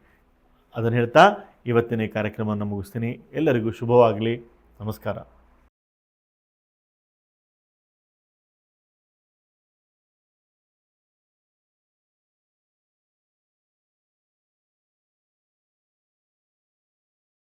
ಅದನ್ನು ಹೇಳ್ತಾ ಇವತ್ತಿನ ಈ ಕಾರ್ಯಕ್ರಮವನ್ನು ಮುಗಿಸ್ತೀನಿ. ಎಲ್ಲರಿಗೂ ಶುಭವಾಗಲಿ. ನಮಸ್ಕಾರ.